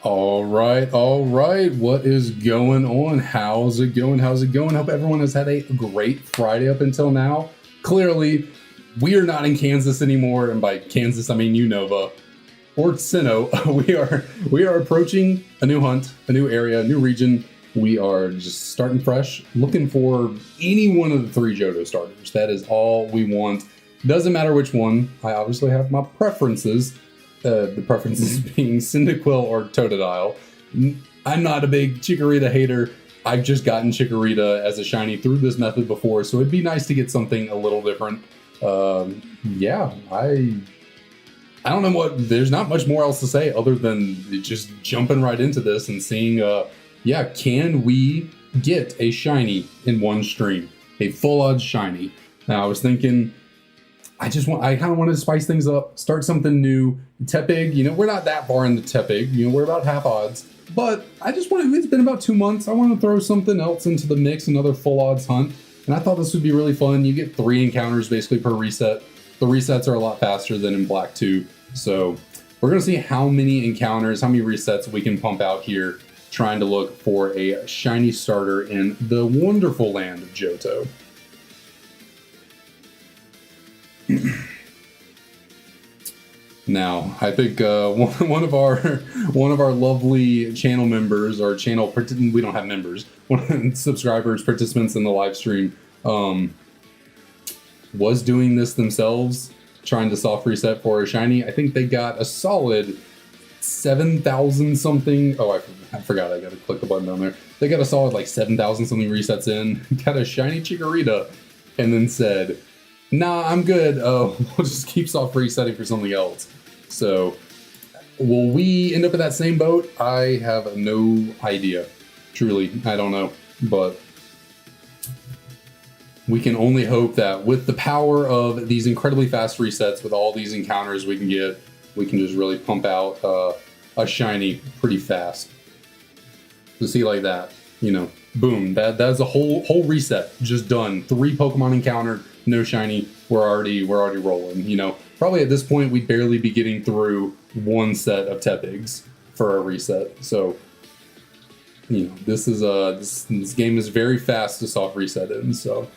All right, all right. What is going on? How's it going? How's it going? Hope everyone has had a great Friday up until now. Clearly, we are not in Kansas anymore, and by Kansas I mean Unova or Sinnoh. We are approaching a new hunt, a new area, a new region. We are just starting fresh, looking for any one of the three Johto starters. That is all we want. Doesn't matter which one. I obviously have my preferences. The preferences being Cyndaquil or Totodile. I'm not a big Chikorita hater. I've just gotten Chikorita as a shiny through this method before, so it'd be nice to get something a little different. Yeah, I don't know what. There's not much more else to say other than just jumping right into this and seeing. Yeah, can we get a shiny in one stream? A full odds shiny. Now I was thinking. I kind of wanted to spice things up, start something new. Tepig, we're not that far into Tepig, we're about half odds. But it's been about 2 months. I want to throw something else into the mix, another full odds hunt. And I thought this would be really fun. You get 3 encounters basically per reset. The resets are a lot faster than in Black 2. So we're going to see how many encounters, how many resets we can pump out here, trying to look for a shiny starter in the wonderful land of Johto. Now, I think one of our lovely channel members, or we don't have members, subscribers, participants in the live stream, was doing this themselves, trying to soft reset for a shiny. I think they got a solid 7,000 something. Oh, I forgot. I got to click the button down there. They got a solid like 7,000 something resets in. Got a shiny Chikorita, and then said, "Nah, I'm good. We'll just keep soft resetting for something else." So, will we end up in that same boat? I have no idea. Truly, I don't know. But we can only hope that with the power of these incredibly fast resets, with all these encounters we can get, we can just really pump out a shiny pretty fast. To see like that, boom, that's a whole reset just done. 3 Pokemon encountered. No shiny, we're already rolling. Probably at this point we'd barely be getting through 1 set of Tepigs for a reset. So, this game is very fast to soft reset in. So,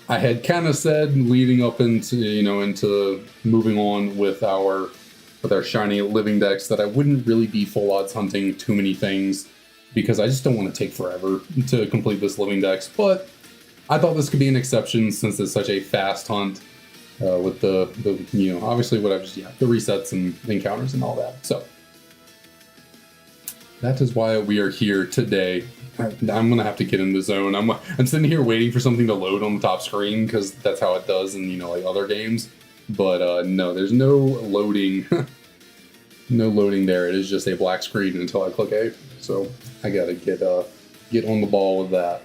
I had kind of said leading up into moving on with our shiny living decks that I wouldn't really be full odds hunting too many things because I just don't want to take forever to complete this living decks, but I thought this could be an exception since it's such a fast hunt with the obviously the resets and encounters and all that. So that is why we are here today. I'm gonna have to get in the zone. I'm sitting here waiting for something to load on the top screen because that's how it does in like other games. But no, there's no loading. No loading there. It is just a black screen until I click A. So I gotta get on the ball with that.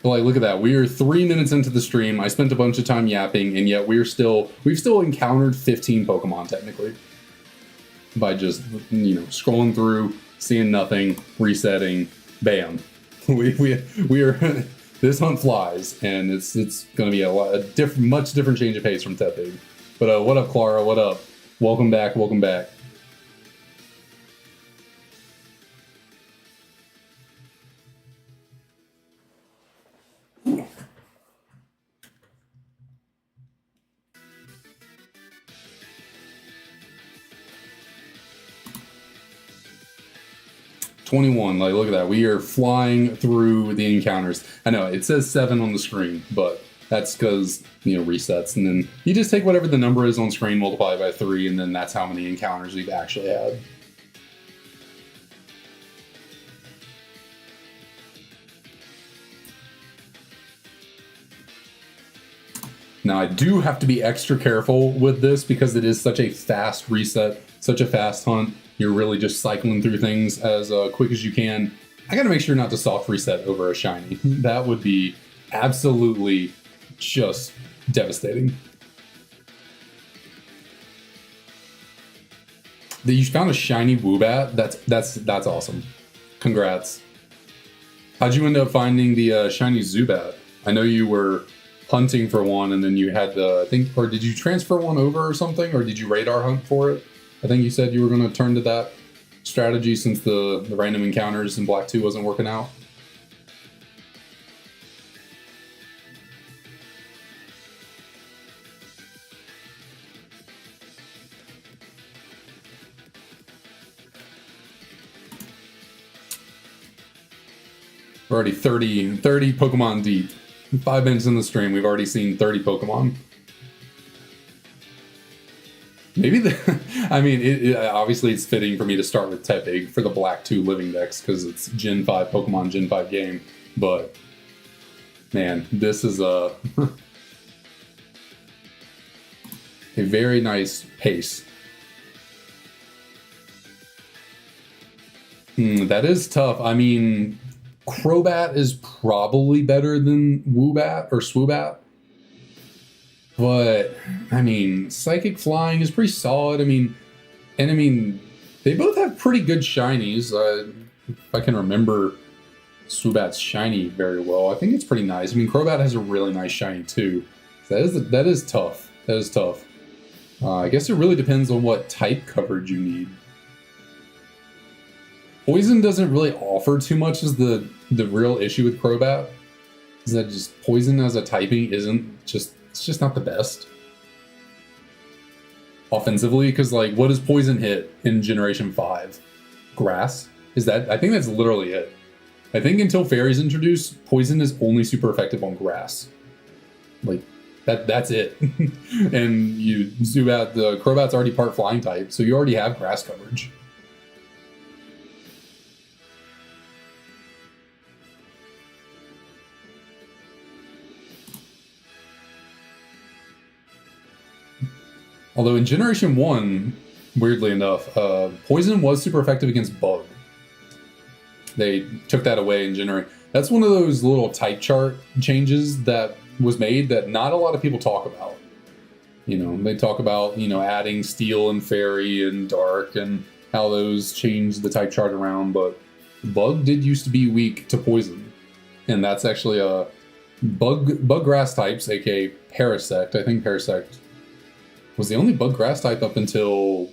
But like, look at that. We are 3 minutes into the stream. I spent a bunch of time yapping, and yet we've still encountered 15 Pokemon technically. By just, scrolling through, seeing nothing, resetting, bam. We are this hunt flies, and it's going to be a much different change of pace from Tepig. But what up, Clara? What up? Welcome back. Welcome back. $21, like look at that. We are flying through the encounters. I know it says 7 on the screen, but that's because resets, and then you just take whatever the number is on screen, multiply it by 3, and then that's how many encounters we've actually had. Now I do have to be extra careful with this because it is such a fast reset, such a fast hunt. You're really just cycling through things as quick as you can. I gotta make sure not to soft reset over a shiny. That would be absolutely just devastating. That you found a shiny Woobat? That's awesome. Congrats. How'd you end up finding the shiny Zubat? I know you were hunting for one, and then you had to, I think, or did you transfer one over or something, or did you radar hunt for it? I think you said you were going to turn to that strategy since the random encounters in Black 2 wasn't working out. We're already 30 Pokemon deep. 5 minutes in the stream, we've already seen 30 Pokemon. Maybe I mean, obviously it's fitting for me to start with Tepig for the Black 2 living decks because it's Gen 5 Pokemon, Gen 5 game. But, man, this is a very nice pace. That is tough. I mean, Crobat is probably better than Woobat or Swoobat. But, I mean, Psychic Flying is pretty solid. I mean, they both have pretty good shinies. If I can remember Swoobat's shiny very well, I think it's pretty nice. I mean, Crobat has a really nice shiny too. So that is tough. That is tough. I guess it really depends on what type coverage you need. Poison doesn't really offer too much is the real issue with Crobat. Is that just Poison as a typing it's just not the best. Offensively, because like what does Poison hit in Generation 5? Grass? I think that's literally it. I think until Fairy's introduced, Poison is only super effective on grass. Like that's it. And you zoom out, the Crobat's already part flying type, so you already have grass coverage. Although in Generation 1, weirdly enough, Poison was super effective against Bug. They took that away in Generation. That's one of those little type chart changes that was made that not a lot of people talk about. You know, they talk about, adding Steel and Fairy and Dark and how those changed the type chart around, but Bug did used to be weak to Poison. And that's actually a Bug Grass types, aka Parasect. I think Parasect was the only bug grass type up until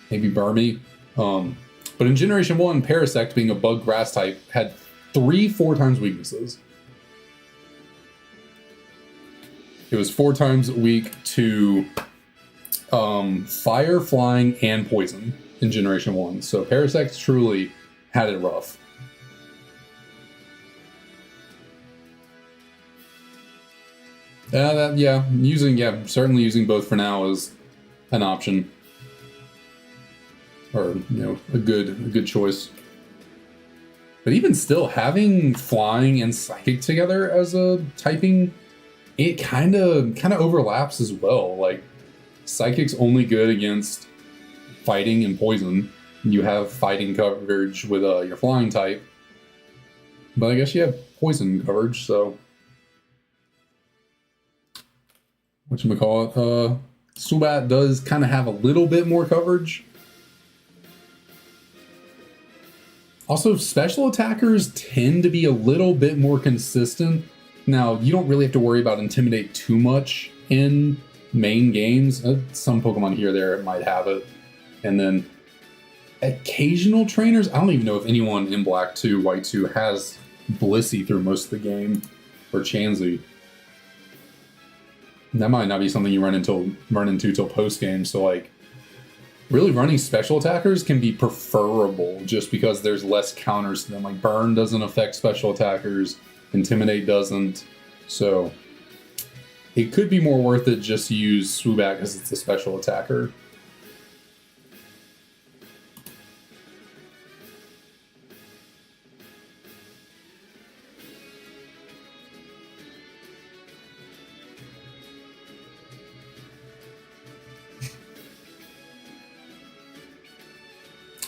maybe Burmy. But in Generation 1, Parasect, being a bug grass type, had 4 times weaknesses. It was 4 times weak to fire, flying, and poison in Generation 1. So Parasect truly had it rough. Certainly using both for now is an option, or a good choice. But even still, having flying and psychic together as a typing, it kind of overlaps as well. Like psychic's only good against fighting and poison. You have fighting coverage with your flying type, but I guess you have poison coverage, so. Whatchamacallit, Swoobat does kind of have a little bit more coverage. Also, special attackers tend to be a little bit more consistent. Now, you don't really have to worry about Intimidate too much in main games. Some Pokemon here or there might have it. And then occasional trainers, I don't even know if anyone in Black 2, White 2 has Blissey through most of the game, or Chansey. That might not be something you run into till post game. So like, really running special attackers can be preferable just because there's less counters to them. Like Burn doesn't affect special attackers, Intimidate doesn't. So it could be more worth it just to use Swoobat because it's a special attacker.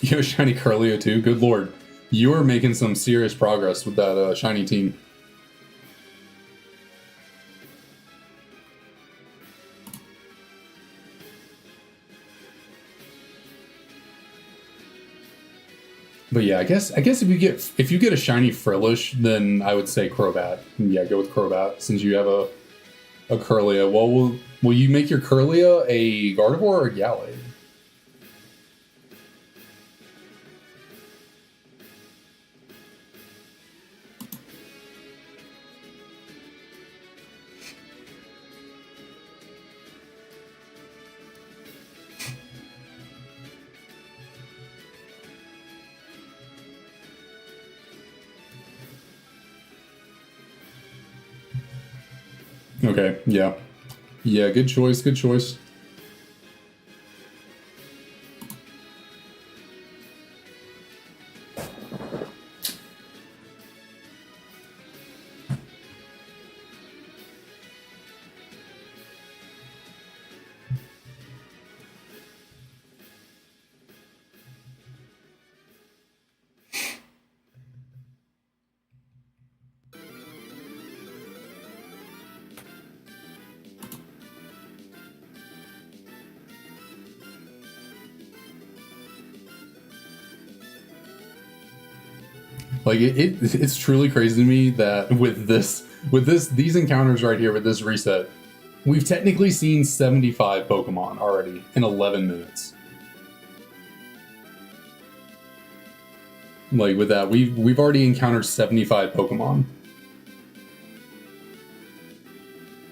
You have Shiny Curlio too? Good lord. You are making some serious progress with that Shiny team. But yeah, I guess if you get a shiny Frillish, then I would say Crobat. Yeah, go with Crobat since you have a Kirlia. Well, will you make your Kirlia a Gardevoir or a Gallade? Okay, yeah. Yeah, good choice, good choice. Like it's truly crazy to me that with these encounters right here with this reset, we've technically seen 75 Pokemon already in 11 minutes. Like with that, we've already encountered 75 Pokemon.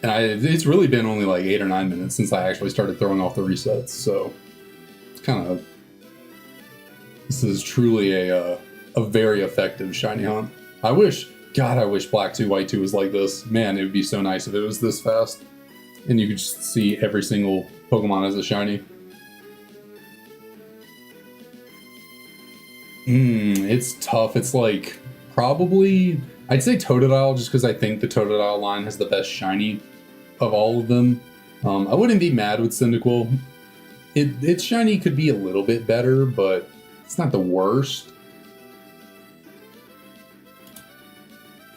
And it's really been only like 8 or 9 minutes since I actually started throwing off the resets, so it's kind of, this is truly a very effective shiny hunt. I wish Black 2 White 2 was like this. Man, it would be so nice if it was this fast and you could just see every single Pokemon as a shiny. It's tough. It's like probably, I'd say Totodile, just because I think the Totodile line has the best shiny of all of them. I wouldn't be mad with Cyndaquil. Its shiny could be a little bit better, but it's not the worst.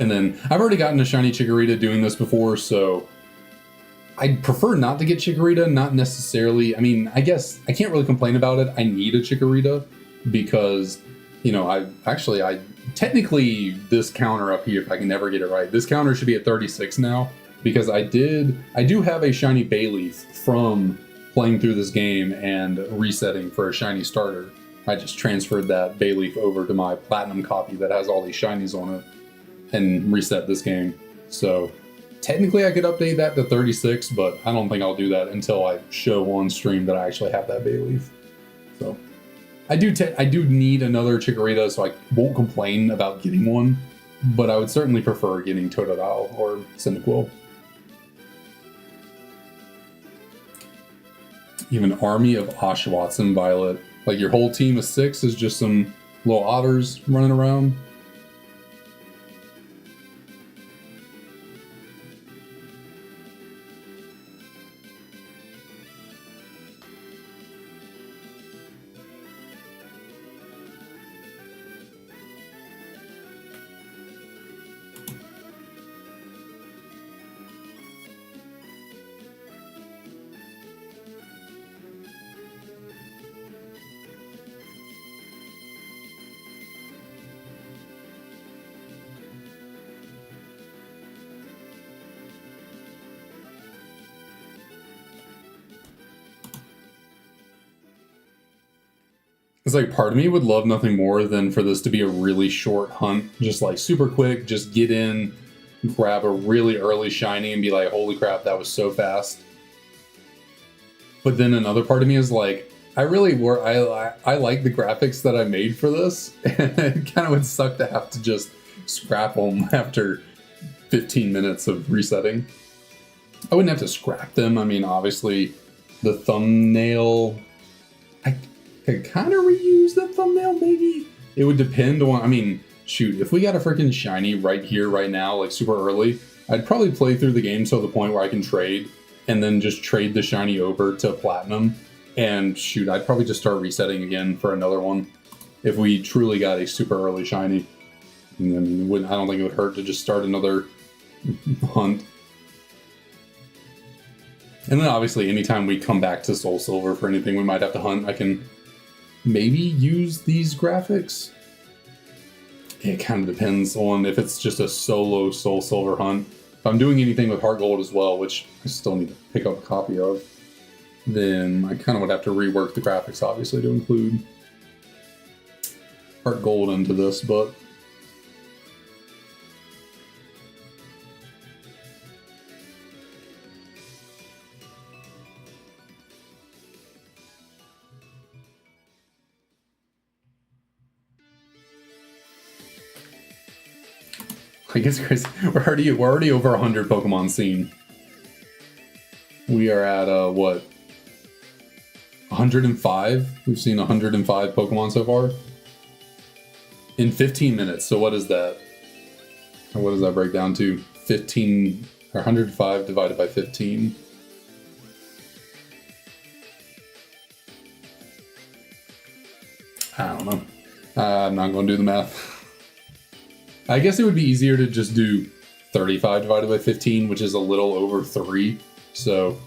And then I've already gotten a Shiny Chikorita doing this before, so I'd prefer not to get Chikorita, not necessarily. I mean, I guess I can't really complain about it. I need a Chikorita because, you know, I technically this counter up here, if I can never get it right, this counter should be at 36 now because I do have a Shiny Bayleaf from playing through this game and resetting for a Shiny starter. I just transferred that Bayleaf over to my Platinum copy that has all these shinies on it and reset this game. So technically I could update that to 36, but I don't think I'll do that until I show on stream that I actually have that Bayleaf. So I do need another Chikorita, so I won't complain about getting one, but I would certainly prefer getting Totodile or Cyndaquil. You have an army of Oshawotts in Violet. Like your whole team of 6 is just some little otters running around. It's like part of me would love nothing more than for this to be a really short hunt, just like super quick, just get in, grab a really early shiny and be like, holy crap, that was so fast. But then another part of me is like, I like the graphics that I made for this, and it kind of would suck to have to just scrap them after 15 minutes of resetting. I wouldn't have to scrap them. I mean, obviously, the thumbnail, I could kind of reuse the thumbnail, maybe? It would depend on, I mean, shoot, if we got a freaking shiny right here, right now, like super early, I'd probably play through the game till the point where I can trade, and then just trade the shiny over to Platinum, and shoot, I'd probably just start resetting again for another one. If we truly got a super early shiny, I mean, I don't think it would hurt to just start another hunt. And then obviously, anytime we come back to SoulSilver for anything we might have to hunt, I can maybe use these graphics. It kind of depends on if it's just a solo SoulSilver hunt. If I'm doing anything with Heart Gold as well, which I still need to pick up a copy of, then I kind of would have to rework the graphics, obviously, to include Heart Gold into this, but I guess, Chris, we're already over 100 Pokemon seen. We are at, what? 105? We've seen 105 Pokemon so far? In 15 minutes, so what is that? What does that break down to? 15, or 105 divided by 15. I don't know. I'm not going to do the math. I guess it would be easier to just do 35 divided by 15, which is a little over 3. So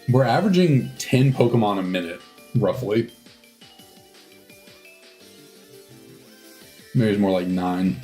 we're averaging 10 Pokemon a minute, roughly. Maybe it's more like 9.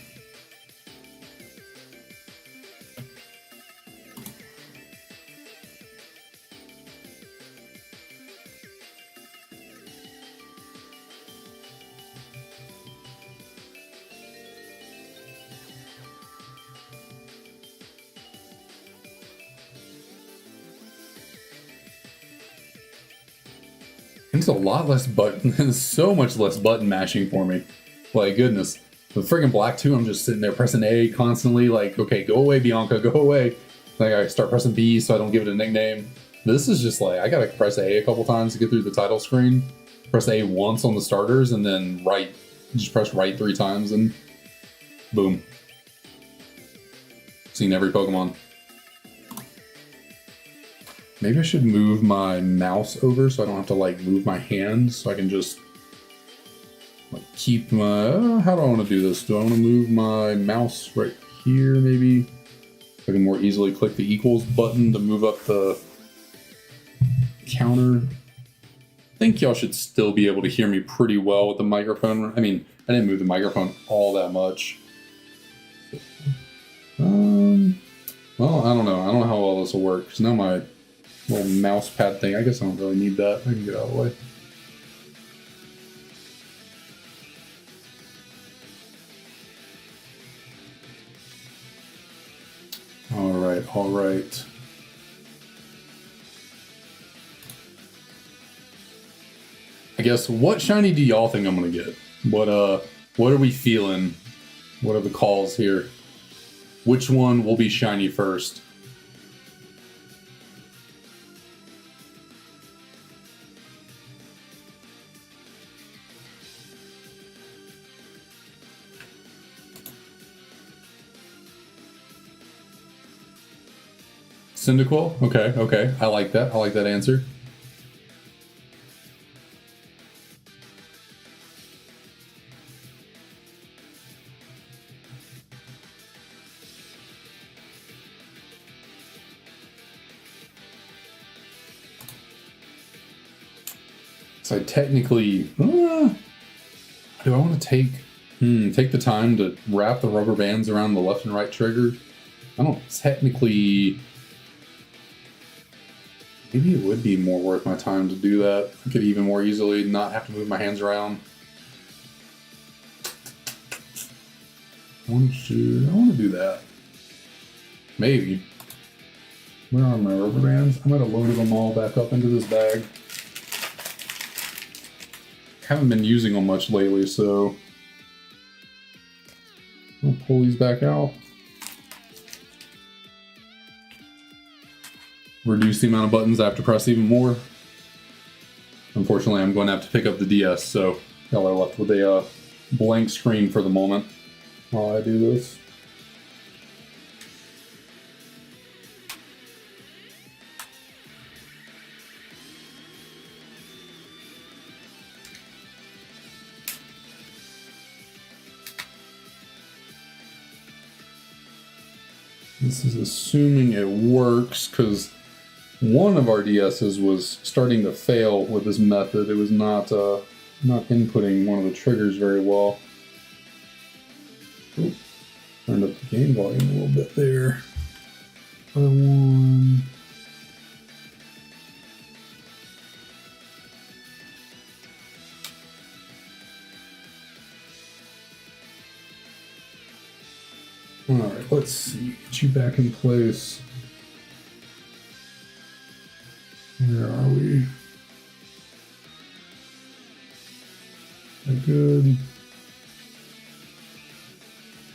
It's a lot less button, so much less button mashing for me. Like, goodness. With friggin' Black 2, I'm just sitting there pressing A constantly, like, okay, go away, Bianca, go away. Like, I start pressing B so I don't give it a nickname. This is just like, I gotta press A a couple times to get through the title screen. Press A once on the starters, and then right. Just press right 3 times, and boom. Seen every Pokemon. Maybe I should move my mouse over so I don't have to, like, move my hands, so I can just, like, keep my... how do I want to do this? Do I want to move my mouse right here, maybe? I can more easily click the equals button to move up the counter. I think y'all should still be able to hear me pretty well with the microphone. I mean, I didn't move the microphone all that much. Well, I don't know. I don't know how well this will work, because now my little mouse pad thing, I guess I don't really need that. I can get out of the way. All right. I guess, what shiny do y'all think I'm gonna get? What are we feeling? What are the calls here? Which one will be shiny first? Cyndaquil? Okay. I like that. I like that answer. So I technically... do I want to take the time to wrap the rubber bands around the left and right trigger? I don't technically... Maybe it would be more worth my time to do that. I could even more easily not have to move my hands around. I want to do that. Maybe. Where are my rubber bands? I might have loaded them all back up into this bag. Haven't been using them much lately, so I'll pull these back out. Reduce the amount of buttons I have to press even more. Unfortunately, I'm going to have to pick up the DS, so y'all are left with a blank screen for the moment while I do this. This is assuming it works, because one of our DSs was starting to fail with this method. It was not inputting one of the triggers very well. Ooh, turned up the game volume a little bit there. Other one. All right, let's see. Get you back in place. Where are we? That good.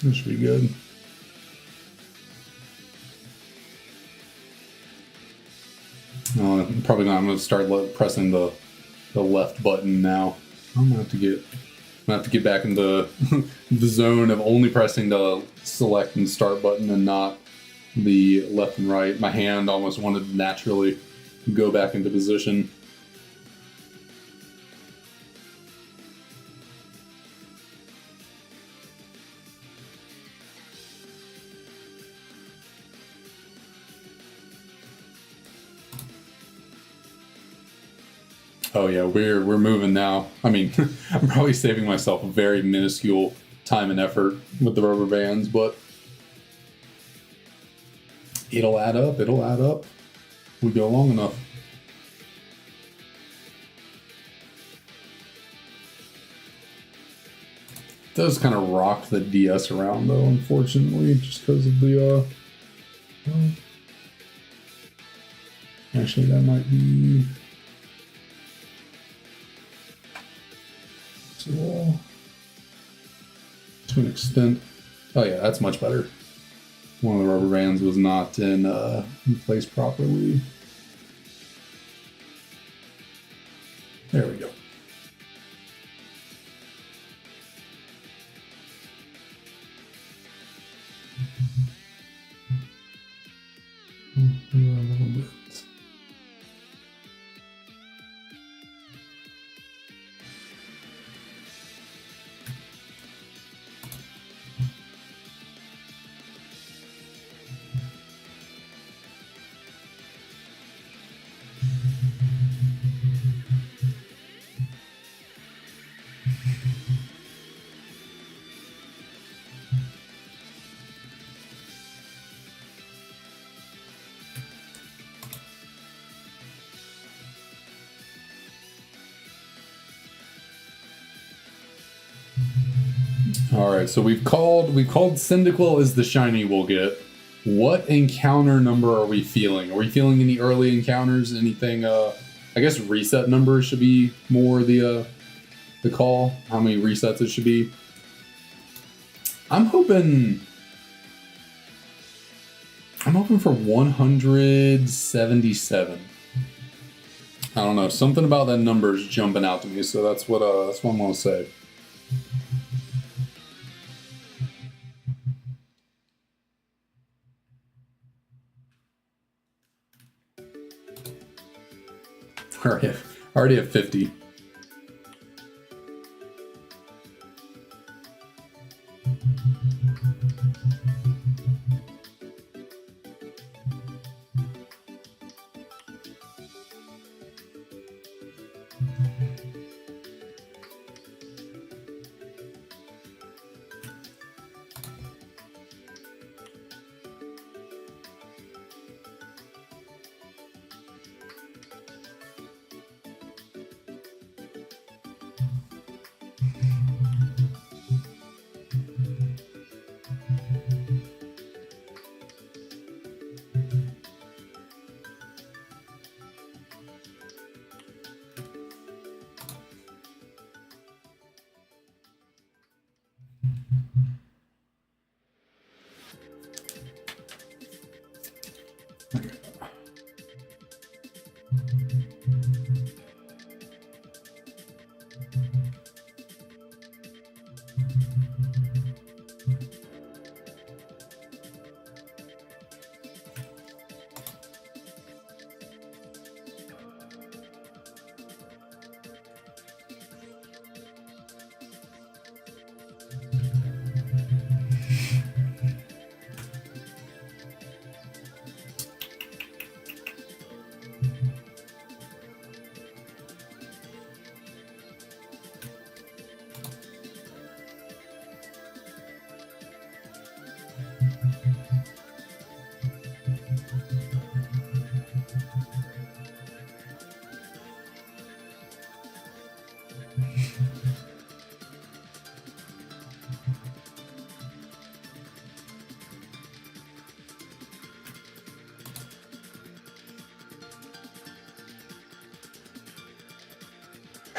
This should be good. Probably not. I'm going to start pressing the left button now. I'm going to have to get back into the zone of only pressing the select and start button and not the left and right. My hand almost wanted to naturally go back into position. Oh yeah, we're moving now. I mean, I'm probably saving myself a very minuscule time and effort with the rubber bands, but it'll add up. It'll add up. We go long enough. It does kind of rock the DS around though, unfortunately, just because of the actually that might be to an extent. Oh yeah, that's much better. One of the rubber bands was not in place properly. There we go. A little bit. All right, so we've called Cyndaquil as the shiny we'll get. What encounter number are we feeling? Are we feeling any early encounters? Anything? I guess reset numbers should be more the call. How many resets it should be? I'm hoping for 177. I don't know. Something about that number is jumping out to me, so that's what I'm gonna say. Already at 50.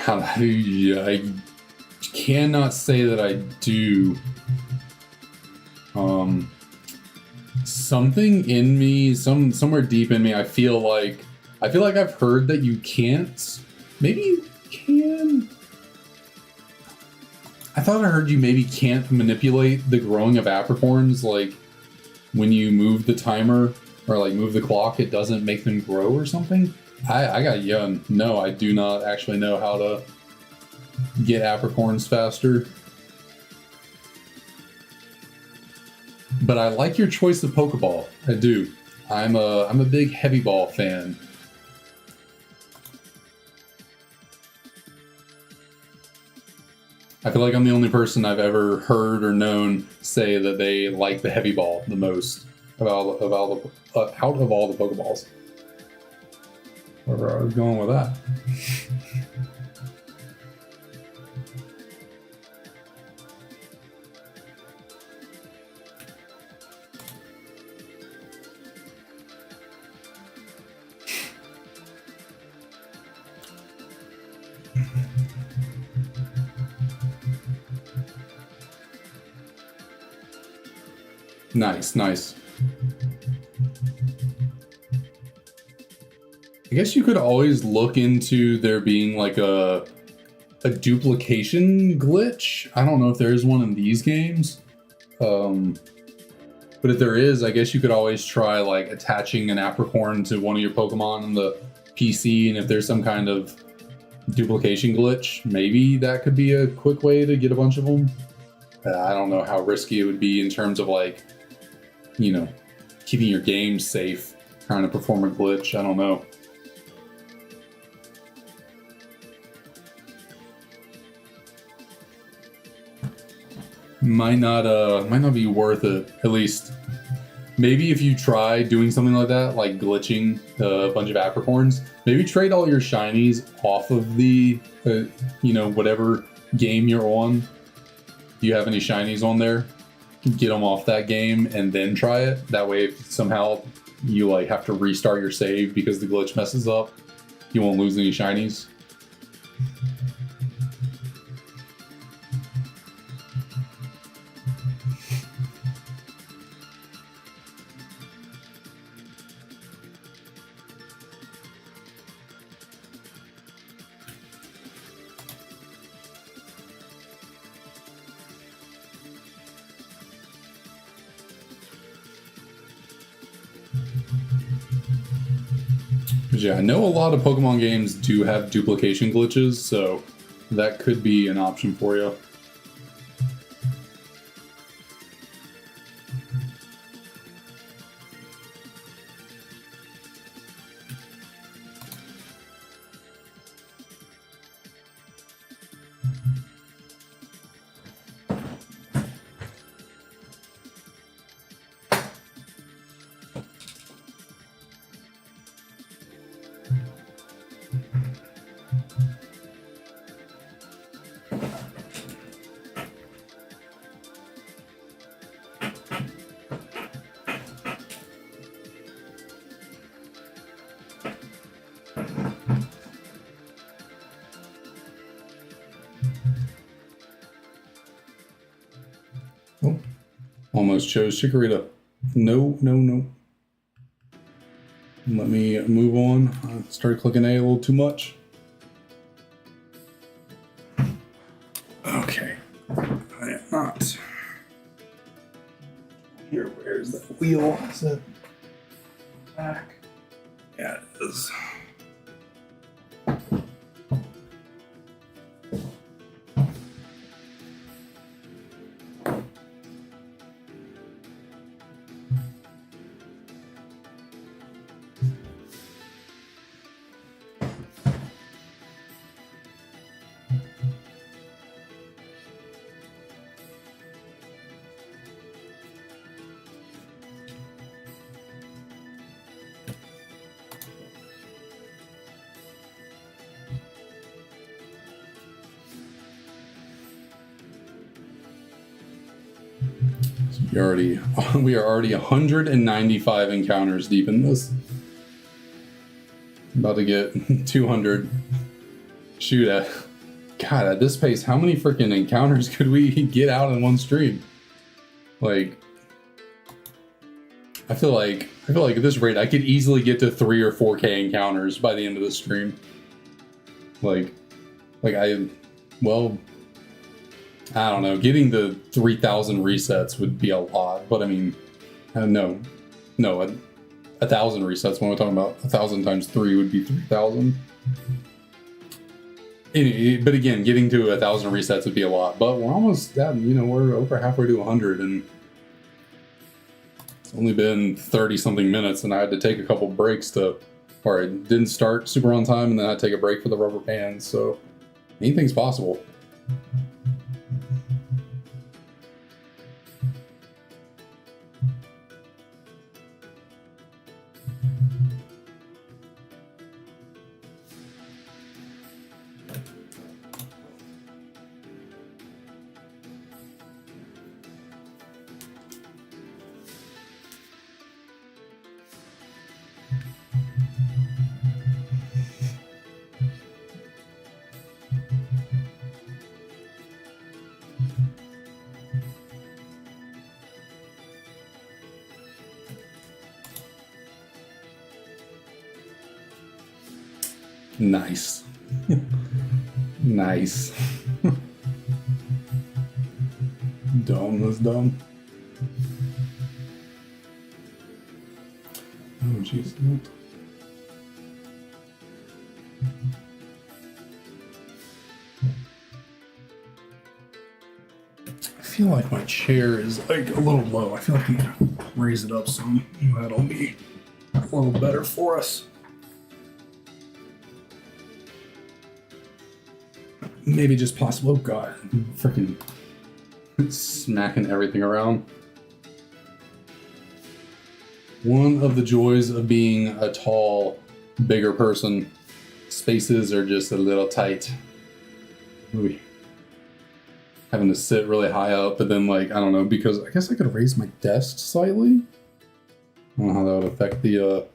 I cannot say that I do. Something in me, somewhere deep in me, I feel like I've heard that you can't. Maybe you can. I thought I heard you maybe can't manipulate the growing of apricorns, like when you move the timer or like move the clock, it doesn't make them grow or something. I got young. No, I do not actually know how to get apricorns faster. But I like your choice of Pokeball. I do. I'm a big heavy ball fan. I feel like I'm the only person I've ever heard or known say that they like the heavy ball the most out of all the Pokeballs. Where I was going with that. Nice, nice. I guess you could always look into there being like a duplication glitch. I don't know if there is one in these games. But if there is, I guess you could always try like attaching an apricorn to one of your Pokemon on the PC, and if there's some kind of duplication glitch, maybe that could be a quick way to get a bunch of them. I don't know how risky it would be in terms of like, you know, keeping your game safe, trying to perform a glitch. I don't know. Might not be worth it. At least, maybe if you try doing something like that, like glitching a bunch of apricorns, maybe trade all your shinies off of the, you know, whatever game you're on. Do you have any shinies on there? Get them off that game and then try it. That way, if somehow you like have to restart your save because the glitch messes up, you won't lose any shinies. Yeah, I know a lot of Pokemon games do have duplication glitches, so that could be an option for you. Oh, almost chose Chikorita. No. Let me move on. I started clicking A little too much. Okay. I am not. Here, where's that wheel? Is it back? Yeah, it is. We are already 195 encounters deep in this. About to get 200. Shoot at. God, at this pace, how many freaking encounters could we get out in one stream? Like, I feel like at this rate, I could easily get to 3 or 4K encounters by the end of the stream. Well, I don't know. Getting the 3,000 resets would be a lot, but I mean, no, 1,000 resets. When we're talking about 1,000 times 3 would be 3,000. But again, getting to 1,000 resets would be a lot. But we're almost at, we're over halfway to 100, and it's only been 30-something minutes, and I had to take a couple breaks or I didn't start super on time, and then I had to take a break for the rubber bands. So anything's possible. Nice. Nice. Dumb, that's dumb. Oh, jeez. I feel like my chair is like a little low. I feel like I need to raise it up some. That'll be a little better for us. Maybe just possible. Oh god, freaking smacking everything around. One of the joys of being a tall, bigger person, spaces are just a little tight. Ooh. Having to sit really high up, but then like, I don't know, because I guess I could raise my desk slightly. I don't know how that would affect the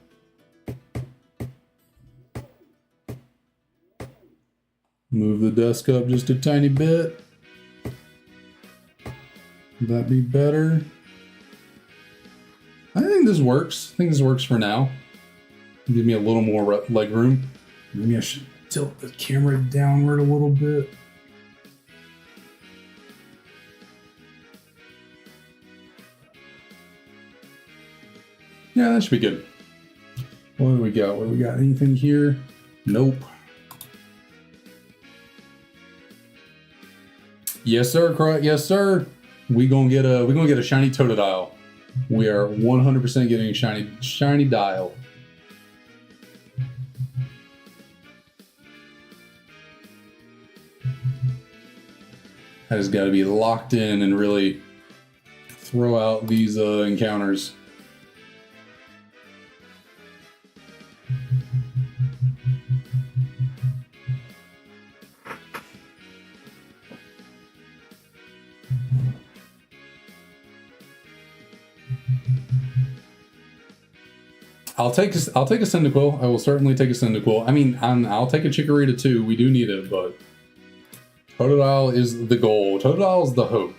move the desk up just a tiny bit. Would that be better? I think this works. I think this works for now. Give me a little more leg room. Maybe I should tilt the camera downward a little bit. Yeah, that should be good. What do we got? What do we got? Anything here? Nope. Yes, sir. Yes, sir. We gonna get a shiny Totodile. We are 100% getting a shiny dial. I just got to be locked in and really throw out these encounters. I'll take a Cyndaquil. I will certainly take a Cyndaquil. I mean, I'll take a Chikorita too. We do need it, but Totodile is the goal. Totodile is the hope.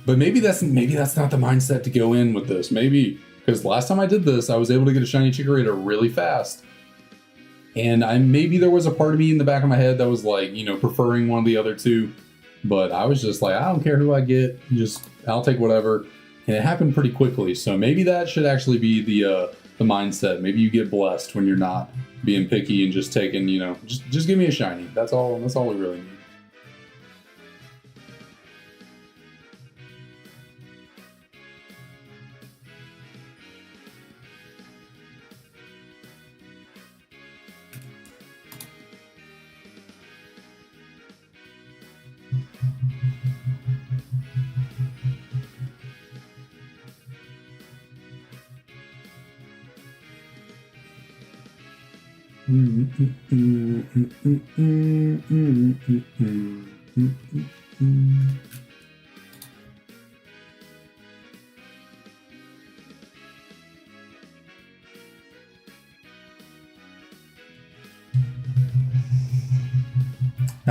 But maybe that's not the mindset to go in with this. Maybe because last time I did this, I was able to get a shiny Chikorita really fast, and maybe there was a part of me in the back of my head that was like, preferring one of the other two. But I was just like, I don't care who I get. I'll take whatever. And it happened pretty quickly, so maybe that should actually be the mindset. Maybe you get blessed when you're not being picky and just taking, just give me a shiny. That's all we really need.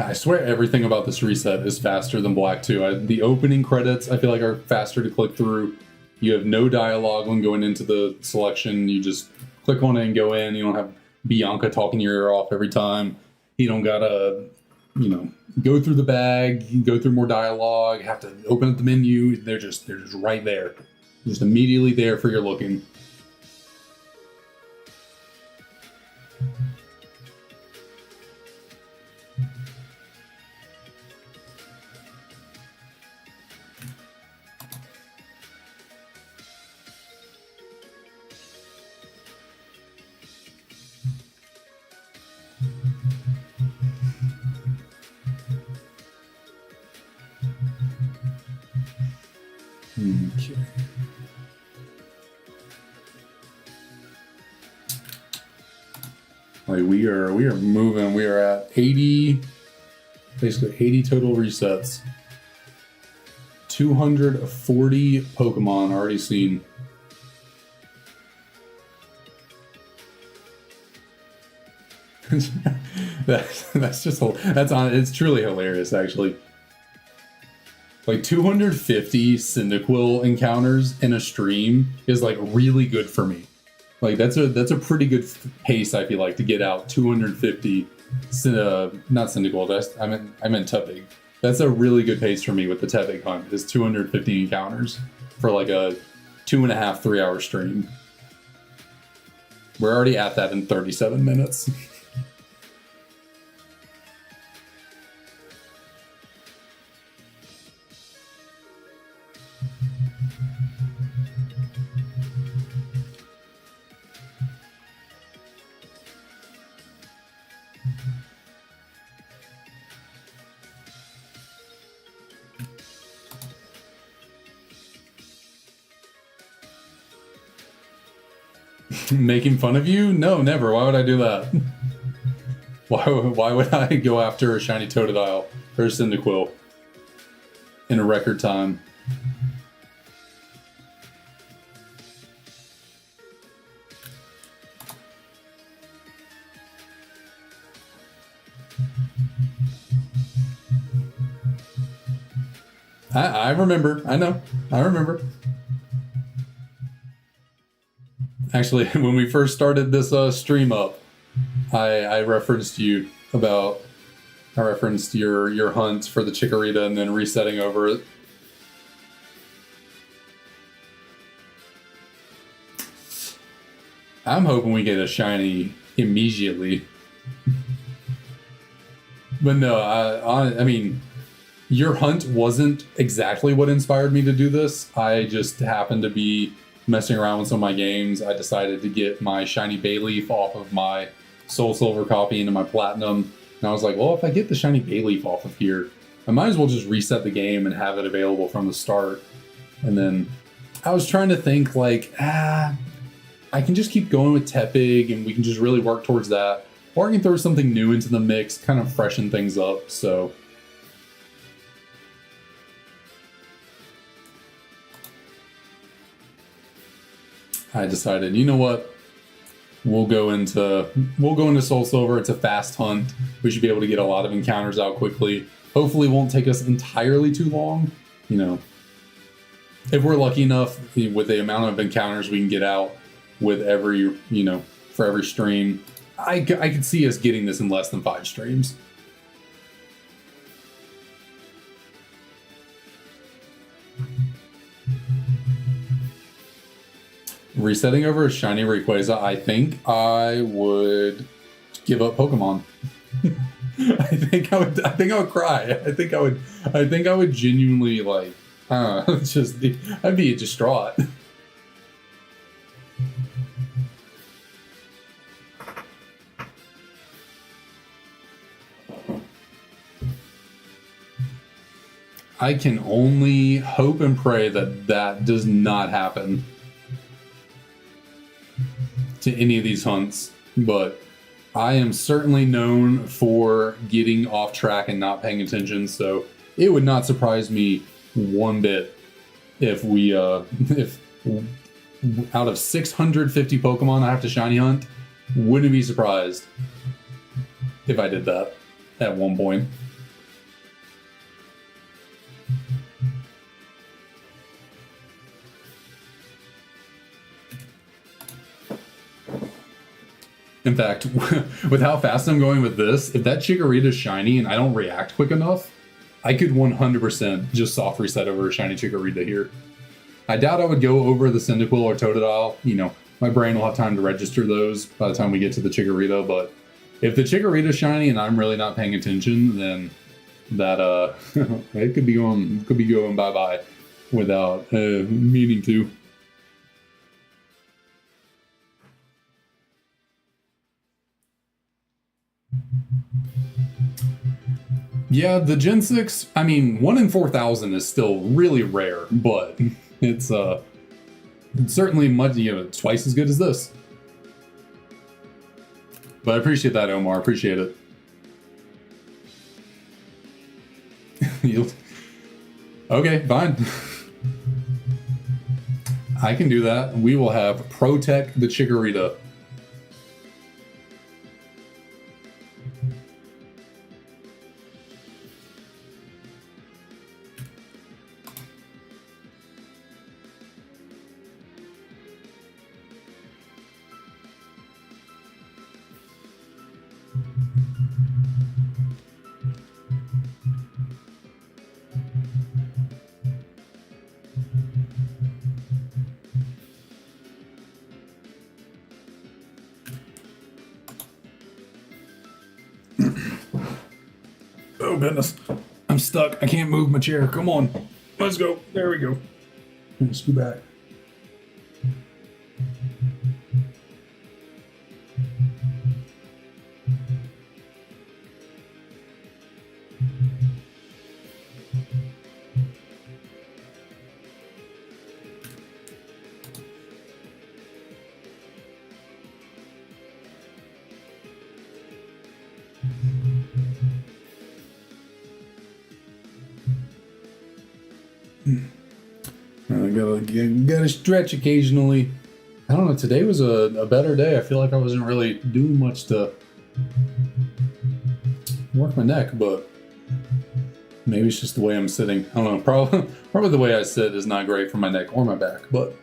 I swear everything about this reset is faster than Black 2. The opening credits, I feel like, are faster to click through. You have no dialogue when going into the selection. You just click on it and go in. You don't have Bianca talking your ear off every time. You don't gotta, go through the bag, go through more dialogue, have to open up the menu. They're just right there. Just immediately there for your looking. Okay. Like we are moving. We are at 80, basically 80 total resets. 240 Pokemon already seen. It's truly hilarious, actually. Like 250 Cyndaquil encounters in a stream is like really good for me. Like that's a pretty good pace, I feel like, to get out 250 not Cyndaquil, I meant Tepig. That's a really good pace for me with the Tepig hunt, is 250 encounters for like a 2.5, 3 hour stream. We're already at that in 37 minutes. Making fun of you? No, never. Why would I do that? Why would I go after a Shiny Totodile or a Cyndaquil in a record time? I remember. I know. I remember. Actually, when we first started this stream up, I referenced you about. I referenced your hunt for the Chikorita and then resetting over it. I'm hoping we get a shiny immediately. But no, I mean, your hunt wasn't exactly what inspired me to do this. I just happened to be messing around with some of my games. I decided to get my shiny Bayleaf off of my SoulSilver copy into my Platinum. And I was like, well, if I get the shiny Bayleaf off of here, I might as well just reset the game and have it available from the start. And then I was trying to think like, I can just keep going with Tepig and we can just really work towards that. Or I can throw something new into the mix, kind of freshen things up. So I decided, you know what? We'll go into SoulSilver. It's a fast hunt. We should be able to get a lot of encounters out quickly. Hopefully it won't take us entirely too long. You know, if we're lucky enough with the amount of encounters we can get out with every, for every stream, I could see us getting this in less than 5 streams. Resetting over a shiny Rayquaza, I think I would give up Pokemon. I think I would cry. I think I would genuinely I'd be distraught. I can only hope and pray that that does not happen to any of these hunts, but I am certainly known for getting off track and not paying attention, so it would not surprise me one bit if we if out of 650 Pokemon I have to shiny hunt, wouldn't be surprised if I did that at one point. In fact, with how fast I'm going with this, if that Chikorita's shiny and I don't react quick enough, I could 100% just soft reset over a Shiny Chikorita here. I doubt I would go over the Cyndaquil or Totodile. You know, my brain will have time to register those by the time we get to the Chikorita, but if the Chikorita's shiny and I'm really not paying attention, then that it could be going bye-bye without meaning to. Yeah, the Gen 6, I mean, 1 in 4,000 is still really rare, but it's certainly much, you know, twice as good as this. But I appreciate that, Omar. Appreciate it. Okay, fine. I can do that. We will have Protect the Chikorita. Oh goodness, I'm stuck. I can't move my chair. Come on, let's go. There we go. Let's go back. Gotta stretch occasionally. I don't know, today was a better day. I feel like I wasn't really doing much to work my neck, but maybe it's just the way I'm sitting. I don't know, probably the way I sit is not great for my neck or my back, but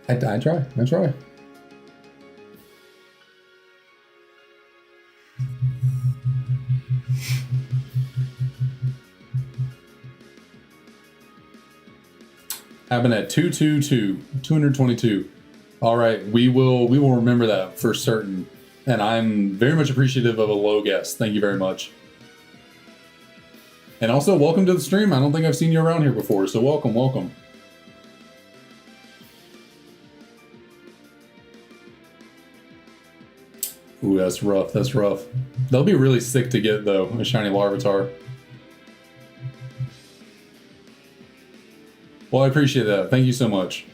I try. Happened at 222. All right, we will remember that for certain. And I'm very much appreciative of a low guess. Thank you very much. And also, welcome to the stream. I don't think I've seen you around here before, so welcome. Ooh, that's rough. They'll be really sick to get, though, a shiny Larvitar. Well, I appreciate that. Thank you so much.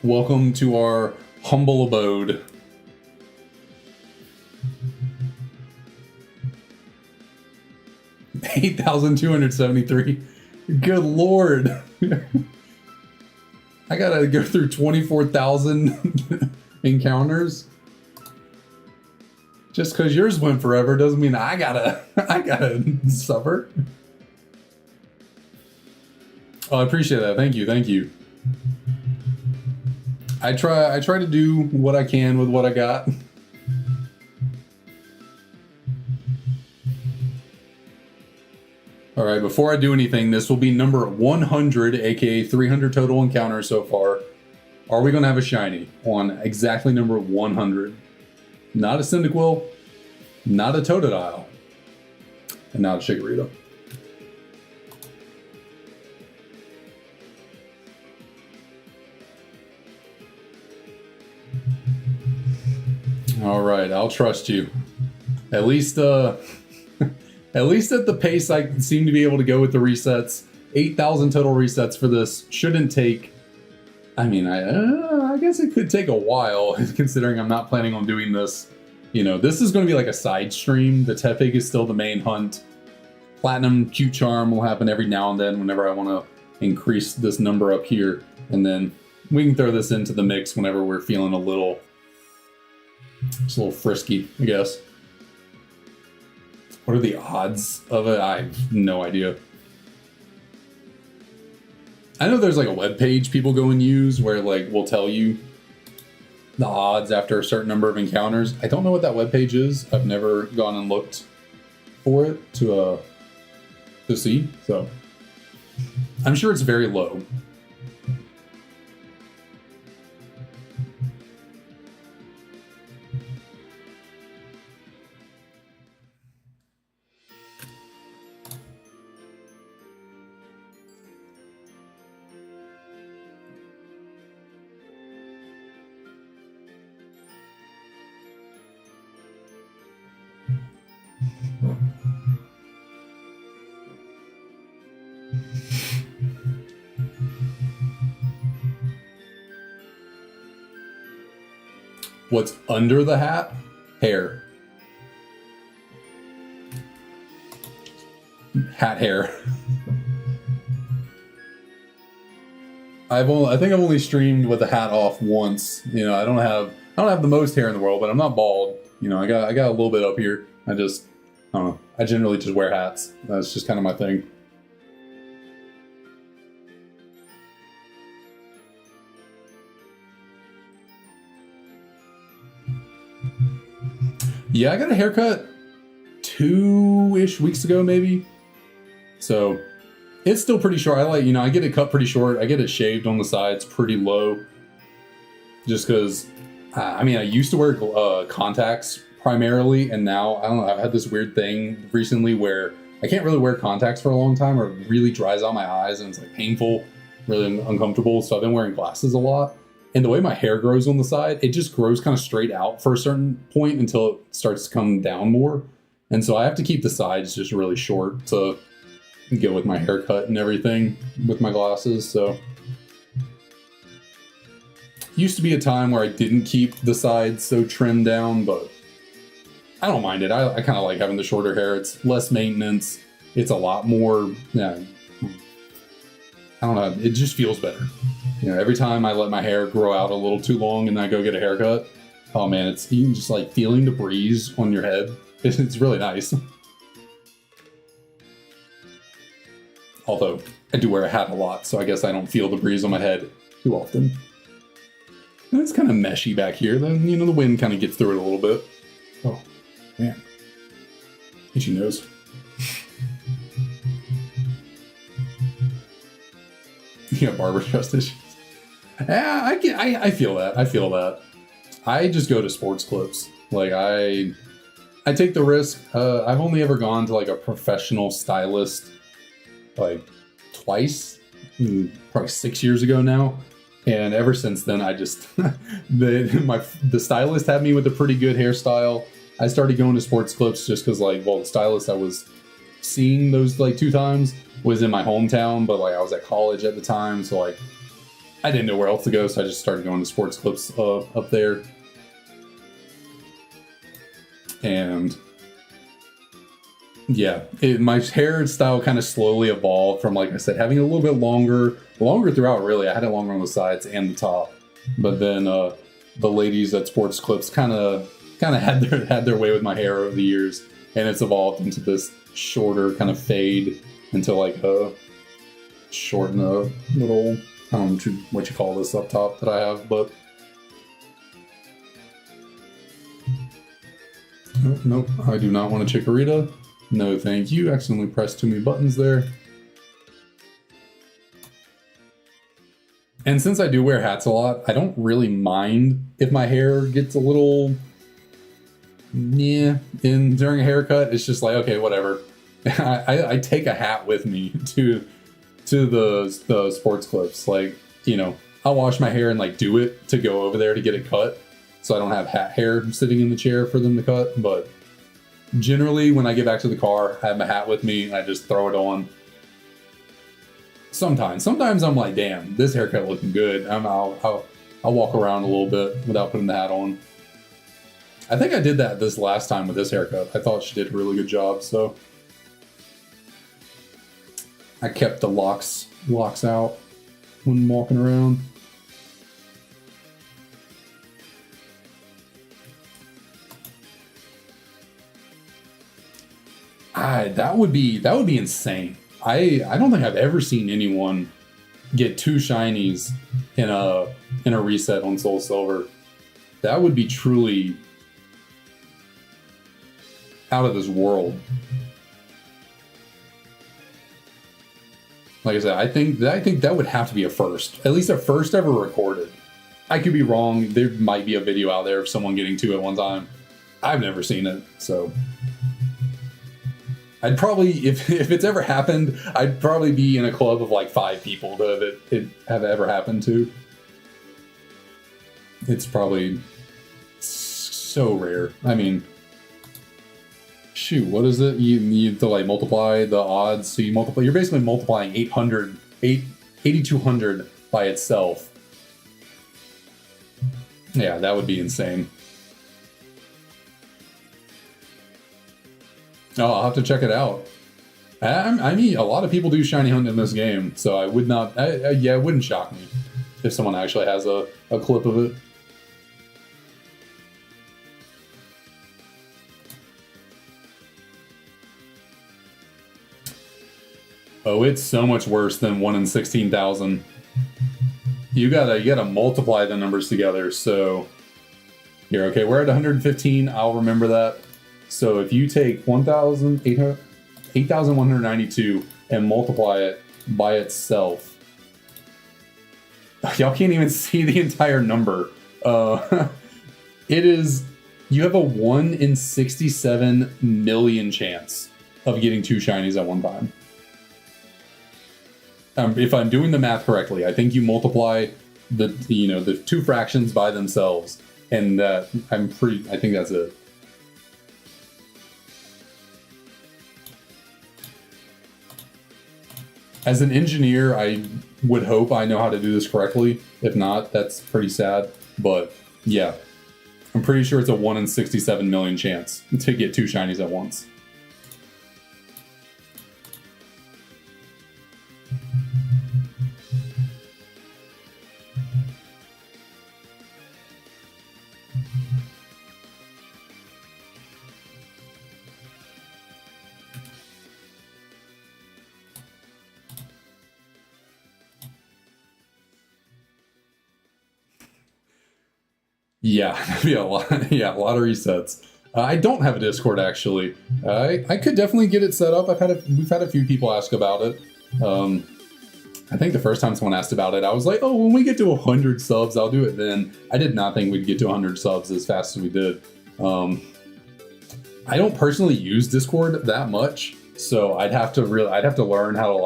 Welcome to our humble abode. $8,273. Good Lord. I gotta go through 24,000 encounters. Just because yours went forever doesn't mean I gotta suffer. Oh, I appreciate that. Thank you. I try to do what I can with what I got. All right, before I do anything, this will be number 100, aka 300 total encounters so far. Are we gonna have a shiny on exactly number 100? Not a Cyndaquil, not a Totodile, and not a Chikorita. All right, I'll trust you. At least at the pace I seem to be able to go with the resets. 8,000 total resets for this shouldn't take. I mean, I guess it could take a while, considering I'm not planning on doing this. You know, this is going to be like a side stream. The Tepig is still the main hunt. Platinum Q Charm will happen every now and then whenever I want to increase this number up here. And then we can throw this into the mix whenever we're feeling just a little frisky, I guess. What are the odds of it? I have no idea. I know there's like a web page people go and use where like will tell you the odds after a certain number of encounters. I don't know what that web page is. I've never gone and looked for it to see. So I'm sure it's very low. What's under the hat? Hair. Hat hair. I think I've only streamed with the hat off once. You know, I don't have the most hair in the world, but I'm not bald. You know, I got a little bit up here. I don't know. I generally just wear hats. That's just kind of my thing. Yeah, I got a haircut 2-ish weeks ago, maybe. So it's still pretty short. I get it cut pretty short. I get it shaved on the sides pretty low. Just because, I used to wear contacts primarily, and now, I don't know, I've had this weird thing recently where I can't really wear contacts for a long time, or it really dries out my eyes, and it's like painful, really uncomfortable. So I've been wearing glasses a lot. And the way my hair grows on the side, it just grows kind of straight out for a certain point until it starts to come down more. And so I have to keep the sides just really short to go with my haircut and everything with my glasses. So used to be a time where I didn't keep the sides so trimmed down, but I don't mind it. I kind of like having the shorter hair. It's less maintenance. It's a lot more, I don't know, it just feels better. You know, every time I let my hair grow out a little too long and then I go get a haircut, oh man, it's even just like feeling the breeze on your head. It's really nice. Although I do wear a hat a lot, so I guess I don't feel the breeze on my head too often. And it's kind of meshy back here. Then, you know, the wind kind of gets through it a little bit. Oh, man. Itchy nose. Yeah, barber trust issues. Yeah, I feel that. I just go to sports clips. Like, I take the risk. I've only ever gone to like a professional stylist like twice, probably 6 years ago now. And ever since then, I just the stylist had me with a pretty good hairstyle. I started going to sports clips just because, like, well, the stylist I was seeing those like 2 times was in my hometown, but like I was at college at the time, so like I didn't know where else to go, so I just started going to sports clips up there. And yeah, my hairstyle kind of slowly evolved from, like I said, having a little bit longer throughout. Really, I had it longer on the sides and the top, but then the ladies at sports clips kind of had their way with my hair over the years, and it's evolved into this shorter kind of fade until like a short and a little, I don't know what you call this up top that I have, but nope, I do not want a Chikorita. No, thank you. Accidentally pressed too many buttons there. And since I do wear hats a lot, I don't really mind if my hair gets a little, during a haircut. It's just like, okay, whatever. I take a hat with me to the sports clips. Like, you know, I'll wash my hair and like do it to go over there to get it cut, so I don't have hat hair sitting in the chair for them to cut. But generally, when I get back to the car, I have my hat with me and I just throw it on. Sometimes I'm like, damn, this haircut looking good. I'll walk around a little bit without putting the hat on. I think I did that this last time with this haircut. I thought she did a really good job, so I kept the locks out when walking around. That would be insane. I don't think I've ever seen anyone get 2 shinies in a reset on SoulSilver, that would be truly out of this world. Like I said, I think that would have to be a first, at least a first ever recorded. I could be wrong. There might be a video out there of someone getting 2 at one time. I've never seen it, so I'd probably, if it's ever happened, I'd probably be in a club of like 5 people that it have ever happened to. It's probably so rare. I mean, shoot, what is it? You have to like multiply the odds. So you're basically multiplying 8,200 by itself. Yeah, that would be insane. Oh, I'll have to check it out. I mean, a lot of people do shiny hunt in this game, so I would not. Yeah, it wouldn't shock me if someone actually has a clip of it. Oh, it's so much worse than 1 in 16,000. You gotta multiply the numbers together. So here, okay, we're at 115. I'll remember that. So if you take 8,192 and multiply it by itself, y'all can't even see the entire number. It is, you have a 1 in 67 million chance of getting 2 shinies at one time. If I'm doing the math correctly, I think you multiply the 2 fractions by themselves, and I think that's it. As an engineer, I would hope I know how to do this correctly. If not, that's pretty sad. But yeah, I'm pretty sure it's a 1 in 67 million chance to get 2 shinies at once. Yeah, that'd be a lot. Yeah, a lot of resets. I don't have a Discord actually. I could definitely get it set up. We've had a few people ask about it. I think the first time someone asked about it, I was like, oh, when we get to 100 subs, I'll do it then. I did not think we'd get to 100 subs as fast as we did. I don't personally use Discord that much, so I'd have to learn how to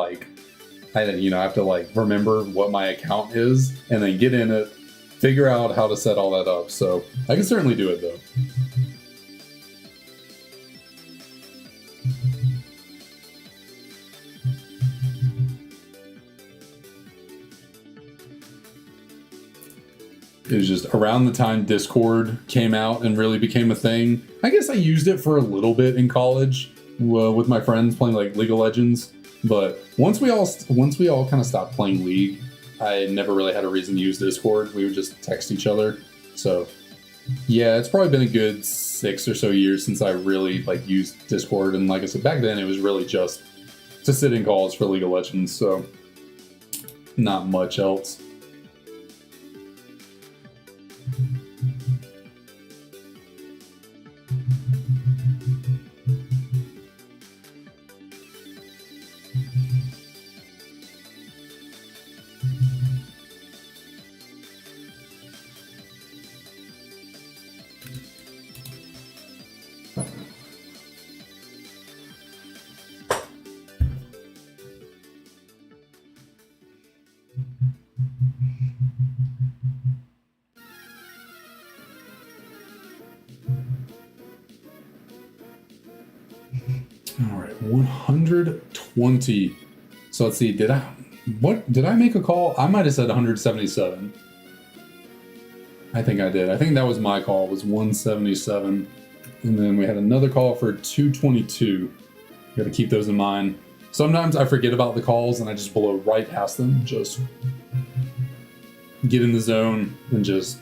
I have to remember what my account is and then get in it. Figure out how to set all that up, so I can certainly do it though. It was just around the time Discord came out and really became a thing. I guess I used it for a little bit in college with my friends playing like League of Legends, but once we all kind of stopped playing League, I never really had a reason to use Discord. We would just text each other. So yeah, it's probably been a good 6 or so years since I really used Discord. And like I said, back then it was really just to sit in calls for League of Legends. So not much else. All right, 120. So let's see, did I make a call? I might have said 177. I think I did. I think that was my call, was 177. And then we had another call for 222. Got to keep those in mind. Sometimes I forget about the calls and I just blow right past them. Just get in the zone and just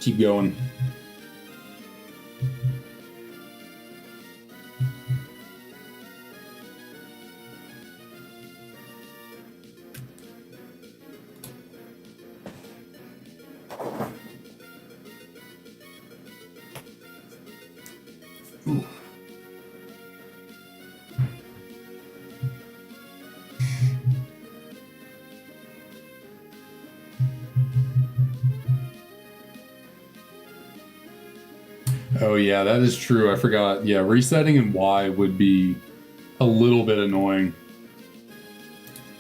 keep going. Oh yeah, that is true. I forgot. Yeah, resetting in Y would be a little bit annoying.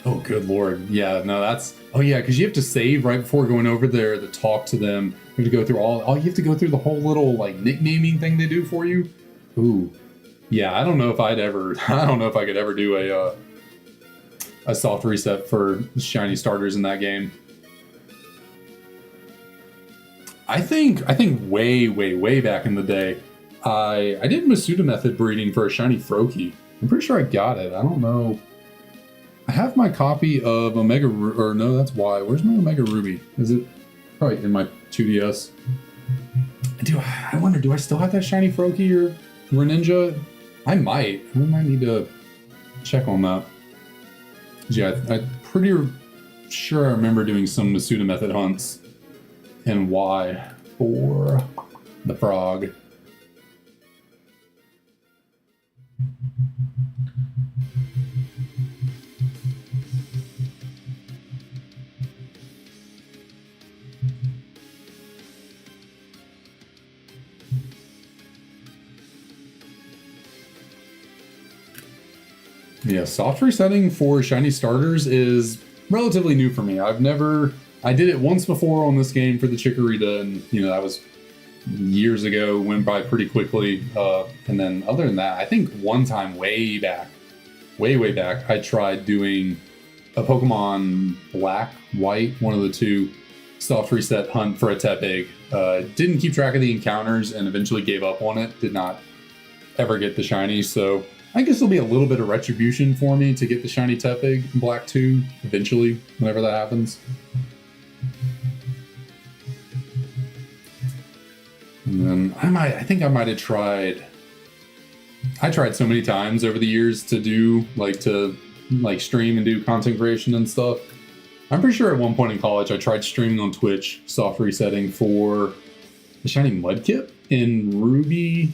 Oh, good lord. Yeah, no, that's... Oh yeah, because you have to save right before going over there to talk to them. You have to go through all... you have to go through the whole little, like, nicknaming thing they do for you. Ooh. Yeah, I don't know if I'd ever... I don't know if I could ever do a soft reset for shiny starters in that game. I think way back in the day, I did Masuda method breeding for a shiny Froakie. I'm pretty sure I got it. I don't know. I have my copy of Omega or no, that's Y. Where's my Omega Ruby? Is it probably in my 2DS? I wonder, do I still have that shiny Froakie or Greninja? I might. I might need to check on that. Yeah, I'm pretty sure I remember doing some Masuda method hunts in Y for the frog. Yeah, soft resetting for shiny starters is relatively new for me. I did it once before on this game for the Chikorita, and that was years ago, went by pretty quickly. And then other than that, I think one time way back, I tried doing a Pokemon Black, White, one of the two, soft reset hunt for a Tepig. Didn't keep track of the encounters and eventually gave up on it. Did not ever get the shiny, so I guess there'll be a little bit of retribution for me to get the shiny Tepig in Black 2 eventually, whenever that happens. And then I think I might have tried. I tried so many times over the years to do stream and do content creation and stuff. I'm pretty sure at one point in college I tried streaming on Twitch, soft resetting for the shiny Mudkip in Ruby.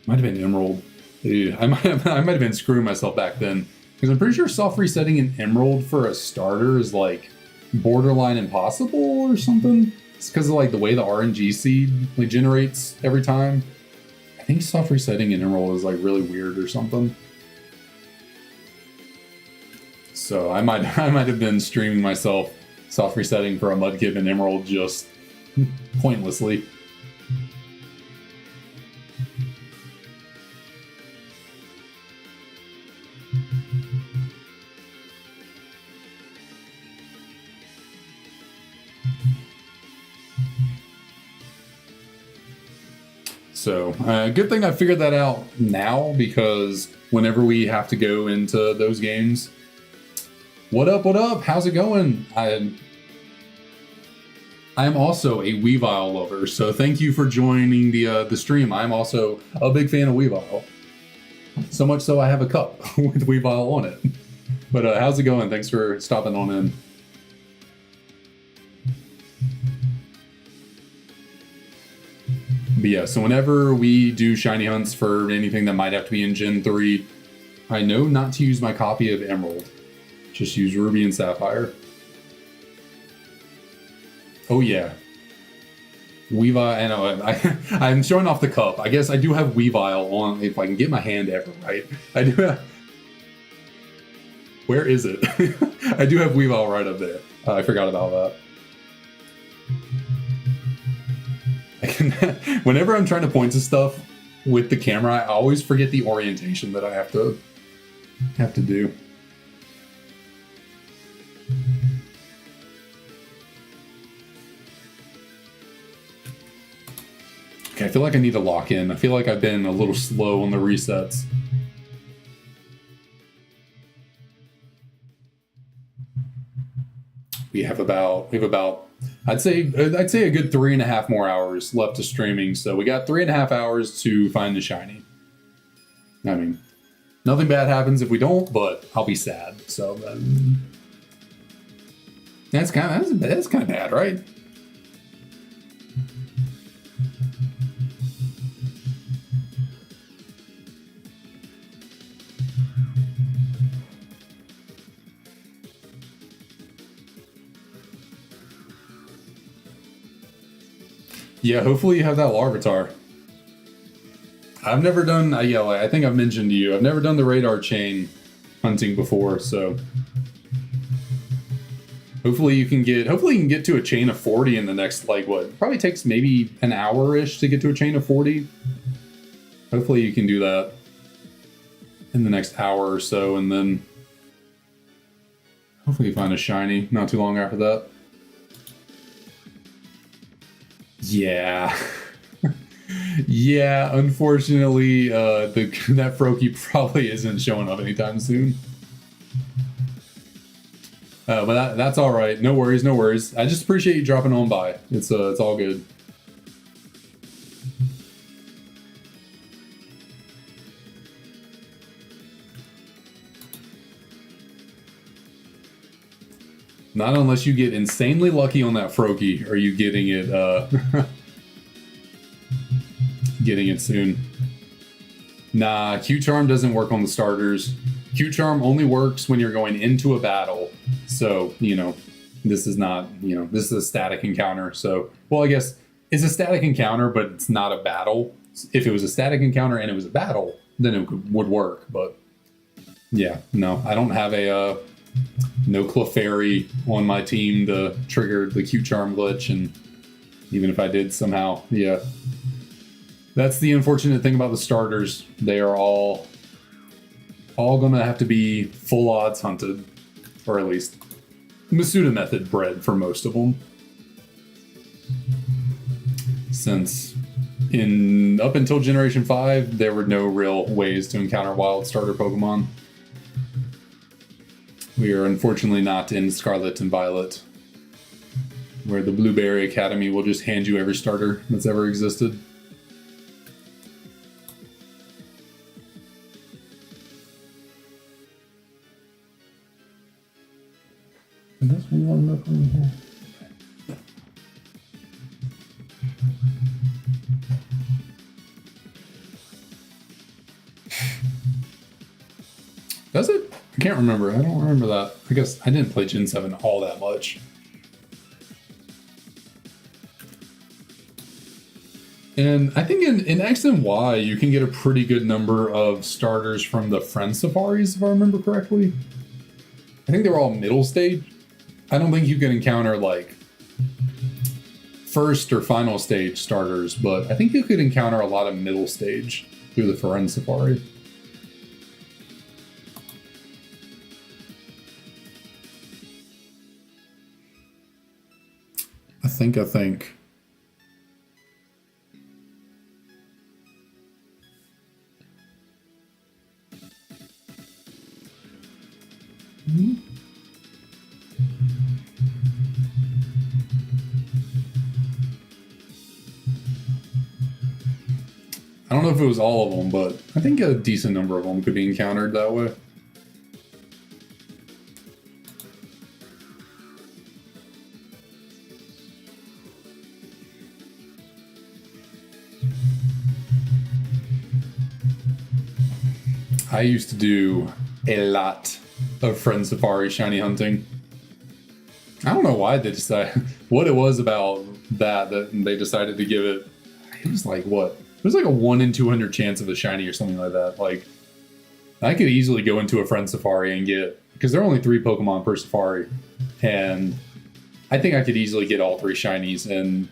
Might have been Emerald. Dude, I might have been screwing myself back then, because I'm pretty sure soft resetting an Emerald for a starter is like borderline impossible or something. It's because of like the way the RNG seed generates every time. I think soft resetting an Emerald is like really weird or something. So I might have been streaming myself soft resetting for a Mudkip and Emerald just pointlessly. So, good thing I figured that out now, because whenever we have to go into those games, what up, how's it going? I am also a Weavile lover, so thank you for joining the stream. I'm also a big fan of Weavile. So much so I have a cup with Weavile on it. But how's it going? Thanks for stopping on in. But yeah, so whenever we do shiny hunts for anything that might have to be in Gen 3, I know not to use my copy of Emerald. Just use Ruby and Sapphire. Oh yeah. Weavile, I know, I'm showing off the cup. I guess I do have Weavile on, if I can get my hand ever right. I do have... Where is it? I do have Weavile right up there. I forgot about that. Whenever I'm trying to point to stuff with the camera, I always forget the orientation that I have to do. Okay, I feel like I need to lock in. I feel like I've been a little slow on the resets. We have about I'd say a good 3.5 more hours left of streaming. So we got 3.5 hours to find the shiny. I mean, nothing bad happens if we don't, but I'll be sad. So that's kind of bad, right? Yeah, hopefully you have that Larvitar. I've never done, yeah, like, I think I've mentioned to you, I've never done the radar chain hunting before, so hopefully you can get to a chain of 40 in the next, like, what, probably takes maybe an hour-ish to get to a chain of 40. Hopefully you can do that in the next hour or so, and then hopefully you find a shiny not too long after that. Yeah. Yeah, unfortunately, that Froakie probably isn't showing up anytime soon. But that's all right. No worries, no worries. I just appreciate you dropping on by. It's all good. Not unless you get insanely lucky on that Froakie, are you getting it, getting it soon. Nah, Q-Charm doesn't work on the starters. Q-Charm only works when you're going into a battle. So, you know, this is not, you know, this is a static encounter. So, well, I guess it's a static encounter, but it's not a battle. If it was a static encounter and it was a battle, then it would work. But yeah, no, I don't have a no Clefairy on my team to trigger the Q-Charm glitch. And even if I did somehow, yeah. That's the unfortunate thing about the starters. They are all gonna have to be full odds hunted, or at least Masuda method bred for most of them. Since up until Generation 5, there were no real ways to encounter wild starter Pokemon. We are unfortunately not in Scarlet and Violet, where the Blueberry Academy will just hand you every starter that's ever existed. This one look in here. Does it? I can't remember. I don't remember that. I guess I didn't play Gen 7 all that much. And I think in X and Y, you can get a pretty good number of starters from the Friend Safaris, if I remember correctly. I think they were all middle stage. I don't think you can encounter, like, first or final stage starters, but I think you could encounter a lot of middle stage through the Friend Safari. I think. Mm-hmm. I don't know if it was all of them, but I think a decent number of them could be encountered that way. I used to do a lot of Friend Safari shiny hunting. I don't know why they decided what it was about that they decided to give it. It was like what? It was like a 1 in 200 chance of a shiny or something like that. Like, I could easily go into a Friend Safari and get, because there are only 3 Pokemon per Safari, and I think I could easily get all 3 shinies in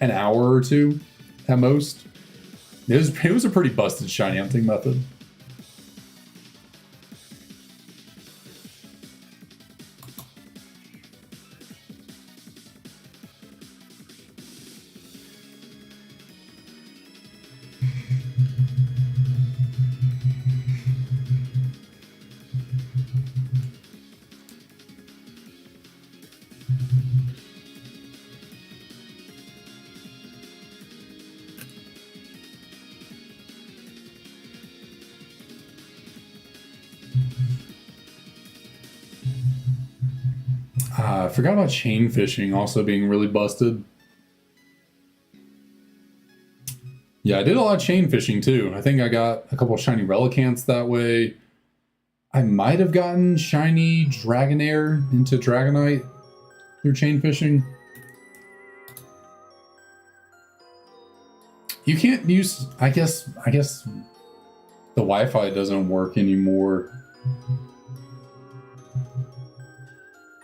an hour or 2 at most. It was a pretty busted shiny hunting method. I forgot about chain fishing also being really busted. Yeah, I did a lot of chain fishing too. I think I got a couple of shiny Relicants that way. I might have gotten shiny Dragonair into Dragonite through chain fishing. You can't use, I guess the Wi-Fi doesn't work anymore.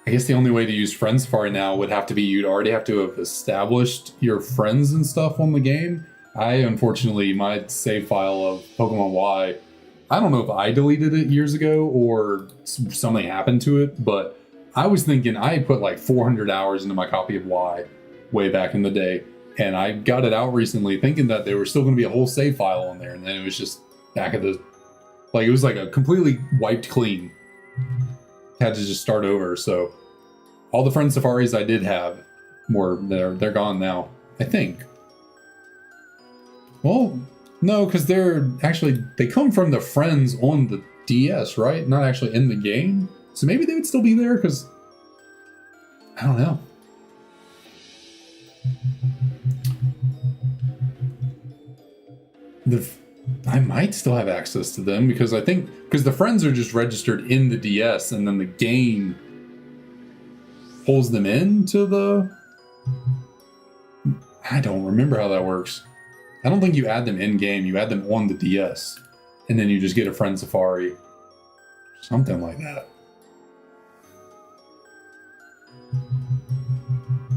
I guess the only way to use Friend Safari now would have to be you'd already have to have established your friends and stuff on the game. Unfortunately, my save file of Pokemon Y, I don't know if I deleted it years ago or something happened to it, but I was thinking I put like 400 hours into my copy of Y way back in the day, and I got it out recently thinking that there was still going to be a whole save file on there, and then it was just back at the, like, it was like a completely wiped clean. Had to just start over. So all the Friend Safaris I did have they're gone now, I think. Well, no, because they come from the friends on the DS, right? Not actually in the game. So maybe they would still be there, because I don't know. I might still have access to them, because I think the friends are just registered in the DS, and then the game pulls them into the. I don't remember how that works. I don't think you add them in game. You add them on the DS, and then you just get a Friend Safari, something like that.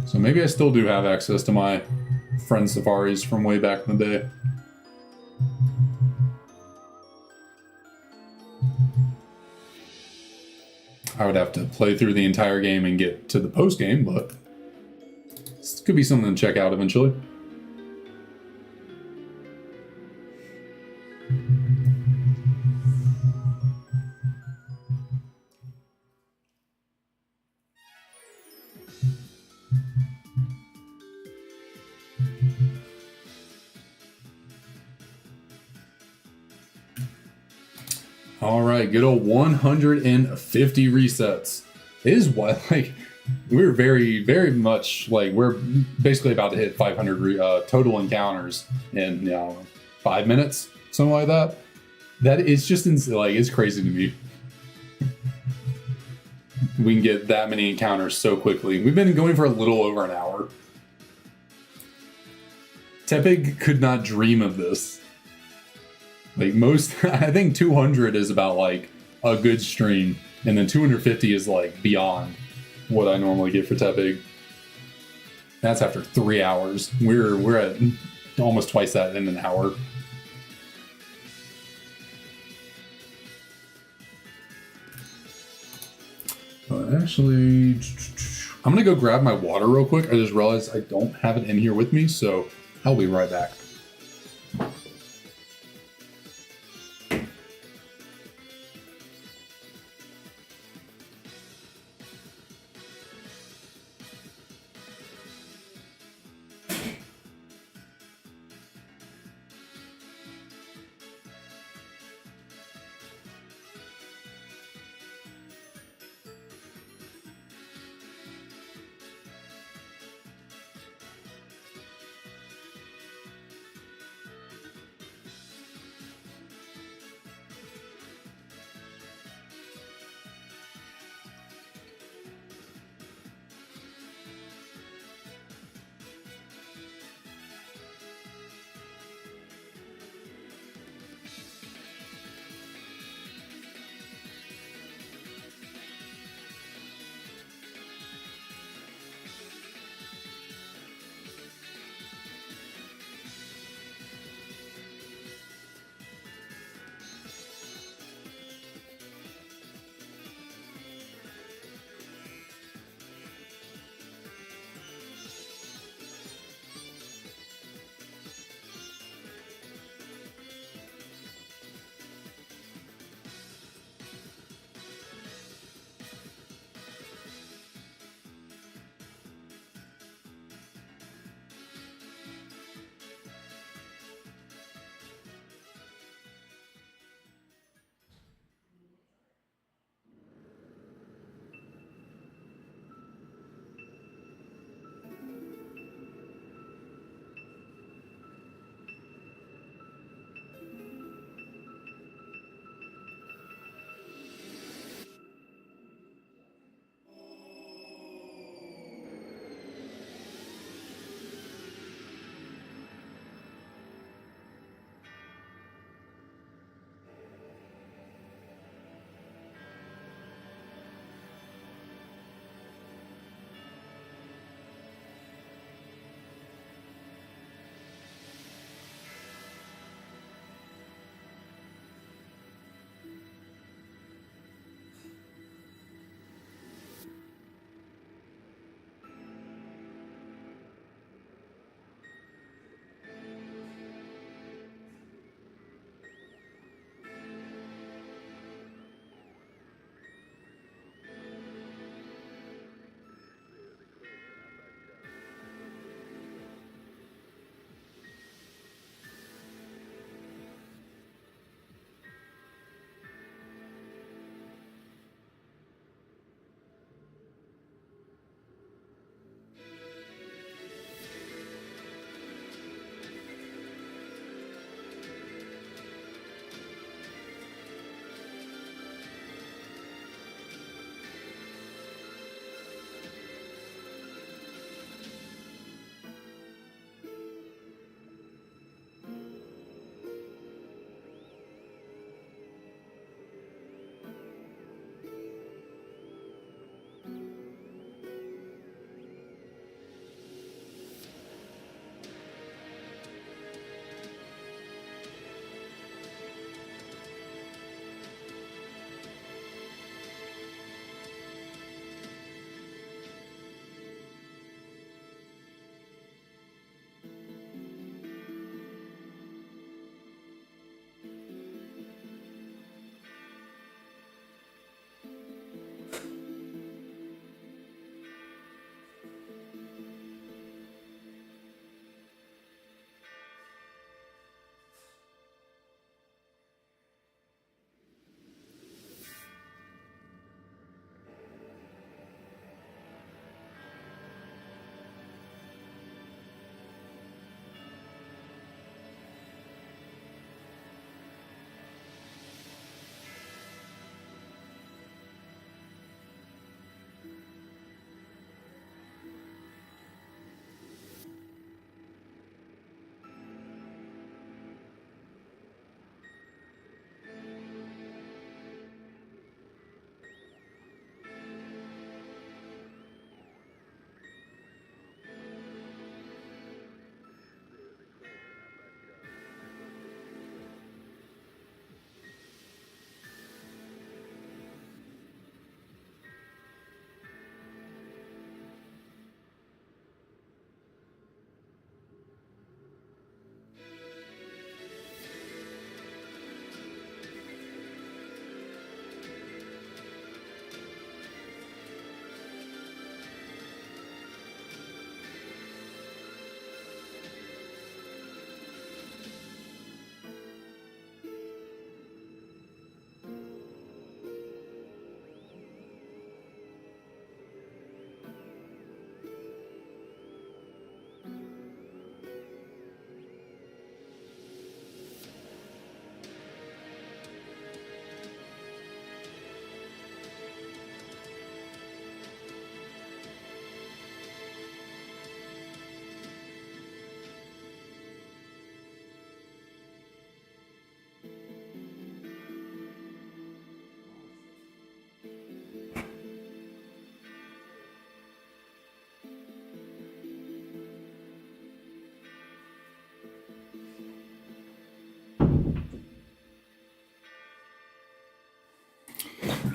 So maybe I still do have access to my Friend Safaris from way back in the day. I would have to play through the entire game and get to the post game, but this could be something to check out eventually. All right, good old 150 resets. It is what, like, we're very, very much, like, we're basically about to hit 500 total encounters in 5 minutes, something like that. That is just like, it's crazy to me. We can get that many encounters so quickly. We've been going for a little over an hour. Tepig could not dream of this. Like most, I think 200 is about like a good stream, and then 250 is like beyond what I normally get for Tepig. That's after 3 hours. We're at almost twice that in an hour. Actually, I'm gonna go grab my water real quick. I just realized I don't have it in here with me, so I'll be right back.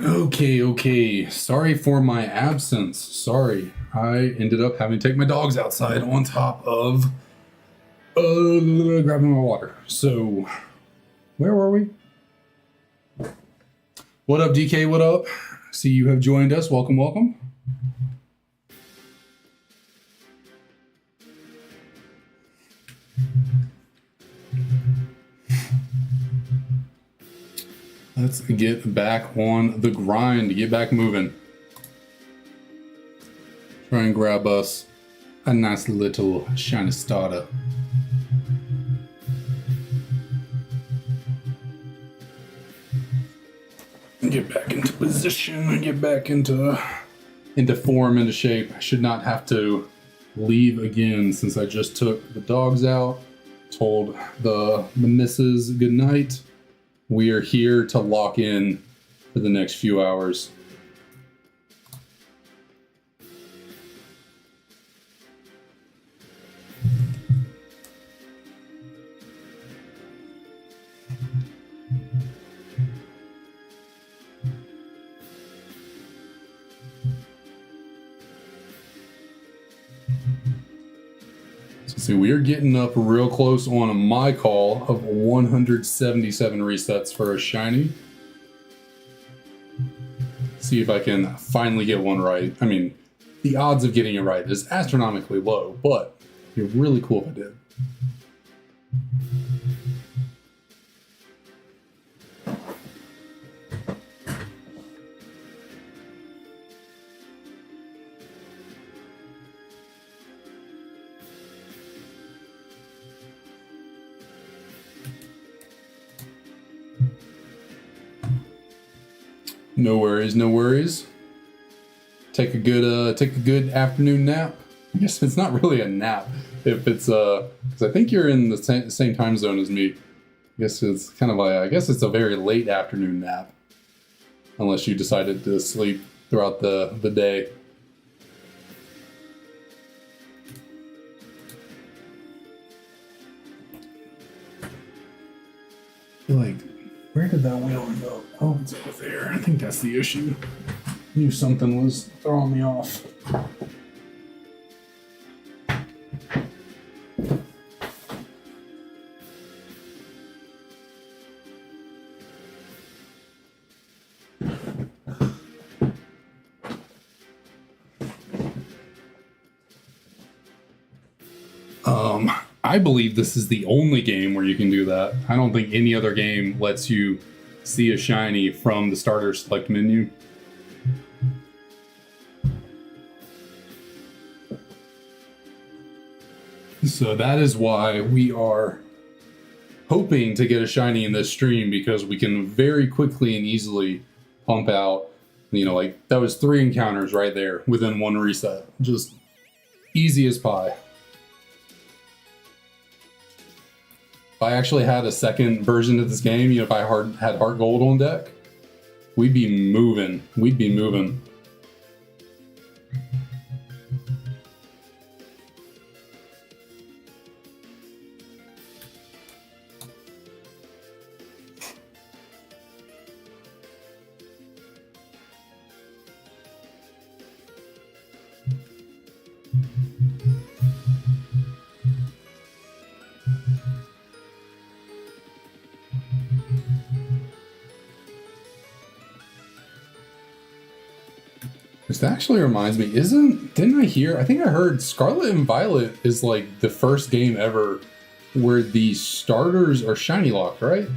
Okay. Sorry for my absence. Sorry. I ended up having to take my dogs outside on top of grabbing my water. So, where were we? What up, DK? What up? See you have joined us. Welcome. Let's get back on the grind, get back moving. Try and grab us a nice little shiny starter. Get back into position, get back into form, into shape. I should not have to leave again since I just took the dogs out, told the missus good night. We are here to lock in for the next few hours. See, we are getting up real close on my call of 177 resets for a shiny. See if I can finally get one right. I mean, the odds of getting it right is astronomically low, but it'd be really cool if I did. No worries. Take a good afternoon nap. I guess it's not really a nap if it's because I think you're in the same time zone as me. I guess it's kind of like, I guess it's a very late afternoon nap, unless you decided to sleep throughout the day. I feel like, where did that wheel go? Oh, it's over there. I think that's the issue. Knew something was throwing me off. I believe this is the only game where you can do that. I don't think any other game lets you see a shiny from the starter select menu. So that is why we are hoping to get a shiny in this stream, because we can very quickly and easily pump out, you know, like that was 3 encounters right there within 1 reset. Just easy as pie. If I actually had a second version of this game, you know, if I had Heart Gold on deck, we'd be moving. This actually reminds me, didn't I think I heard Scarlet and Violet is like the first game ever where the starters are shiny locked, right?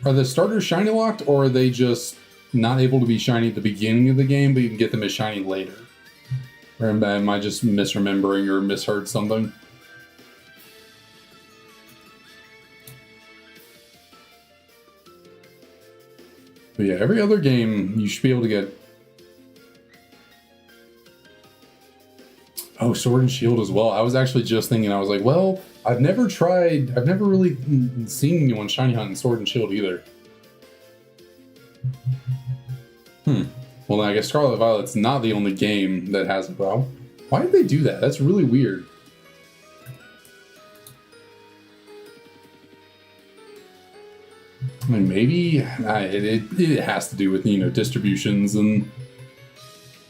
Are the starters shiny locked, or are they just not able to be shiny at the beginning of the game, but you can get them as shiny later? Or am I just misremembering or misheard something? But yeah, every other game you should be able to get. Oh, Sword and Shield as well. I was actually just thinking, I was like, well, I've never really seen anyone shiny hunt in Sword and Shield either. Well, then I guess Scarlet Violet's not the only game that has it. Well, why did they do that? That's really weird. mean, maybe it has to do with, you know, distributions and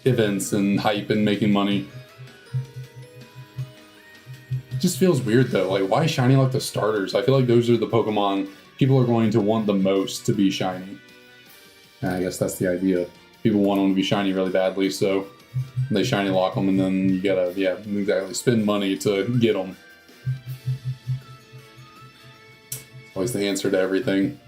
events and hype and making money. It just feels weird though. Like, why shiny like the starters? I feel like those are the Pokemon people are going to want the most to be shiny. And I guess that's the idea. People want them to be shiny really badly, so they shiny lock them, and then you gotta, yeah, exactly, spend money to get them. It's always the answer to everything.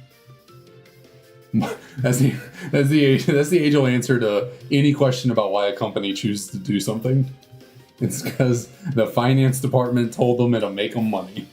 That's the age-old answer to any question about why a company chooses to do something. It's because the finance department told them it'll make them money.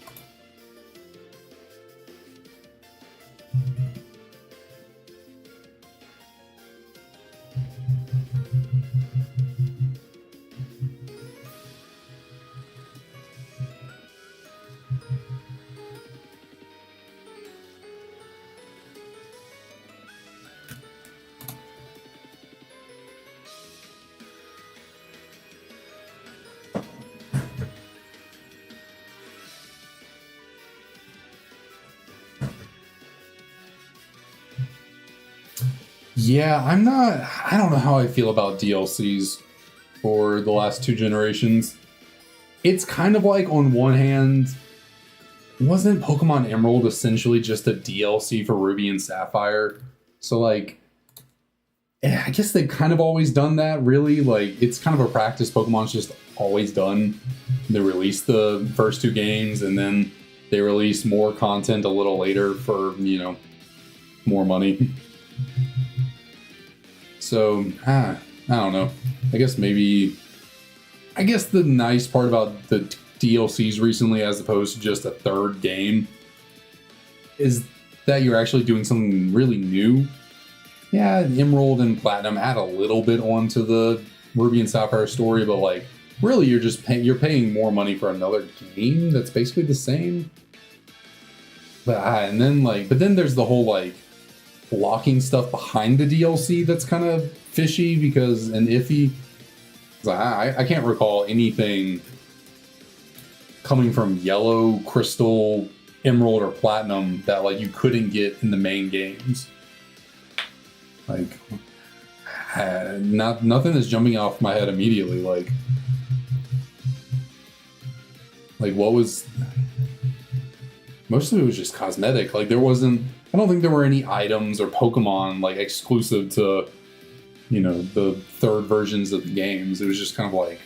Yeah, I don't know how I feel about DLCs for the last 2 generations. It's kind of like, on one hand, wasn't Pokemon Emerald essentially just a DLC for Ruby and Sapphire? So, like, I guess they've kind of always done that, really. Like, it's kind of a practice Pokemon's just always done. They release the first 2 games, and then they release more content a little later for, you know, more money. So, I don't know. I guess the nice part about the DLCs recently, as opposed to just a 3rd game, is that you're actually doing something really new. Yeah, Emerald and Platinum add a little bit onto the Ruby and Sapphire story, but, like, really you're just you're paying more money for another game that's basically the same. But then there's the whole, like, blocking stuff behind the DLC that's kind of fishy and iffy. I can't recall anything coming from Yellow, Crystal, Emerald, or Platinum that, like, you couldn't get in the main games. Like, nothing is jumping off my head immediately. Like what was... Most of it was just cosmetic. Like, I don't think there were any items or Pokemon, like, exclusive to, you know, the 3rd versions of the games. It was just kind of like,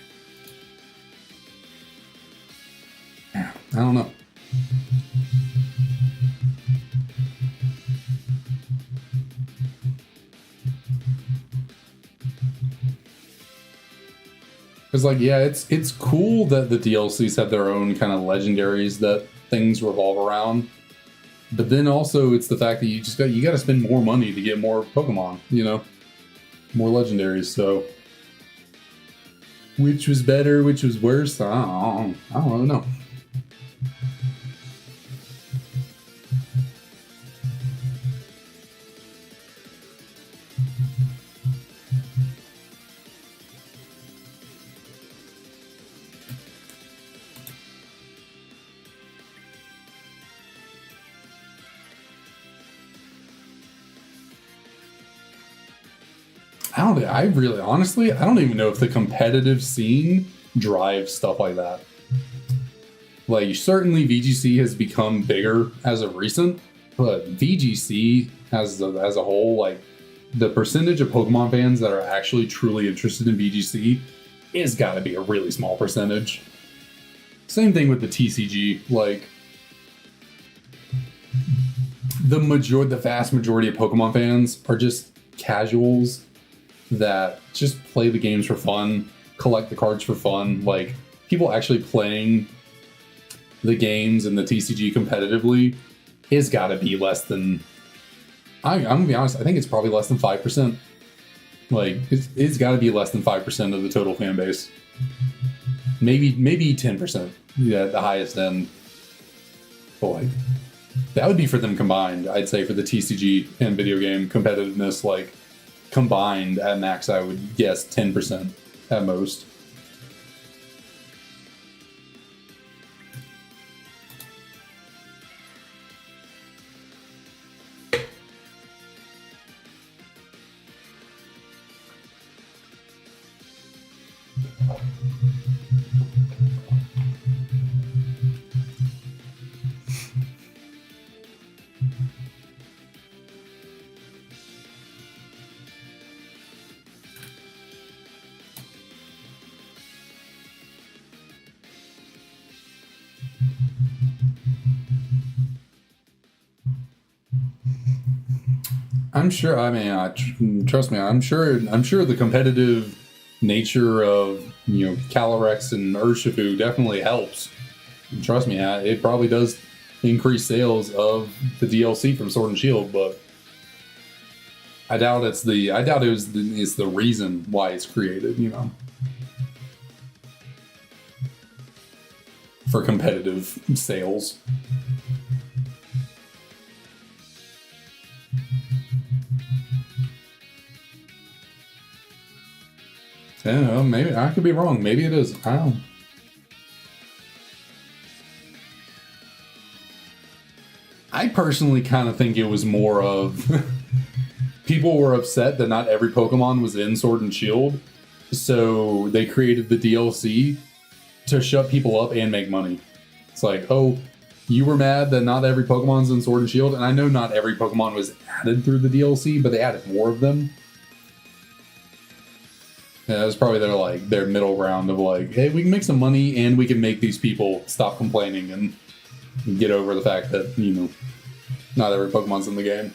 I don't know. Because, like, yeah, it's cool that the DLCs have their own kind of legendaries that things revolve around. But then also it's the fact that you got to spend more money to get more Pokemon, you know, more legendaries. So, which was better, which was worse? I don't really know. Honestly, I don't even know if the competitive scene drives stuff like that. Like, certainly VGC has become bigger as of recent, but VGC as a whole, like, the percentage of Pokemon fans that are actually truly interested in VGC is gotta be a really small percentage. Same thing with the TCG, like, the vast majority of Pokemon fans are just casuals that just play the games for fun, collect the cards for fun. Like, people actually playing the games and the TCG competitively is gotta be less than... I'm gonna be honest, I think it's probably less than 5%. Like, it's gotta be less than 5% of the total fan base. Maybe 10%, yeah, at the highest end. But, like, that would be for them combined. I'd say for the TCG and video game competitiveness, like, combined at max, I would guess 10% at most. I'm sure. I mean, trust me. I'm sure the competitive nature of Calyrex and Urshifu definitely helps. And trust me, it probably does increase sales of the DLC from Sword and Shield, but I doubt it's the reason why it's created. For competitive sales. I don't know, maybe I could be wrong. Maybe it is. I don't know. I personally kind of think it was more of people were upset that not every Pokemon was in Sword and Shield, so they created the DLC to shut people up and make money. It's like, oh, you were mad that not every Pokemon's in Sword and Shield, and I know not every Pokemon was added through the DLC, but they added more of them. Yeah, that was probably their middle ground of like, hey, we can make some money and we can make these people stop complaining and get over the fact that, not every Pokemon's in the game.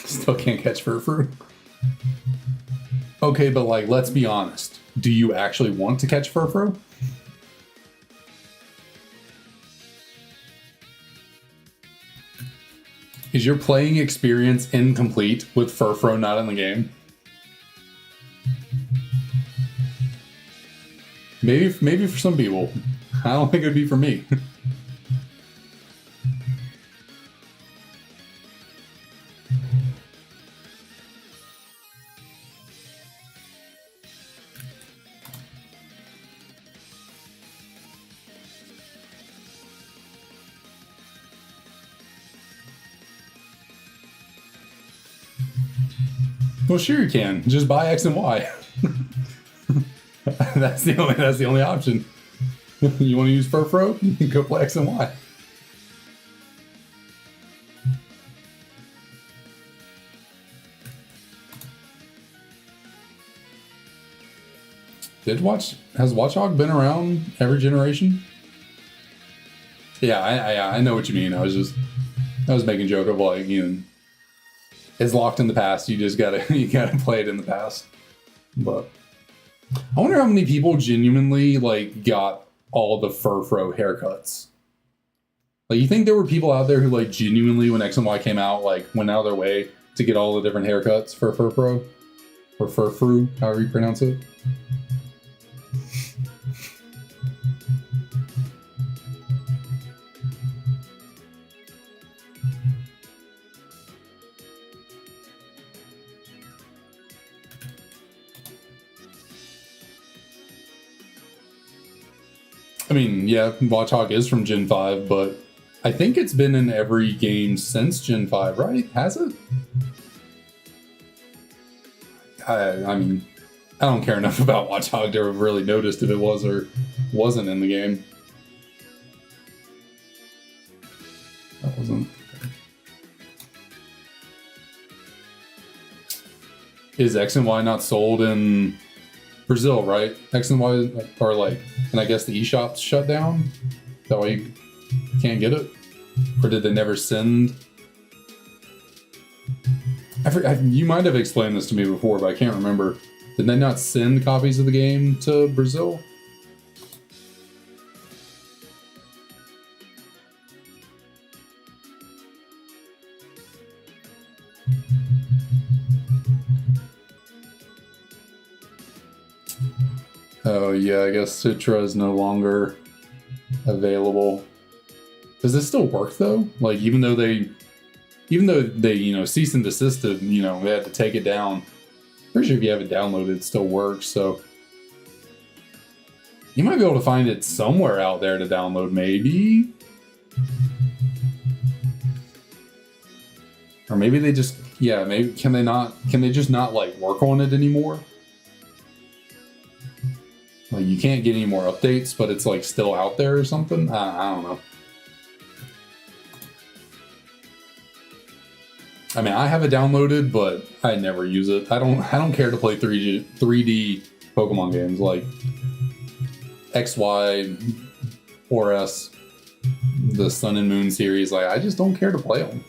Still can't catch Furfrou. Okay, but let's be honest. Do you actually want to catch Furfrou? Is your playing experience incomplete with Furfrou not in the game? Maybe for some people. I don't think it would be for me. Well, sure you can. Just buy X and Y. That's the only option. You want to use Furfrou? You can go play X and Y. Has Watchog been around every generation? Yeah, I know what you mean. I was making a joke of it's locked in the past. You just gotta play it in the past. But I wonder how many people genuinely got all the Furfrou haircuts. You think there were people out there who genuinely, when X and Y came out, went out of their way to get all the different haircuts for Furfrou or Furfrou, however you pronounce it. I mean, yeah, Watchog is from Gen 5, but I think it's been in every game since Gen 5, right? Has it? I mean, I don't care enough about Watchog to have really noticed if it was or wasn't in the game. That wasn't. Is X and Y not sold in Brazil, right? X and Y are and I guess the eShop's shut down? Is that why you can't get it? Or did they never send? You might have explained this to me before, but I can't remember. Did they not send copies of the game to Brazil? Oh yeah, I guess Citra is no longer available. Does this still work though? Even though they even though they, you know, cease and desisted, you know, they had to take it down. Pretty sure if you have it downloaded, it still works. So you might be able to find it somewhere out there to download, maybe. Or maybe they just, yeah, maybe, can they just not, like, work on it anymore? Like, you can't get any more updates, but it's, like, still out there or something? I don't know. I mean, I have it downloaded, but I never use it. I don't care to play 3D Pokemon games like X, Y, or S, the Sun and Moon series. Like, I just don't care to play them.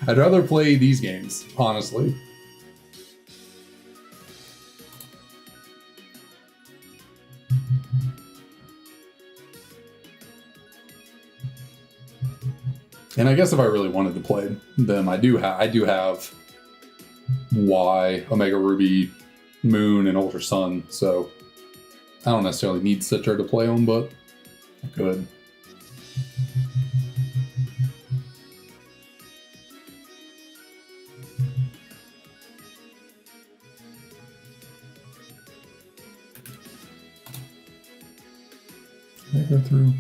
I'd rather play these games, honestly. And I guess if I really wanted to play them, I do have Y, Omega Ruby, Moon, and Ultra Sun, so I don't necessarily need Citra to play them, but I could. Can I go through?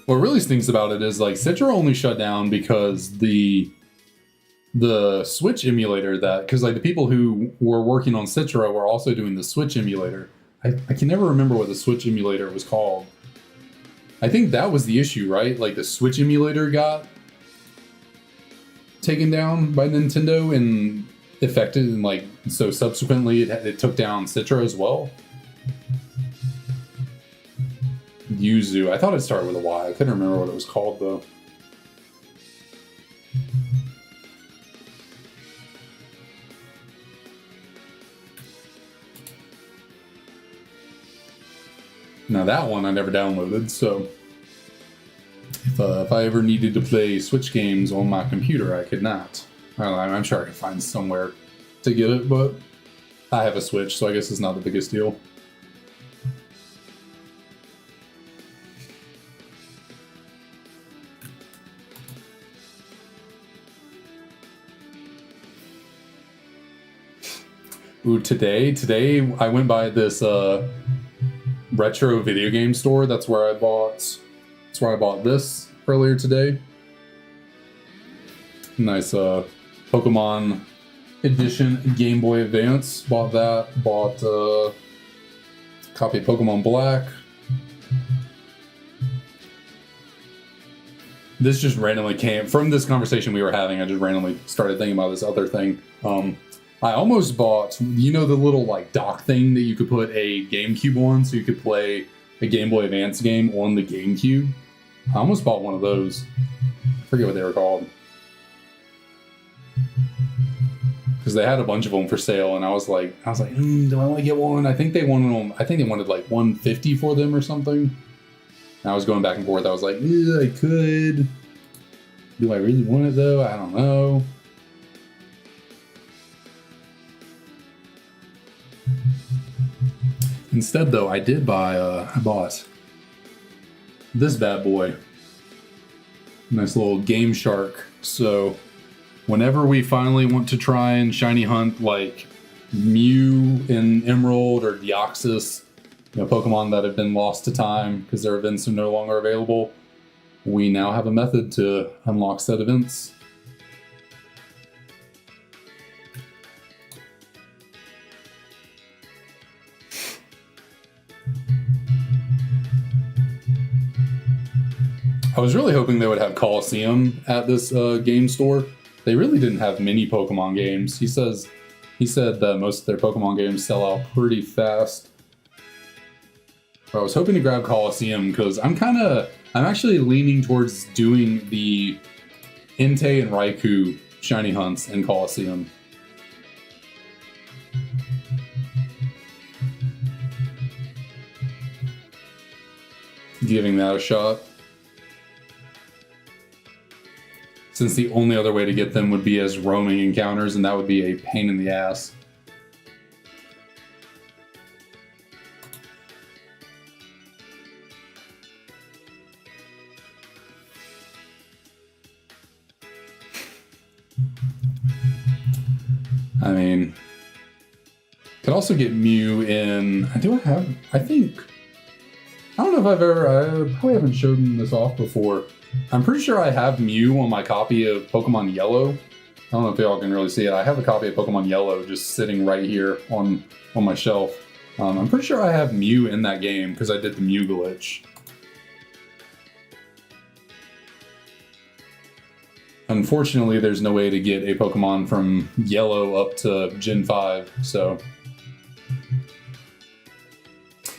What really stinks about it is, like, Citra only shut down because the Switch emulator because, like, the people who were working on Citra were also doing the Switch emulator. I can never remember what the Switch emulator was called. I think that was the issue, right? Like, the Switch emulator got taken down by Nintendo and affected, and, like, so subsequently it took down Citra as well. Yuzu. I thought it started with a Y. I couldn't remember what it was called, though. Now that one I never downloaded, so if I ever needed to play Switch games on my computer, I could not. I'm sure I could find somewhere to get it, but I have a Switch, so I guess it's not the biggest deal. Ooh, today I went by this retro video game store. That's where I bought this earlier today. Nice Pokemon edition Game Boy Advance. Bought that. Bought a copy of Pokemon Black. This just randomly came from this conversation we were having. I just randomly started thinking about this other thing. I almost bought, you know, the little, like, dock thing that you could put a GameCube on so you could play a Game Boy Advance game on the GameCube. I almost bought one of those. I forget what they were called. Because they had a bunch of them for sale, and I was like, do I want to get one? I think they wanted like $150 for them or something. And I was going back and forth. I was like, I could. Do I really want it though? I don't know. Instead, though, I bought this bad boy. Nice little Game Shark. So whenever we finally want to try and shiny hunt, like, Mew and Emerald or Deoxys, you know, Pokemon that have been lost to time because their events are no longer available, we now have a method to unlock said events. I was really hoping they would have Coliseum at this game store. They really didn't have many Pokemon games. He said that most of their Pokemon games sell out pretty fast. But I was hoping to grab Coliseum because I'm actually leaning towards doing the Entei and Raikou shiny hunts in Coliseum. giving that a shot. Since the only other way to get them would be as roaming encounters, and that would be a pain in the ass. I mean, could also get Mew in. I don't know if I've ever. I probably haven't shown this off before. I'm pretty sure I have Mew on my copy of Pokemon Yellow. I don't know if y'all can really see it. I have a copy of Pokemon Yellow just sitting right here on my shelf. I'm pretty sure I have Mew in that game because I did the Mew glitch. Unfortunately, there's no way to get a Pokemon from Yellow up to Gen 5, so...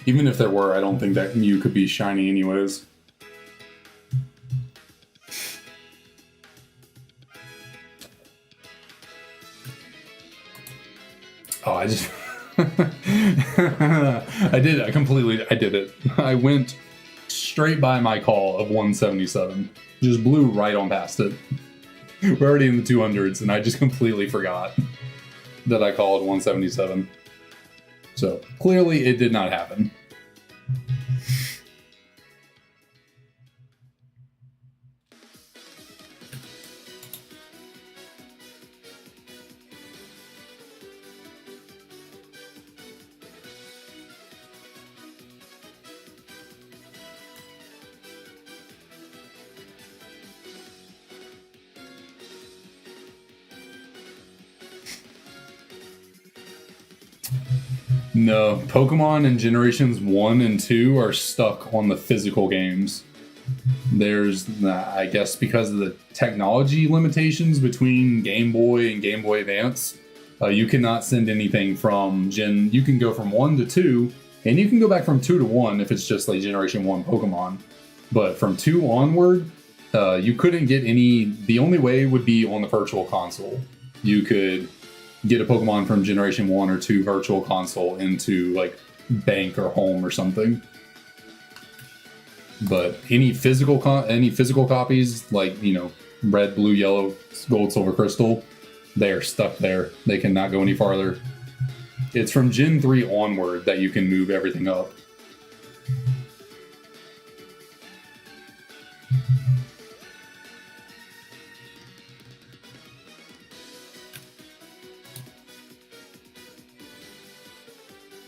Even if there were, I don't think that Mew could be shiny anyways. Oh, I just... I did it. I went straight by my call of 177. Just blew right on past it. We're already in the 200s, and I just completely forgot that I called 177. So, clearly it did not happen. No, Pokemon in Generations 1 and 2 are stuck on the physical games. There's, I guess because of the technology limitations between Game Boy and Game Boy Advance, you cannot send anything from you can go from 1 to 2, and you can go back from 2 to 1 if it's just like Generation 1 Pokemon. But from 2 onward, you couldn't get any, the only way would be on the Virtual Console. You could get a Pokemon from Generation 1 or 2 Virtual Console into like Bank or Home or something. But any physical copies, like, you know, Red, Blue, Yellow, Gold, Silver, Crystal, they are stuck there. They cannot go any farther. It's from Gen 3 onward that you can move everything up.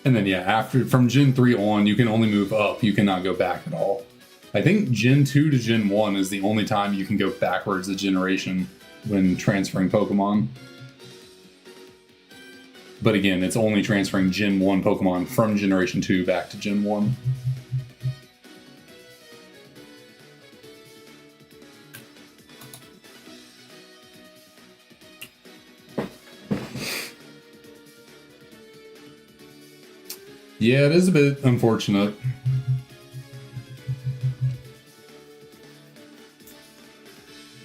And then, yeah, from Gen 3 on, you can only move up. You cannot go back at all. I think Gen 2 to Gen 1 is the only time you can go backwards a generation when transferring Pokemon. But again, it's only transferring Gen 1 Pokemon from Generation 2 back to Gen 1. Yeah, it is a bit unfortunate.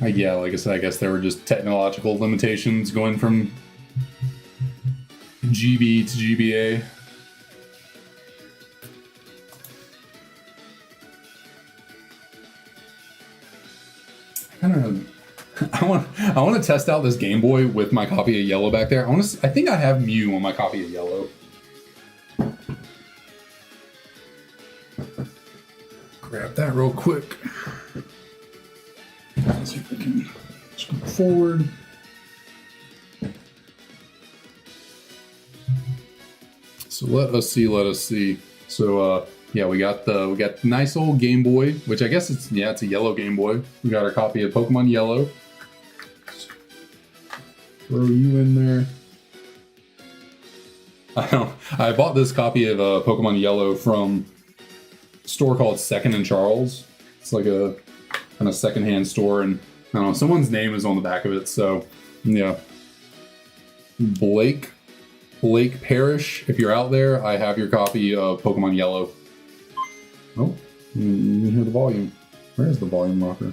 Yeah, like I said, I guess there were just technological limitations going from GB to GBA. I want to test out this Game Boy with my copy of Yellow back there. I think I have Mew on my copy of Yellow. Grab that real quick. Let's see if we can just go forward. So let us see. So yeah, we got the nice old Game Boy, which I guess it's a yellow Game Boy. We got our copy of Pokemon Yellow. Throw you in there. I bought this copy of Pokemon Yellow from a store called Second and Charles. It's like a kind of secondhand store, and I don't know, someone's name is on the back of it. So yeah, Blake Parrish, if you're out there, I have your copy of Pokemon Yellow. Oh, you can hear the volume. Where is the volume rocker?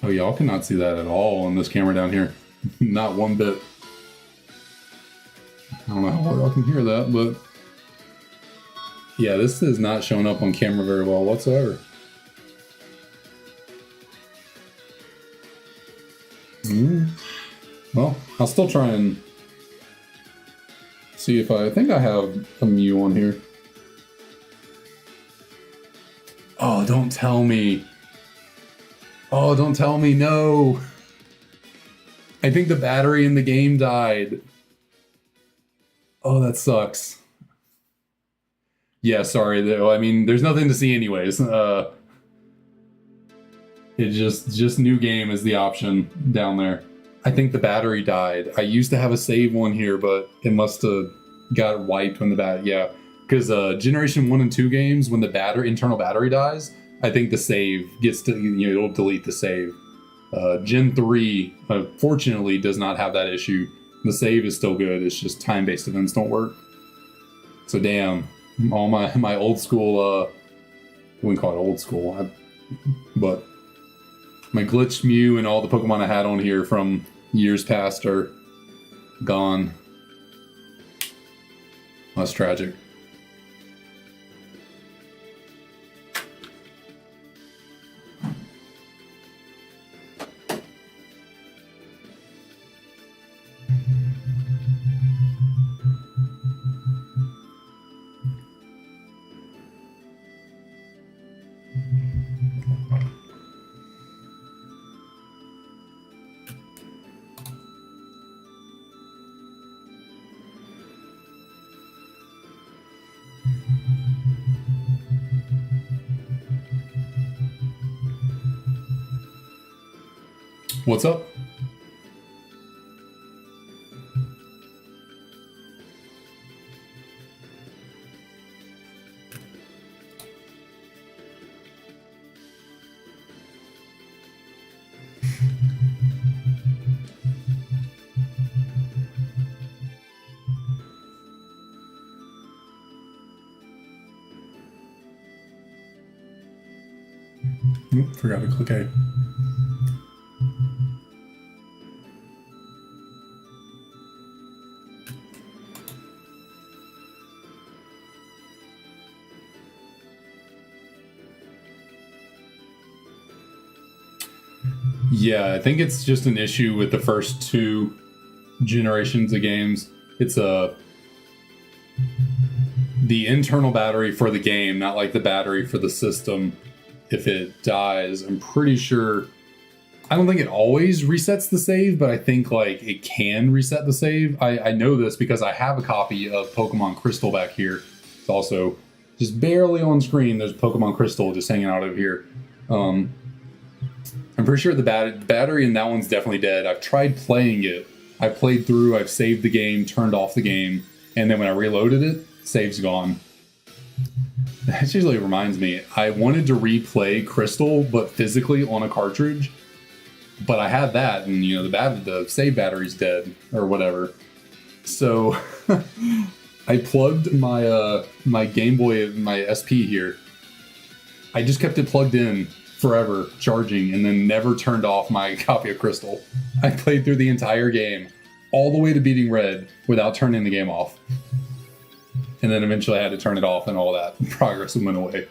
Oh, y'all cannot see that at all on this camera down here. Not one bit. I don't know how well y'all can hear that, but yeah, this is not showing up on camera very well whatsoever. Well, I'll still try and see if I think I have a Mew on here. Oh, don't tell me. Oh, don't tell me, no. I think the battery in the game died. Oh, that sucks. Yeah, sorry. I mean, there's nothing to see anyways. It just new game is the option down there. I think the battery died. I used to have a save one here, but it must have got wiped when the yeah. Because Generation 1 and 2 games, when the internal battery dies, I think the save gets to, it'll delete the save. Gen 3, fortunately, does not have that issue. The save is still good, it's just time-based events don't work. So damn, all my old school, I wouldn't call it old school, but my glitched Mew and all the Pokemon I had on here from years past are gone. That's tragic. What's up? Oop, forgot to click A. Yeah, I think it's just an issue with the first two generations of games. It's the internal battery for the game, not like the battery for the system. If it dies, I'm pretty sure, I don't think it always resets the save, but I think like it can reset the save. I know this because I have a copy of Pokemon Crystal back here. It's also just barely on screen. There's Pokemon Crystal just hanging out over here. I'm pretty sure the battery in that one's definitely dead. I've tried playing it. I played through, I've saved the game, turned off the game, and then when I reloaded it, save's gone. That actually reminds me, I wanted to replay Crystal, but physically on a cartridge. But I had that, and the save battery's dead, or whatever. So I plugged my my Game Boy, my SP here. I just kept it plugged in forever, charging, and then never turned off my copy of Crystal. I played through the entire game, all the way to beating Red, without turning the game off. And then eventually I had to turn it off and all that. Progress went away.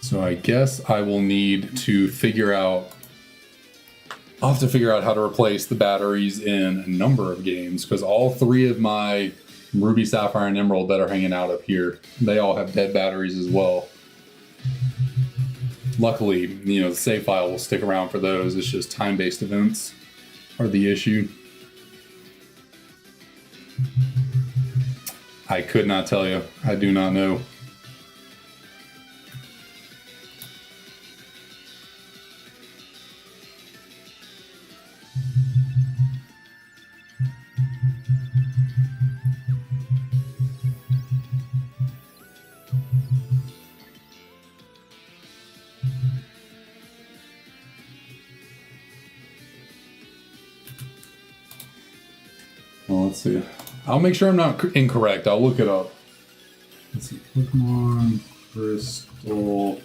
So I guess I will need to figure out... I'll have to figure out how to replace the batteries in a number of games, because all three of my Ruby, Sapphire, and Emerald that are hanging out up here, they all have dead batteries as well. Luckily, the save file will stick around for those. It's just time-based events are the issue. I could not tell you. I do not know. Well, let's see. I'll make sure I'm not incorrect. I'll look it up. Let's see. Pokemon Crystal.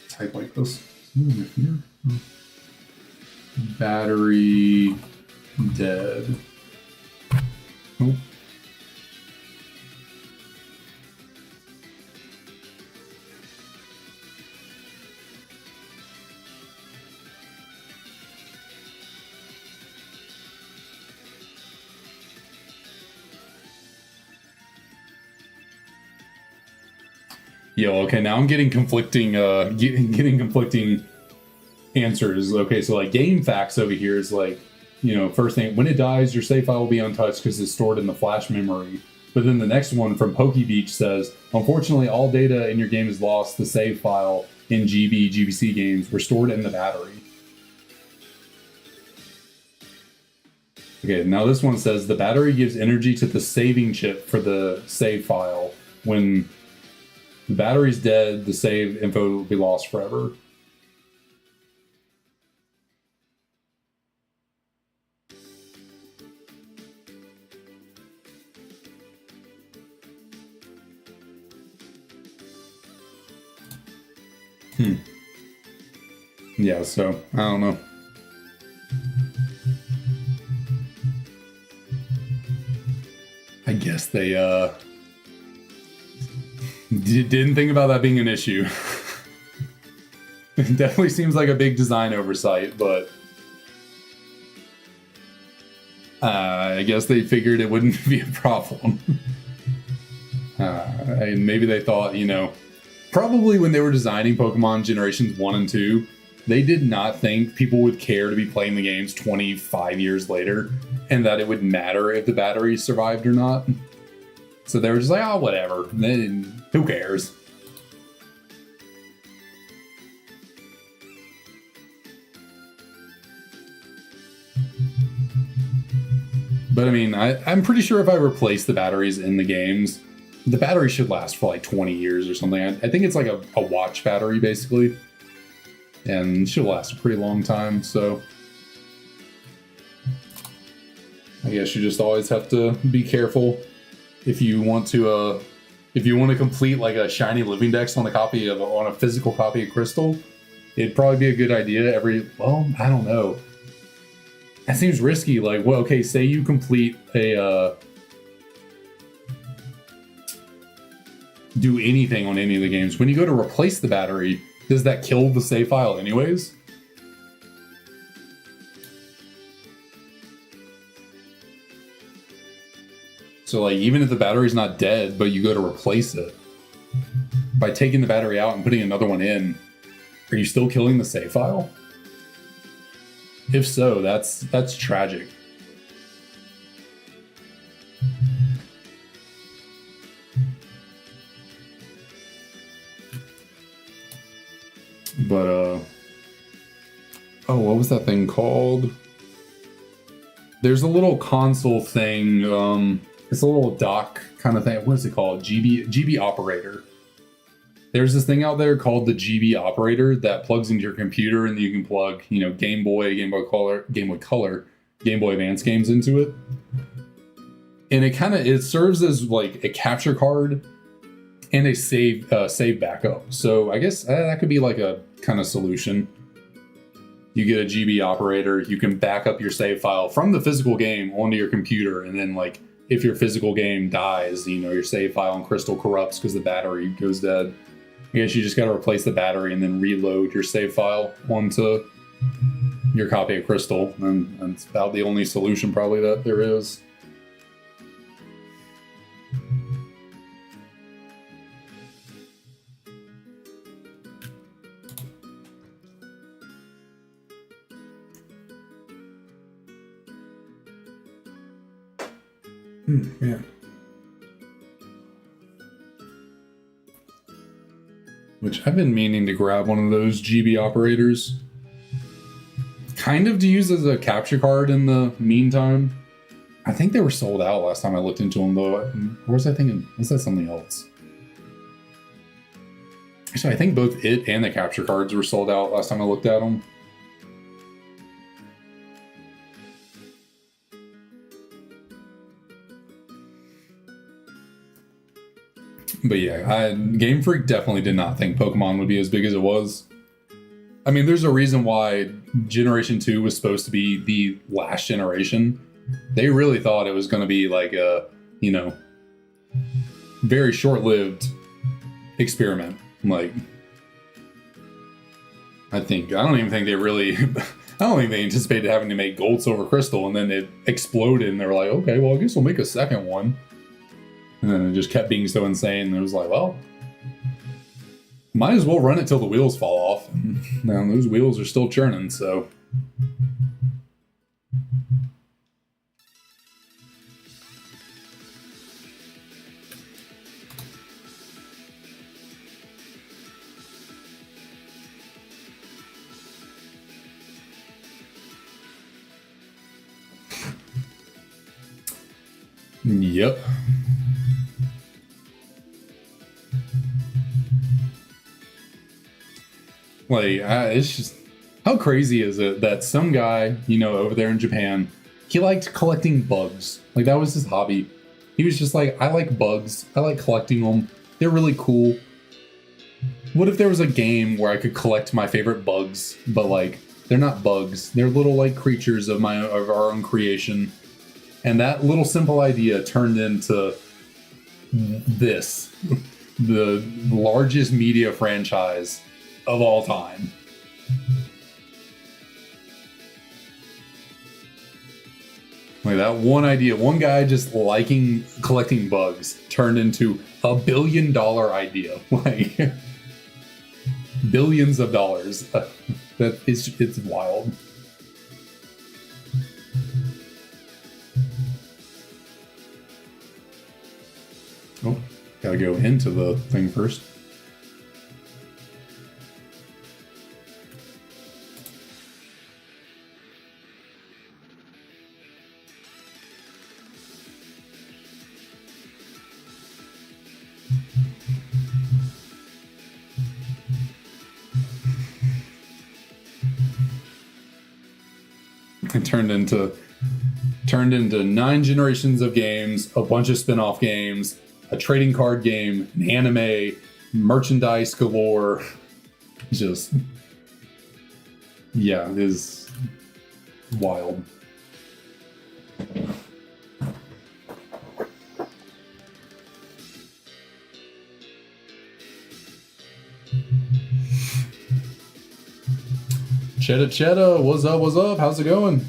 Type like this. Here. Battery dead. Oh. Yo, okay, now I'm getting conflicting getting conflicting answers. Okay, so like game facts over here is like, you know, first thing, when it dies, your save file will be untouched because it's stored in the flash memory. But then the next one from PokeBeach says, unfortunately, all data in your game is lost. The save file in GBC games were stored in the battery. Okay, now this one says the battery gives energy to the saving chip for the save file. When the battery's dead, the save info will be lost forever. Yeah, so, I don't know. I guess they, didn't think about that being an issue. It definitely seems like a big design oversight, but I guess they figured it wouldn't be a problem. And maybe they thought, you know, probably when they were designing Pokemon Generations 1 and 2, they did not think people would care to be playing the games 25 years later, and that it would matter if the battery survived or not. So they were just like, oh, whatever. Then who cares? But I mean, I'm pretty sure if I replace the batteries in the games, the battery should last for like 20 years or something. I think it's like a watch battery, basically. And it should last a pretty long time, so I guess you just always have to be careful if you want to complete like a shiny living dex on a physical copy of Crystal. It'd probably be a good idea I don't know. That seems risky. Like, well, okay, say you complete do anything on any of the games. When you go to replace the battery, does that kill the save file anyways? So like, even if the battery's not dead, but you go to replace it, by taking the battery out and putting another one in, are you still killing the save file? If so, that's tragic. But oh, what was that thing called? There's a little console thing, it's a little dock kind of thing. What is it called? GB operator. There's this thing out there called the GB operator that plugs into your computer, and you can plug, you know, Game Boy Color, Game Boy Advance games into it. And it serves as like a capture card and a save backup. So I guess that could be like a kind of solution. You get a GB operator, you can back up your save file from the physical game onto your computer, and then like if your physical game dies, you know, your save file in Crystal corrupts because the battery goes dead. I guess you just got to replace the battery and then reload your save file onto your copy of Crystal, and that's about the only solution probably that there is. Yeah. Which I've been meaning to grab one of those GB operators. Kind of to use as a capture card in the meantime. I think they were sold out last time I looked into them, though. Or was I thinking, was that something else? Actually, I think both it and the capture cards were sold out last time I looked at them. But yeah, Game Freak definitely did not think Pokemon would be as big as it was. I mean, there's a reason why Generation 2 was supposed to be the last generation. They really thought it was going to be like a, you know, very short-lived experiment. Like, I don't even think they really, I don't think they anticipated having to make gold, silver, crystal, and then it exploded, and they were like, okay, well, I guess we'll make a second one. And then it just kept being so insane, and it was like, well, might as well run it till the wheels fall off. Now those wheels are still churning, so. Yep. Like, it's just, how crazy is it that some guy, you know, over there in Japan, he liked collecting bugs. Like, that was his hobby. He was just like, I like bugs. I like collecting them. They're really cool. What if there was a game where I could collect my favorite bugs, but like, they're not bugs. They're little like creatures of our own creation. And that little simple idea turned into this, the largest media franchise of all time. Like that one idea, one guy just liking collecting bugs turned into $1 billion idea. Like billions of dollars. It's wild. Oh, gotta go into the thing first. It turned into 9 generations of games, a bunch of spin-off games, a trading card game, an anime, merchandise galore. Just, yeah, it is wild. Chetta, what's up? How's it going?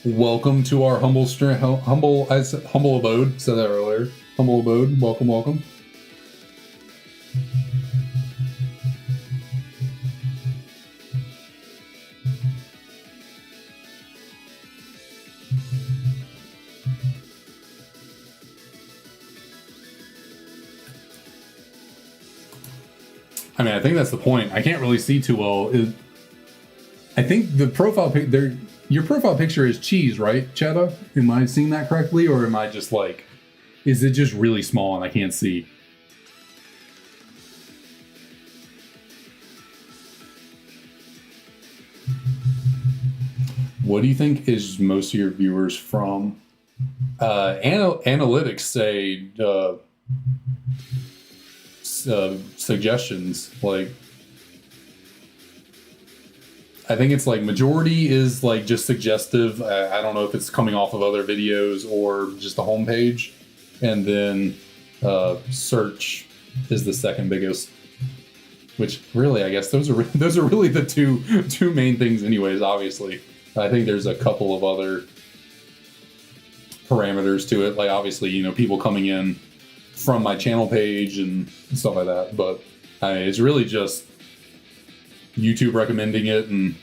Welcome to our humble abode. Said that earlier. Humble abode. Welcome. I mean, I think that's the point. I can't really see too well. I think the profile pic there. Your profile picture is cheese, right, Chetta? Am I seeing that correctly, or am I just like, is it just really small and I can't see? What do you think is most of your viewers from? Analytics say suggestions, like, I think it's like majority is like just suggestive. I don't know if it's coming off of other videos or just the homepage. And then search is the second biggest, which really, I guess those are really the two main things anyways, obviously. I think there's a couple of other parameters to it. Like obviously, you know, people coming in from my channel page and stuff like that. But it's really just YouTube recommending it, and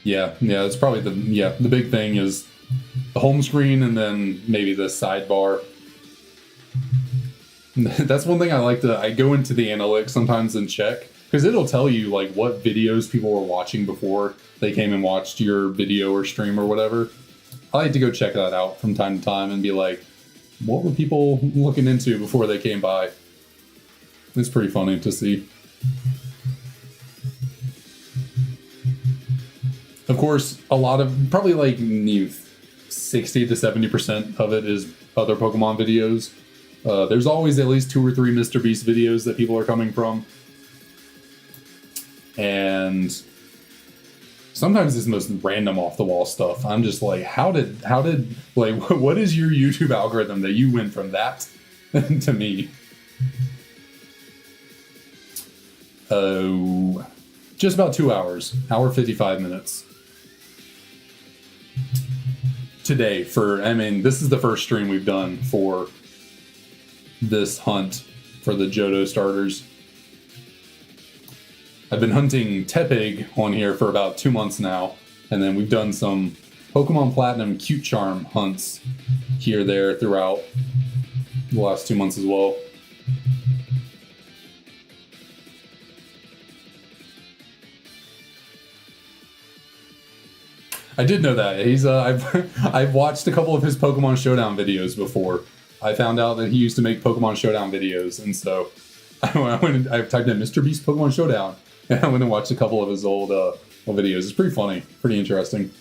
yeah, it's probably the big thing is the home screen and then maybe the sidebar. That's one thing I go into the analytics sometimes and check, because it'll tell you like what videos people were watching before they came and watched your video or stream or whatever. I like to go check that out from time to time and be like, what were people looking into before they came by? It's pretty funny to see. Of course, a lot of, probably like 60 to 70% of it is other Pokemon videos. There's always at least 2 or 3 Mr. Beast videos that people are coming from. And sometimes it's the most random off the wall stuff. I'm just like, how did, like, what is your YouTube algorithm that you went from that to me? Oh, just about 2 hours, hour 55 minutes. Today this is the first stream we've done for this hunt for the Johto starters. I've been hunting Tepig on here for about 2 months now, and then we've done some Pokemon Platinum Cute Charm hunts here, there, throughout the last 2 months as well. I did know that. He's I've watched a couple of his Pokemon Showdown videos before. I found out that he used to make Pokemon Showdown videos, and so I went and I typed in Mr. Beast Pokemon Showdown, and I went and watched a couple of his old videos. It's pretty funny, pretty interesting.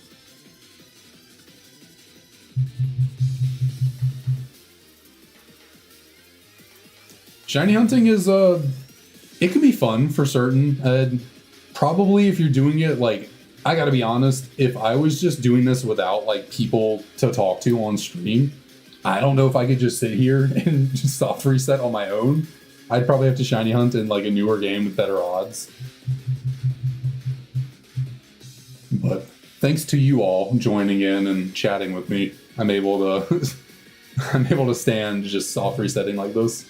Shiny hunting is it can be fun for certain. Probably if you're doing it, like, I gotta be honest, if I was just doing this without like people to talk to on stream, I don't know if I could just sit here and just soft reset on my own. I'd probably have to shiny hunt in like a newer game with better odds. But thanks to you all joining in and chatting with me, I'm able to stand just soft resetting like this.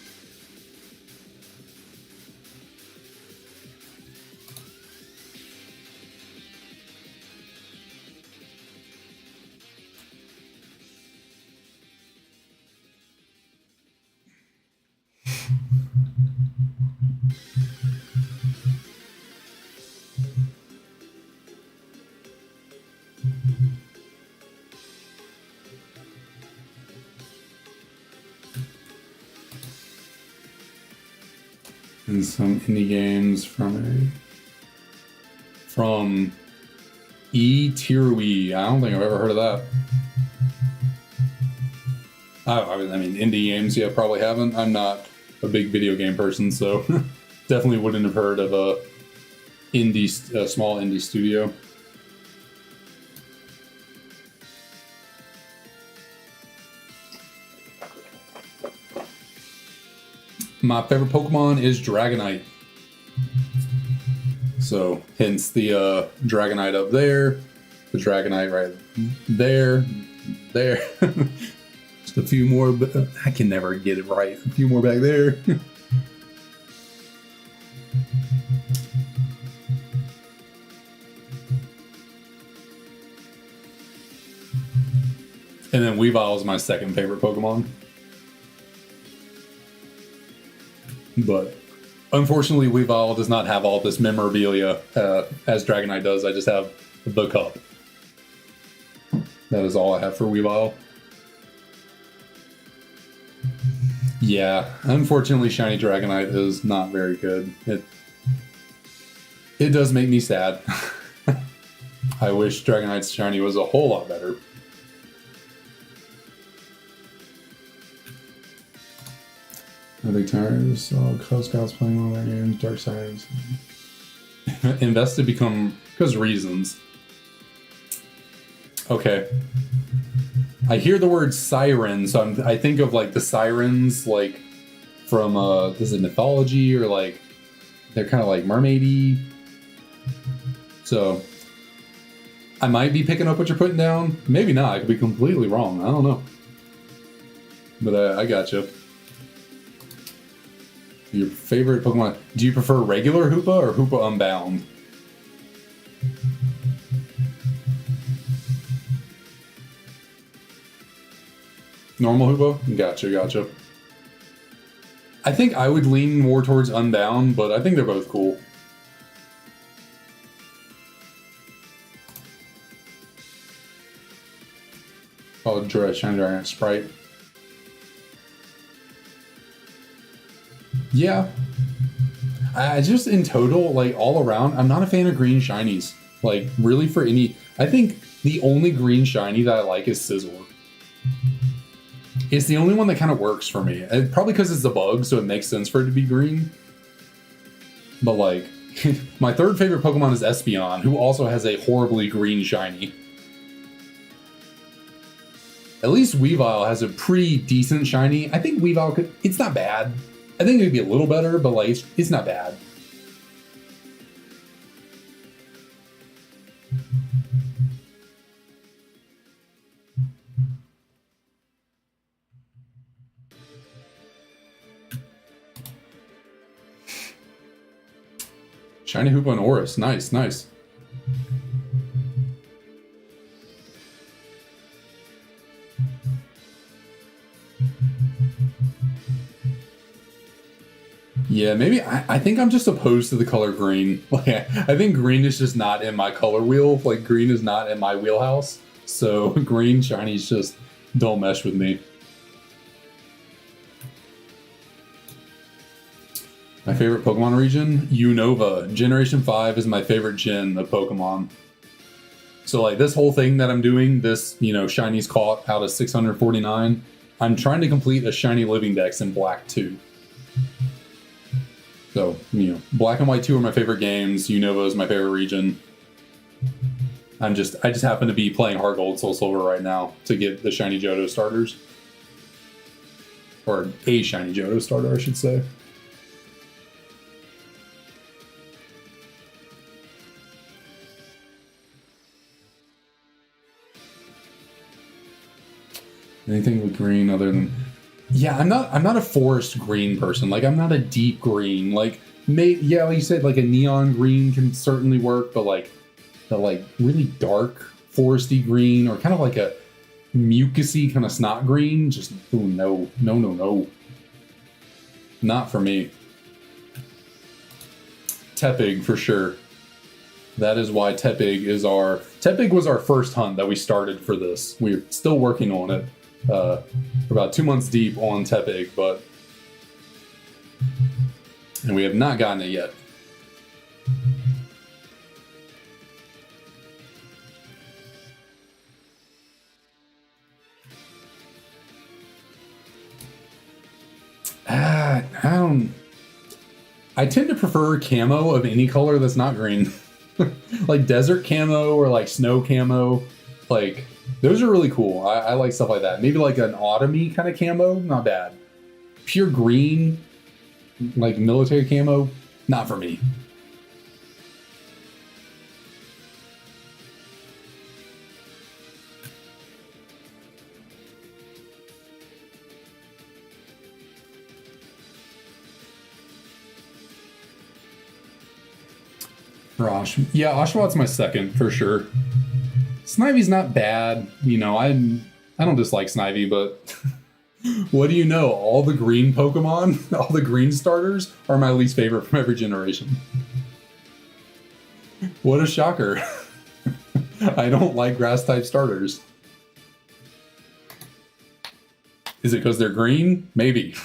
And some indie games from E-Tirui. I don't think I've ever heard of that. I mean, indie games, yeah, probably haven't. I'm not a big video game person, so definitely wouldn't have heard of a small indie studio. My favorite Pokemon is Dragonite. So, hence the Dragonite up there, the Dragonite right there. Just a few more, but I can never get it right. A few more back there. And then Weavile is my second favorite Pokemon. But unfortunately, Weavile does not have all this memorabilia as Dragonite does. I just have the cup. That is all I have for Weavile. Yeah, unfortunately, Shiny Dragonite is not very good. It does make me sad. I wish Dragonite's Shiny was a whole lot better. I think times Cub Scouts playing one of their games, Dark Science. Invested become because reasons. Okay. I hear the word siren, so I think of like the sirens, like from is it mythology, or like they're kind of like mermaidy. So I might be picking up what you're putting down. Maybe not. I could be completely wrong. I don't know. But I gotcha. Your favorite Pokemon? Do you prefer regular Hoopa or Hoopa Unbound? Normal Hoopa? Gotcha. I think I would lean more towards Unbound, but I think they're both cool. Oh, Shiny Dragon Sprite. Yeah. I just, in total, like, all around, I'm not a fan of green shinies. Like, really for any... I think the only green shiny that I like is Scizor. It's the only one that kind of works for me. Probably because it's a bug, so it makes sense for it to be green. But like, my third favorite Pokemon is Espeon, who also has a horribly green shiny. At least Weavile has a pretty decent shiny. I think Weavile could... It's not bad. I think it could be a little better, but like, it's not bad. Shiny Hoopa and Oris. Nice, nice. Yeah, maybe I think I'm just opposed to the color green. Like, I think green is just not in my color wheel. Like, green is not in my wheelhouse. So green shinies just don't mesh with me. My favorite Pokemon region? Unova. Generation 5 is my favorite gen of Pokemon. So like this whole thing that I'm doing, this, you know, shinies caught out of 649, I'm trying to complete a shiny living dex in Black 2. So, you know, Black and White 2 are my favorite games. Unova is my favorite region. I just happen to be playing Heart Gold SoulSilver right now to get the shiny Johto starters. Or a shiny Johto starter, I should say. Anything with green other than... Yeah, I'm not a forest green person. Like, I'm not a deep green. Like, yeah, like you said, like a neon green can certainly work, but like the like really dark foresty green or kind of like a mucusy kind of snot green, just no. Not for me. Tepig for sure. That is why Tepig was our first hunt that we started for this. We're still working on it. We're about 2 months deep on Tepig, and we have not gotten it yet. I tend to prefer camo of any color that's not green. Like desert camo or like snow camo. Like, those are really cool. I like stuff like that. Maybe like an autumn-y kind of camo, not bad. Pure green, like military camo, not for me. Yeah, Oshawott my second for sure. Snivy's not bad, you know. I don't dislike Snivy, but what do you know? All the green Pokemon, all the green starters are my least favorite from every generation. What a shocker! I don't like grass type starters. Is it because they're green? Maybe.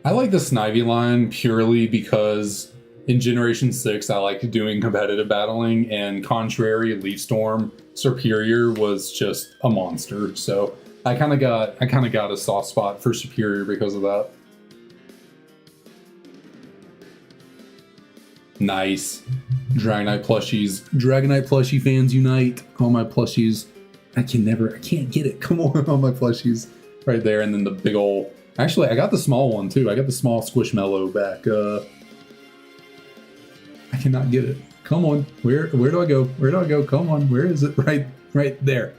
I like the Snivy line purely because in Generation 6 I liked doing competitive battling, and contrary Leaf Storm Superior was just a monster. So I kinda got a soft spot for Superior because of that. Nice. Dragonite plushies. Dragonite plushie fans unite. All my plushies. I can't get it. Come on, all my plushies. Right there, and then the big ol'... Actually, I got the small one too. I got the small Squishmallow back. I cannot get it. Come on. Where do I go? Where do I go? Come on. Where is it? Right there.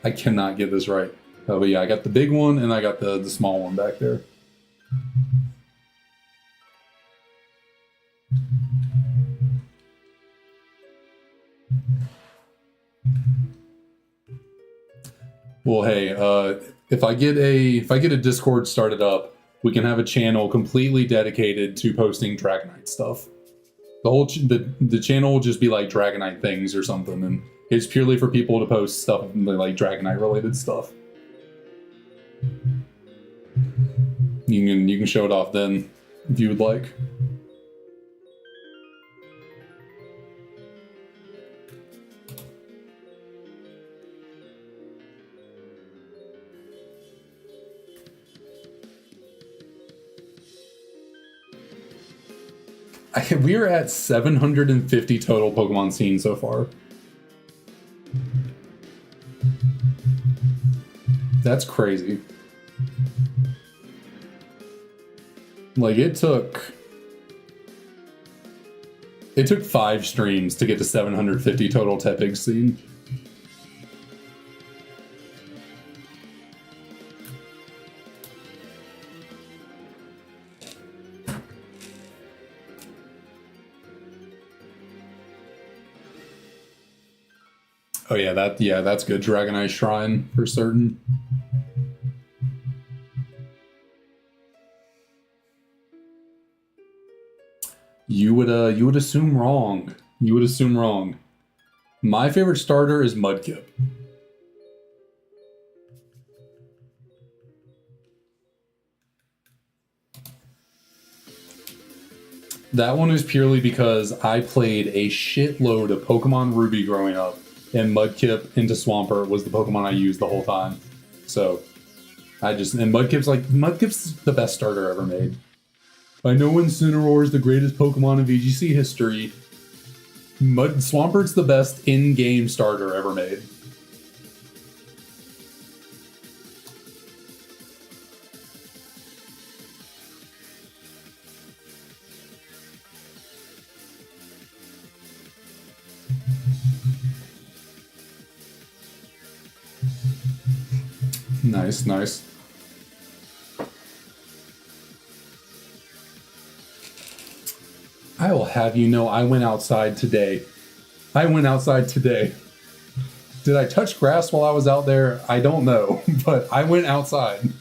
I cannot get this right. Oh, but yeah, I got the big one and I got the small one back there. Well, hey, If I get a Discord started up, we can have a channel completely dedicated to posting Dragonite stuff. The whole the channel will just be like Dragonite things or something, and it's purely for people to post stuff like Dragonite related stuff. You can show it off then if you would like. We are at 750 total Pokemon seen so far. That's crazy. Like, it took 5 streams to get to 750 total Tepig seen. Oh yeah, that's good. Dragonite Shrine for certain. You would assume wrong. You would assume wrong. My favorite starter is Mudkip. That one is purely because I played a shitload of Pokemon Ruby growing up, and Mudkip into Swampert was the Pokemon I used the whole time. So Mudkip's the best starter ever made. I know Incineroar is the greatest Pokemon in VGC history. Swampert's the best in-game starter ever made. Nice, nice. I will have you know I went outside today. Did I touch grass while I was out there? I don't know, but I went outside.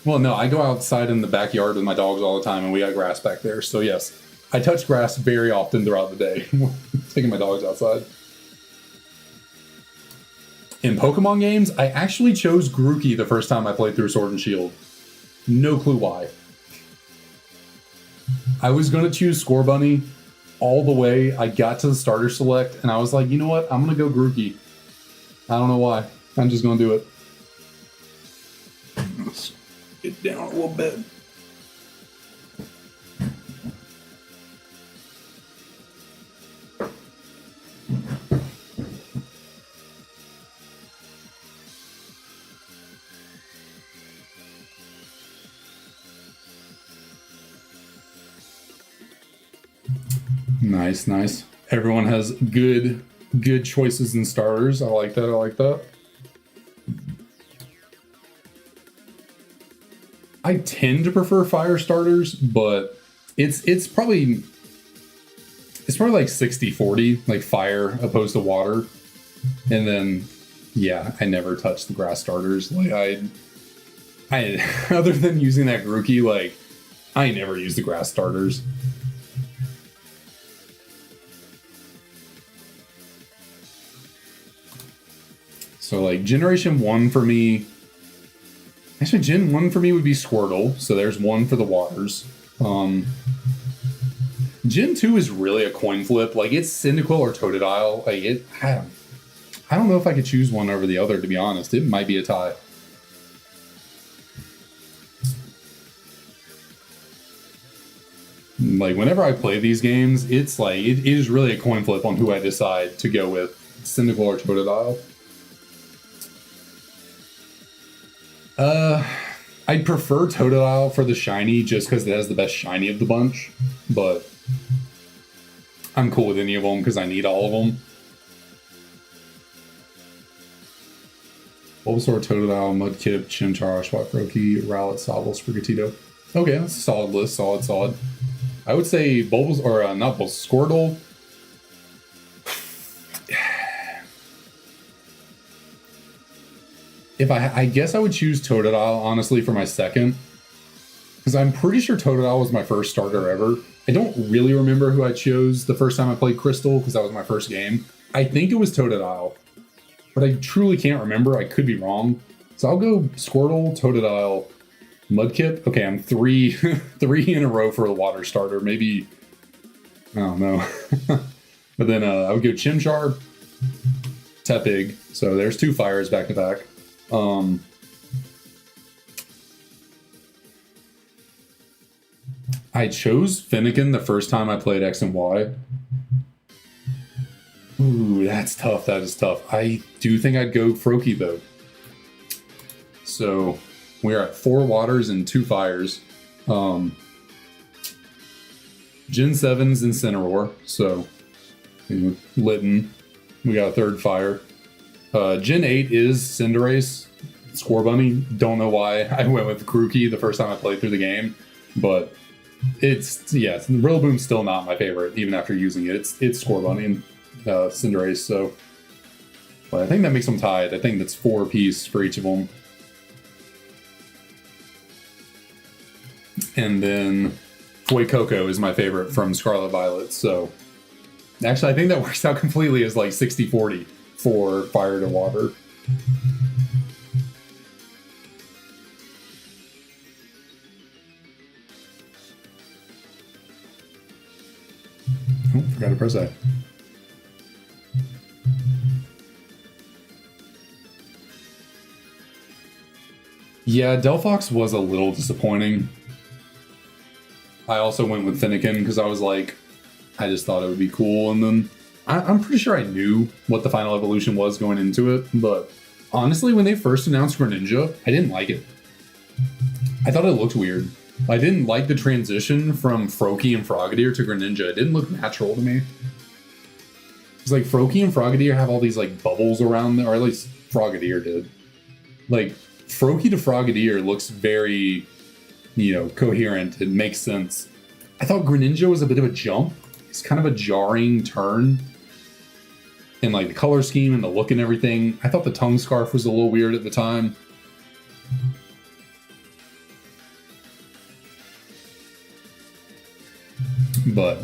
Well, no, I go outside in the backyard with my dogs all the time, and we got grass back there. So yes, I touch grass very often throughout the day, taking my dogs outside. In Pokemon games, I actually chose Grookey the first time I played through Sword and Shield. No clue why. I was going to choose Scorbunny all the way. I got to the starter select, and I was like, you know what? I'm going to go Grookey. I don't know why. I'm just going to do it. Let's get down a little bit. Nice, nice. Everyone has good choices in starters. I like that. I like that. I tend to prefer fire starters, but it's probably like 60-40, like fire opposed to water. And then yeah, I never touch the grass starters. Like I other than using that Grookey, like I never use the grass starters. So like Generation 1 for me, actually Gen 1 for me would be Squirtle, so there's one for the waters. Gen 2 is really a coin flip, like it's Cyndaquil or Totodile. Like I don't know if I could choose one over the other, to be honest. It might be a tie. Like whenever I play these games, it's like it is really a coin flip on who I decide to go with, Cyndaquil or Totodile. I'd prefer Totodile for the shiny just because it has the best shiny of the bunch, but I'm cool with any of them because I need all of them. Bulbasaur, Totodile, Mudkip, Chimchar, Swapgroki, Rowlet, Sobble, Sprigatito. Okay, that's a solid list. Solid. I would say Bulbasaur, or not Bulbasaur, Squirtle. if I guess I would choose Totodile, honestly, for my second. Because I'm pretty sure Totodile was my first starter ever. I don't really remember who I chose the first time I played Crystal, because that was my first game. I think it was Totodile, but I truly can't remember. I could be wrong. So I'll go Squirtle, Totodile, Mudkip. Okay, I'm three in a row for a water starter. Maybe, I don't know. But then I would go Chimchar, Tepig. So there's 2 fires back to back. I chose Finnegan the first time I played X and Y. Ooh, that's tough. That is tough. I do think I'd go Froakie, though. So we're at 4 waters and 2 fires. Gen 7's Incineroar. So Litten. We got a 3rd fire. Gen 8 is Cinderace. Scorbunny. Don't know why I went with Grookey the first time I played through the game. But Rillaboom's still not my favorite, even after using it. It's Scorbunny and Cinderace, so. But I think that makes them tied. I think that's 4 apiece for each of them. And then Fuecoco is my favorite from Scarlet Violet, so. Actually, I think that works out completely as like 60-40 for fire to water. Oh, forgot to press that. Yeah, Delphox was a little disappointing. I also went with Finnegan because I was like, I just thought it would be cool. And then I'm pretty sure I knew what the final evolution was going into it. But honestly, when they first announced Greninja, I didn't like it. I thought it looked weird. I didn't like the transition from Froakie and Frogadier to Greninja. It didn't look natural to me. It's like Froakie and Frogadier have all these like bubbles around them, or at least Frogadier did. Like Froakie to Frogadier looks very, coherent. It makes sense. I thought Greninja was a bit of a jump. It's kind of a jarring turn. And like the color scheme and the look and everything. I thought the tongue scarf was a little weird at the time. But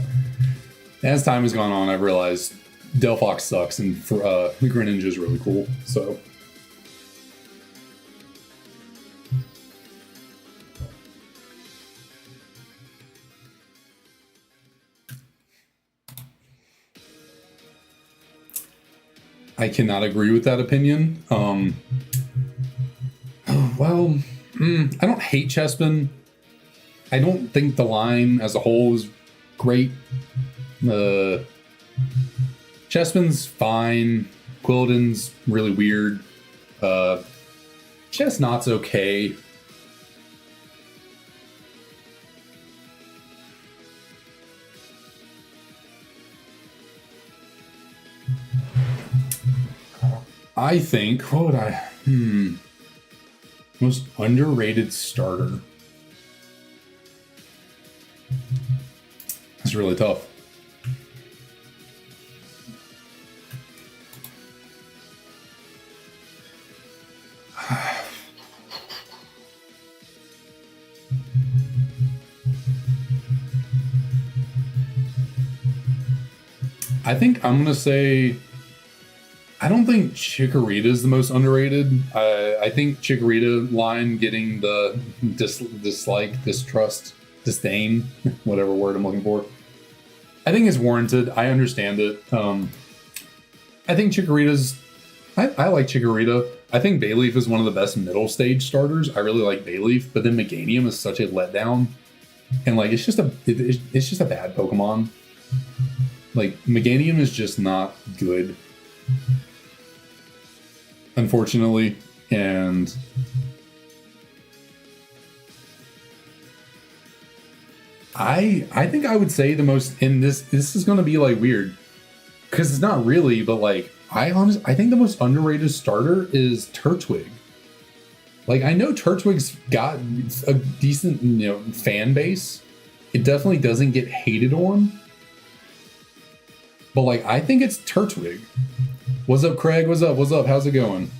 as time has gone on, I've realized Delphox sucks and Greninja is really cool. So I cannot agree with that opinion. I don't hate Chespin. I don't think the line as a whole is great. Chespin's fine. Quilladin's really weird. Chestnut's okay. I think, what would I... Most underrated starter. That's really tough. I think I'm going to say... I don't think Chikorita is the most underrated. I think Chikorita line getting the dislike, distrust, disdain, whatever word I'm looking for, I think is warranted. I understand it. I think Chikorita's... I like Chikorita. I think Bayleaf is one of the best middle stage starters. I really like Bayleaf, but then Meganium is such a letdown. And like, it's just a bad Pokemon. Like, Meganium is just not good, unfortunately. And I think I would say the most, and this is going to be like weird because it's not really, but like I think the most underrated starter is Turtwig. Like, I know Turtwig's got a decent fan base. It definitely doesn't get hated on. But like, I think it's Turtwig. What's up, Craig? What's up? How's it going?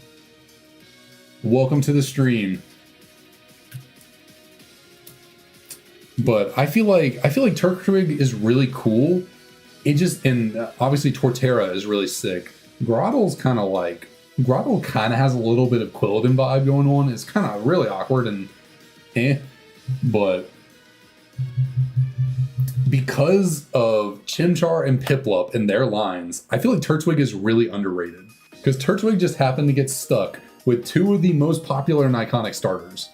welcome to the stream. But I feel like Turtwig is really cool. It just, and obviously Torterra is really sick. Grottle's kind of like, Grottle kind of has a little bit of Quilladin vibe going on. It's kind of really awkward and but because of Chimchar and Piplup and their lines, I feel like Turtwig is really underrated. Because Turtwig just happened to get stuck with two of the most popular and iconic starters.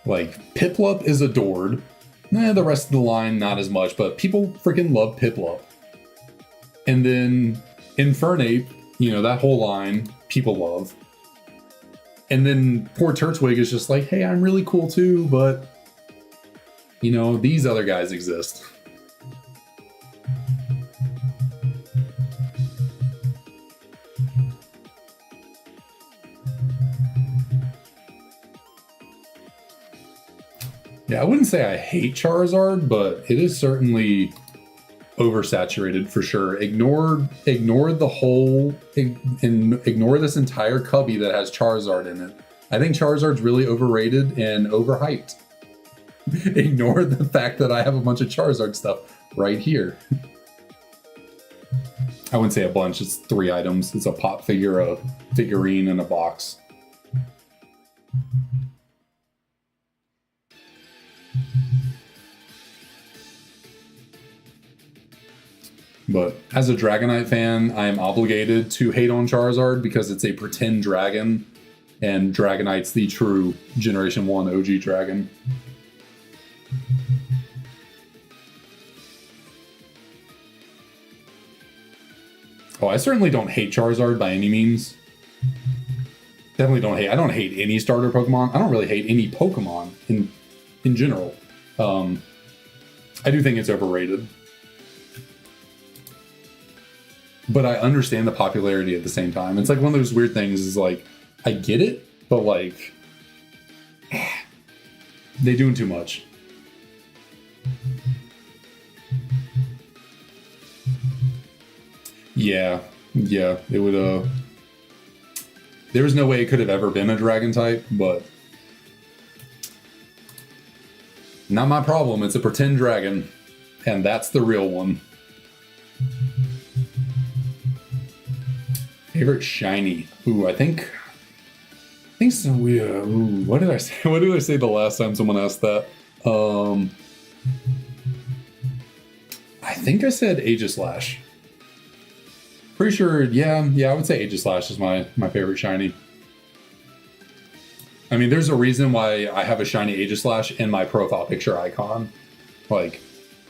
Like, Piplup is adored. The rest of the line, not as much, but people freaking love Piplup. And then Infernape, you know, that whole line, people love. And then poor Turtwig is just like, hey, I'm really cool too, but, you know, these other guys exist. Yeah, I wouldn't say I hate Charizard, but it is certainly oversaturated for sure. Ignore the whole and ignore this entire cubby that has Charizard in it. I think Charizard's really overrated and overhyped. Ignore the fact that I have a bunch of Charizard stuff right here. I wouldn't say a bunch, it's 3 items. It's a pop figure, a figurine, and a box. But as a Dragonite fan, I am obligated to hate on Charizard because it's a pretend dragon, and Dragonite's the true Generation 1 OG dragon. Oh, I certainly don't hate Charizard by any means. Definitely don't hate. I don't hate any starter Pokemon. I don't really hate any Pokemon in general. I do think it's overrated. But I understand the popularity at the same time. It's like one of those weird things is like, I get it, but like, they doing too much. Yeah, it would, there was no way it could have ever been a dragon type, but not my problem. It's a pretend dragon, and that's the real one. Favorite shiny? Ooh, I think so. Ooh, what did I say? What did I say the last time someone asked that? I think I said Aegislash. Pretty sure, yeah, I would say Aegislash is my favorite shiny. I mean, there's a reason why I have a shiny Aegislash in my profile picture icon. Like,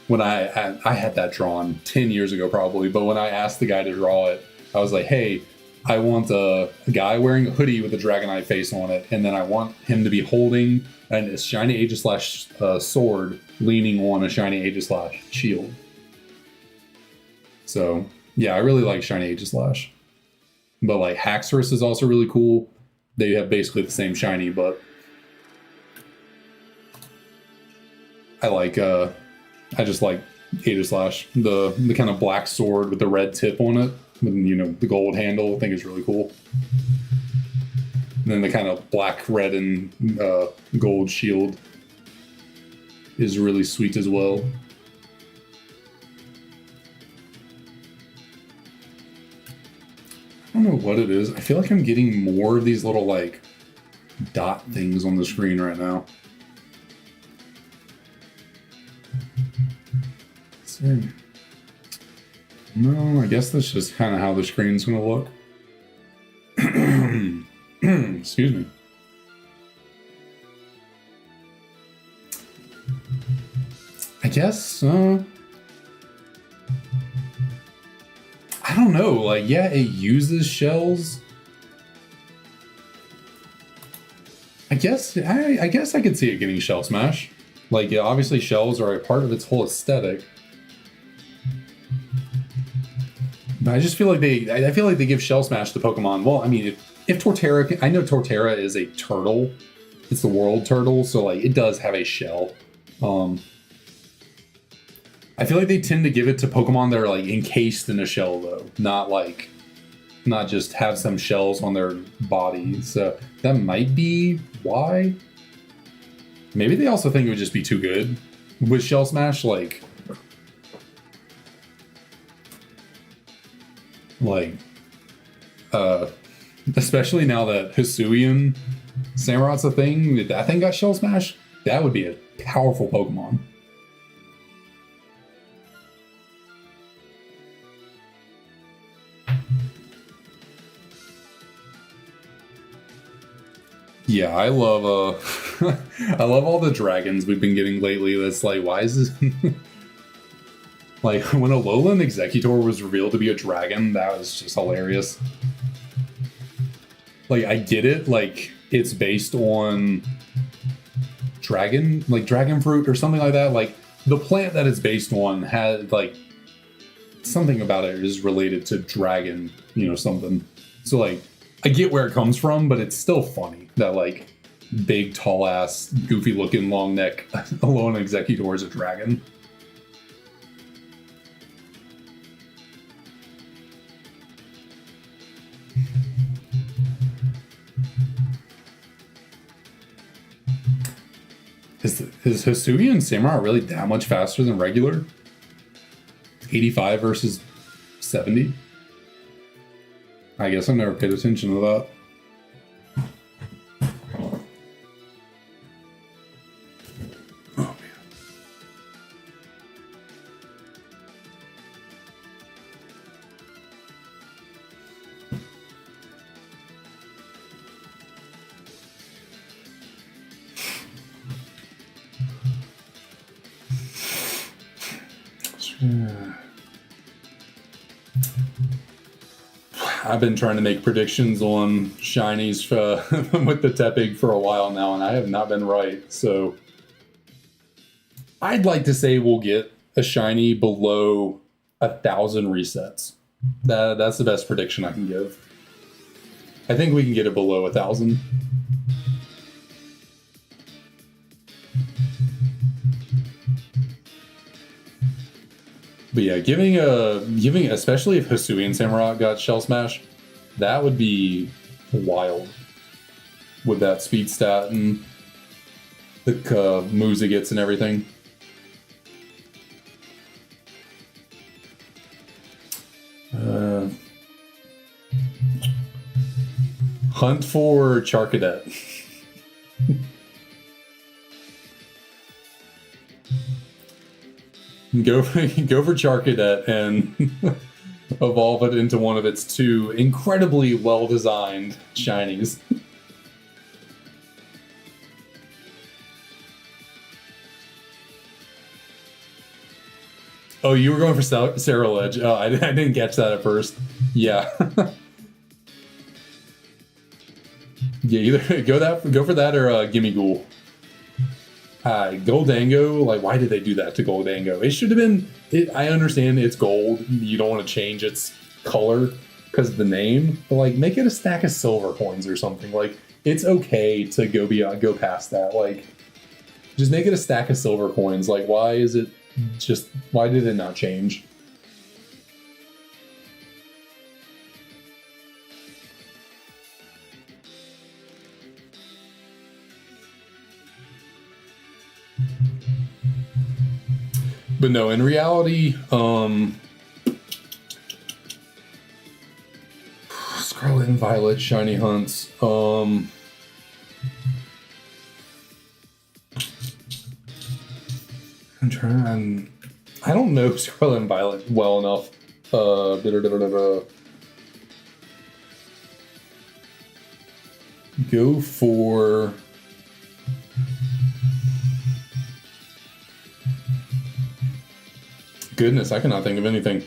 when I had that drawn 10 years ago probably, but when I asked the guy to draw it, I was like, hey, I want a guy wearing a hoodie with a Dragonite face on it, and then I want him to be holding a shiny Aegislash sword leaning on a shiny Aegislash shield. So, yeah, I really like shiny Aegislash. But, like, Haxorus is also really cool. They have basically the same shiny, but I just like Aegislash. The kind of black sword with the red tip on it. With, you know, the gold handle, I think is really cool. And then the kind of black, red, and gold shield is really sweet as well. I don't know what it is. I feel like I'm getting more of these little, like, dot things on the screen right now. Let's see. No, I guess that's just kind of how the screen's going to look. Excuse me. I guess, I don't know. Like, yeah, it uses shells. I guess I could see it getting Shell Smash. Like, yeah, obviously shells are a part of its whole aesthetic. But I just feel like they give Shell Smash to Pokemon. Well, I mean, if Torterra, I know Torterra is a turtle. It's the world turtle, so like it does have a shell. I feel like they tend to give it to Pokemon that are like encased in a shell, though, not like not just have some shells on their body. So that might be why. Maybe they also think it would just be too good with Shell Smash, like especially now that Hisuian Samurot's a thing, if that thing got Shell Smash, that would be a powerful Pokemon. Yeah, I love I love all the dragons we've been getting lately. That's like, why is this like when a Alolan Executor was revealed to be a dragon, that was just hilarious. Like, I get it, like it's based on dragon, like dragon fruit or something like that. Like the plant that it's based on had like something about it is related to dragon, you know, something. So like I get where it comes from, but it's still funny that like big, tall ass, goofy looking, long neck Alolan Executor is a dragon. Is Hisuian Samurott really that much faster than regular? 85 versus 70? I guess I've never paid attention to that. Oh, man. I've been trying to make predictions on shinies with the Tepig for a while now, and I have not been right. So I'd like to say we'll get a shiny below 1,000 resets. That's the best prediction I can give. I think we can get it below 1,000. But yeah, giving especially if Hisuian Samurott got Shell Smash, that would be wild. With that speed stat and the moves it gets and everything. Hunt for Charcadet. Go for Charcadet and evolve it into one of its two incredibly well-designed shinies. Oh, you were going for Ceruledge. Oh, I didn't catch that at first. Yeah. Yeah, either go for that or Gimmighoul. Goldango, like, why did they do that to Goldango? It should have been. I understand it's gold. You don't want to change its color because of the name, but like, make it a stack of silver coins or something. Like, it's okay to go past that. Like, just make it a stack of silver coins. Like, why is it just? Why did it not change? But no, in reality, Scarlet and Violet shiny hunts. I'm trying. I don't know Scarlet and Violet well enough. Go for. Goodness, I cannot think of anything.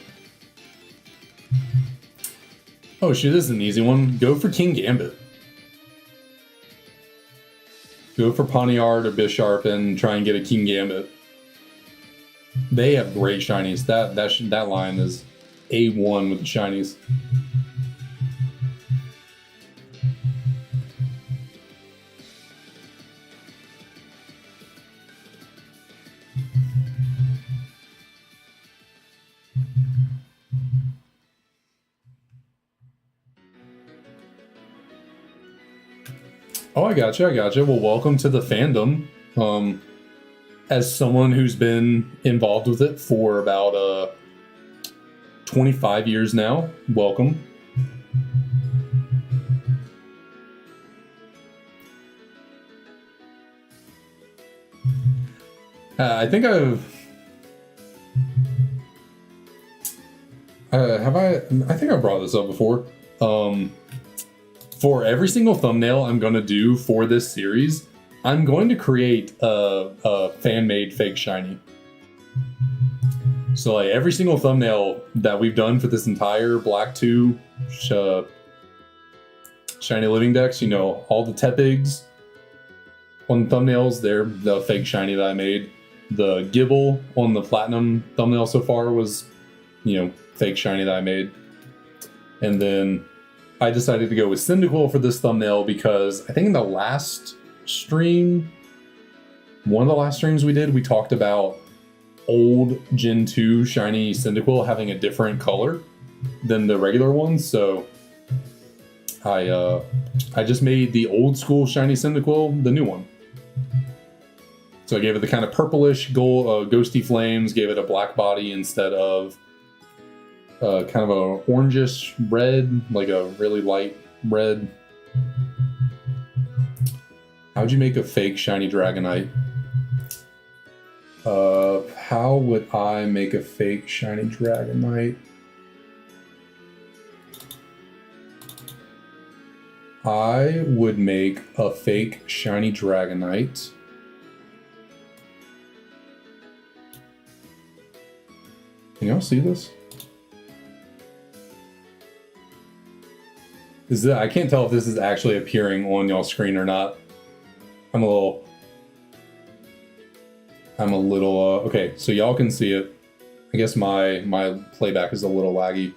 Oh shit, this is an easy one. Go for King Gambit. Go for Pawniard or Bisharp and try and get a King Gambit. They have great shinies. That line is A1 with the shinies. Oh, I gotcha, I gotcha. Well, welcome to the fandom. As someone who's been involved with it for about 25 years now, welcome. I think I've... I think I brought this up before. For every single thumbnail I'm going to do for this series, I'm going to create a fan-made fake shiny. So like every single thumbnail that we've done for this entire Black 2 Shiny Living Dex, you know, all the Tepigs on the thumbnails, they're the fake shiny that I made. The Gibble on the Platinum thumbnail so far was, you know, fake shiny that I made. And then I decided to go with Cyndaquil for this thumbnail because I think in the last stream, one of the last streams we did, we talked about old Gen 2 shiny Cyndaquil having a different color than the regular one. So I just made the old school shiny Cyndaquil the new one. So I gave it the kind of purplish gold, ghosty flames, gave it a black body instead of kind of a orangish red, like a really light red. How'd you make a fake shiny Dragonite? How would I make a fake shiny Dragonite? I would make a fake shiny Dragonite. Can y'all see this? I can't tell if this is actually appearing on y'all's screen or not. I'm a little, okay, so y'all can see it. I guess my playback is a little laggy.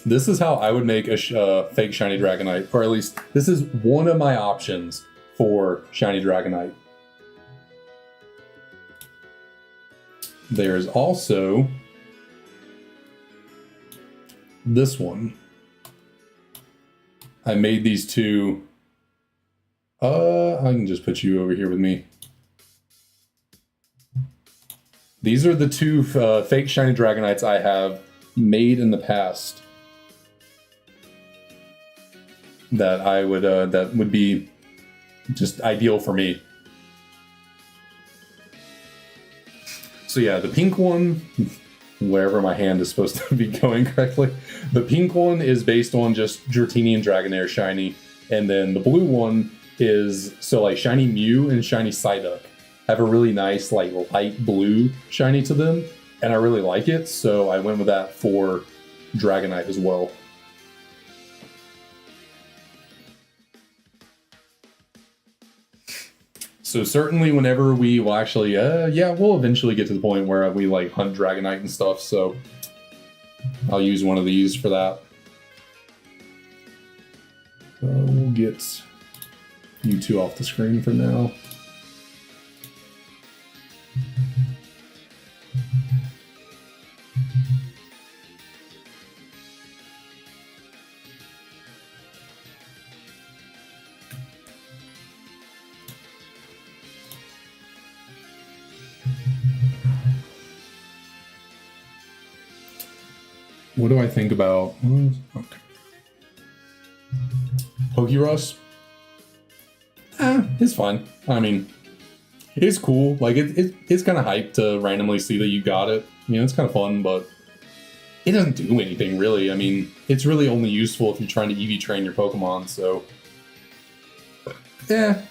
This is how I would make a fake shiny Dragonite, or at least this is one of my options for shiny Dragonite. There's also this one. I made these two. I can just put you over here with me. These are the two fake shiny Dragonites I have made in the past that I would that would be just ideal for me. So yeah, the pink one, wherever my hand is supposed to be going correctly, the pink one is based on just Dratini and Dragonair shiny, and then the blue one is so like shiny Mew and shiny Psyduck have a really nice like light blue shiny to them, and I really like it, so I went with that for Dragonite as well. So certainly whenever we will actually, yeah, we'll eventually get to the point where we like hunt Dragonite and stuff, so I'll use one of these for that. We'll get you two off the screen for now. What do I think about okay. Pokerus? It's fine. I mean, it's cool. Like it's kind of hyped to randomly see that you got it. You know, it's kind of fun, but it doesn't do anything really. I mean, it's really only useful if you're trying to EV train your Pokemon. So, yeah.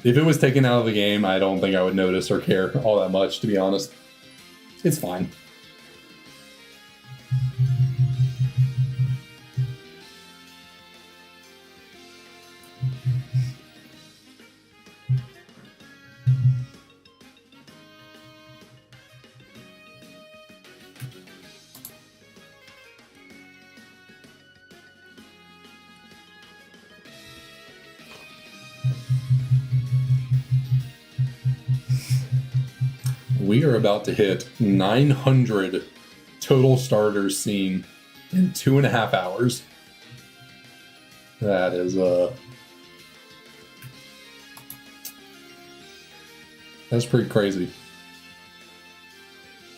If it was taken out of the game, I don't think I would notice or care all that much, to be honest. It's fine. We are about to hit 900 total starters seen in 2.5 hours. That is that's pretty crazy.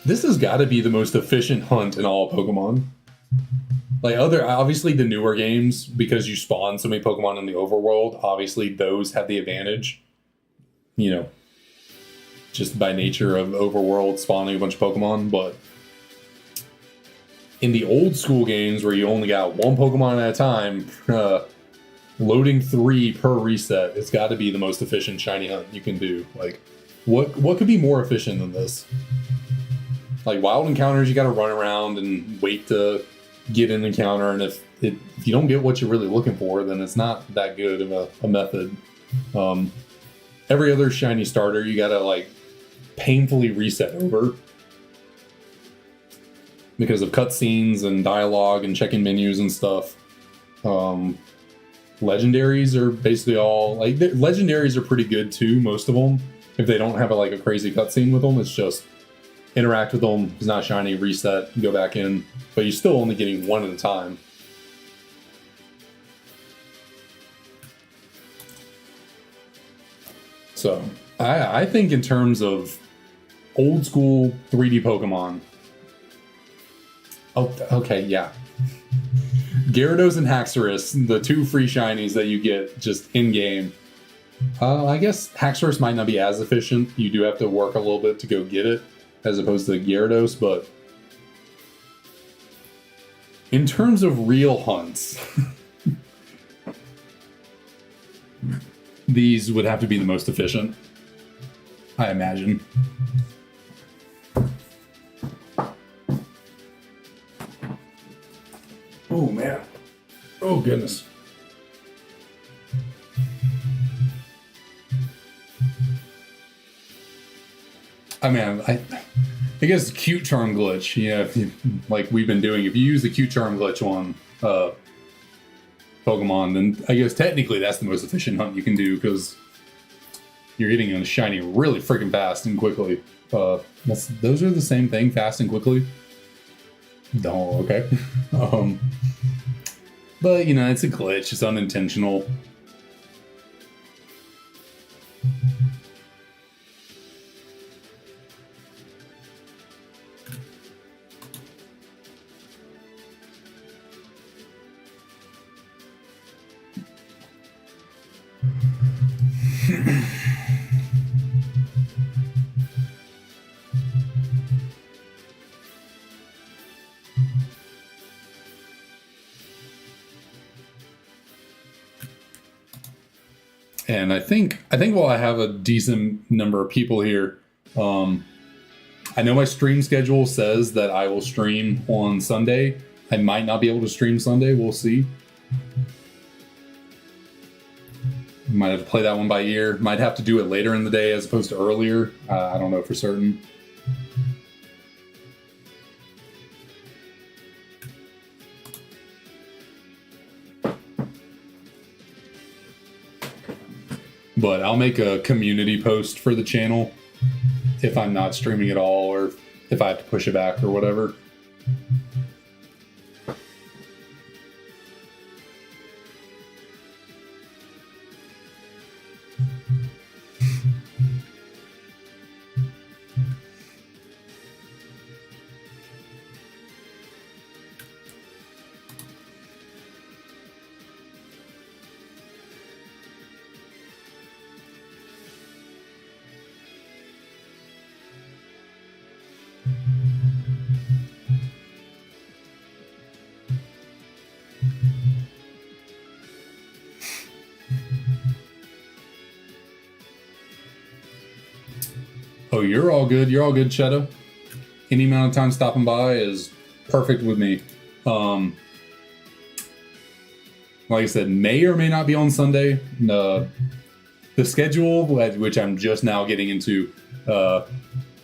This has got to be the most efficient hunt in all of Pokemon. Like obviously the newer games, because you spawn so many Pokemon in the overworld, obviously those have the advantage. You know, just by nature of overworld spawning a bunch of Pokemon, but in the old school games where you only got one Pokemon at a time, loading 3 per reset, it's got to be the most efficient shiny hunt you can do. Like, what could be more efficient than this? Like, wild encounters, you got to run around and wait to get an encounter, and if you don't get what you're really looking for, then it's not that good of a method. Every other shiny starter, you got to, like, painfully reset over because of cutscenes and dialogue and checking menus and stuff. Legendaries are basically all like legendaries are pretty good too. Most of them, if they don't have a crazy cutscene with them, it's just interact with them. It's not shiny, reset, go back in, but you're still only getting one at a time. So I think in terms of old school 3D Pokemon. Oh, okay, yeah. Gyarados and Haxorus, the 2 free shinies that you get just in-game. I guess Haxorus might not be as efficient. You do have to work a little bit to go get it, as opposed to Gyarados, but in terms of real hunts, these would have to be the most efficient, I imagine. Oh, man. Oh, goodness. I mean, I guess cute charm glitch, if you, like we've been doing, if you use the cute charm glitch on Pokemon, then I guess technically that's the most efficient hunt you can do, because you're getting a shiny really freaking fast and quickly. Those are the same thing, fast and quickly. Oh, okay. But, it's a glitch. It's unintentional. And I think while I have a decent number of people here, I know my stream schedule says that I will stream on Sunday. I might not be able to stream Sunday. We'll see. Might have to play that one by ear. Might have to do it later in the day as opposed to earlier. I don't know for certain. But I'll make a community post for the channel if I'm not streaming at all, or if I have to push it back or whatever. Oh, you're all good. You're all good, Cheetah. Any amount of time stopping by is perfect with me. Like I said, may or may not be on Sunday. The schedule, which I'm just now getting into,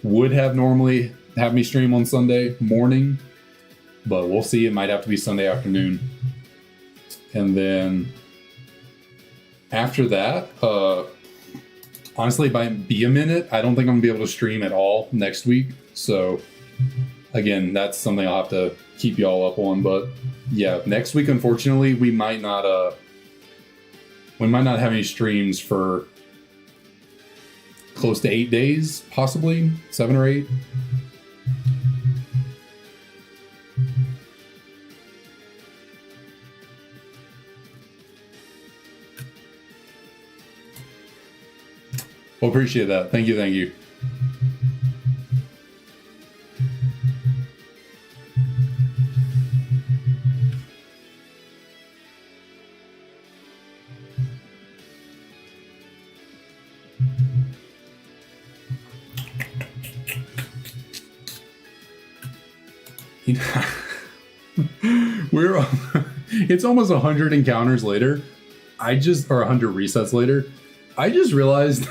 would have normally have me stream on Sunday morning, but we'll see. It might have to be Sunday afternoon. And then after that, honestly, by be a minute, I don't think I'm going to be able to stream at all next week. So, again, that's something I'll have to keep y'all up on. But, yeah, next week, unfortunately, we might not We might not have any streams for close to 8 days, possibly 7 or 8. Well, appreciate that. Thank you, thank you. It's almost 100 encounters later. Or 100 resets later. I just realized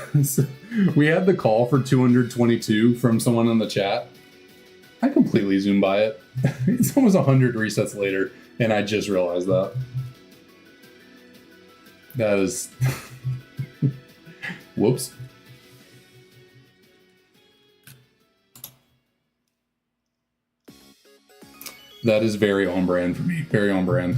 we had the call for 222 from someone in the chat. I completely zoomed by it. It's almost 100 resets later, and I just realized that. That is... Whoops. That is very on brand for me. Very on brand.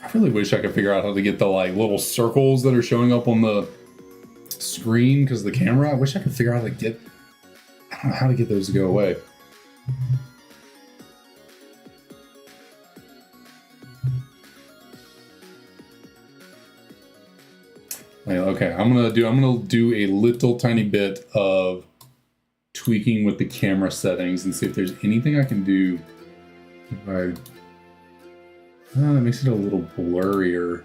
I really wish I could figure out how to get the like little circles that are showing up on the screen because of the camera. I wish I could figure out how to get, I don't know how to get those to go away. Okay, I'm gonna do a little tiny bit of tweaking with the camera settings and see if there's anything I can do. If I, that makes it a little blurrier.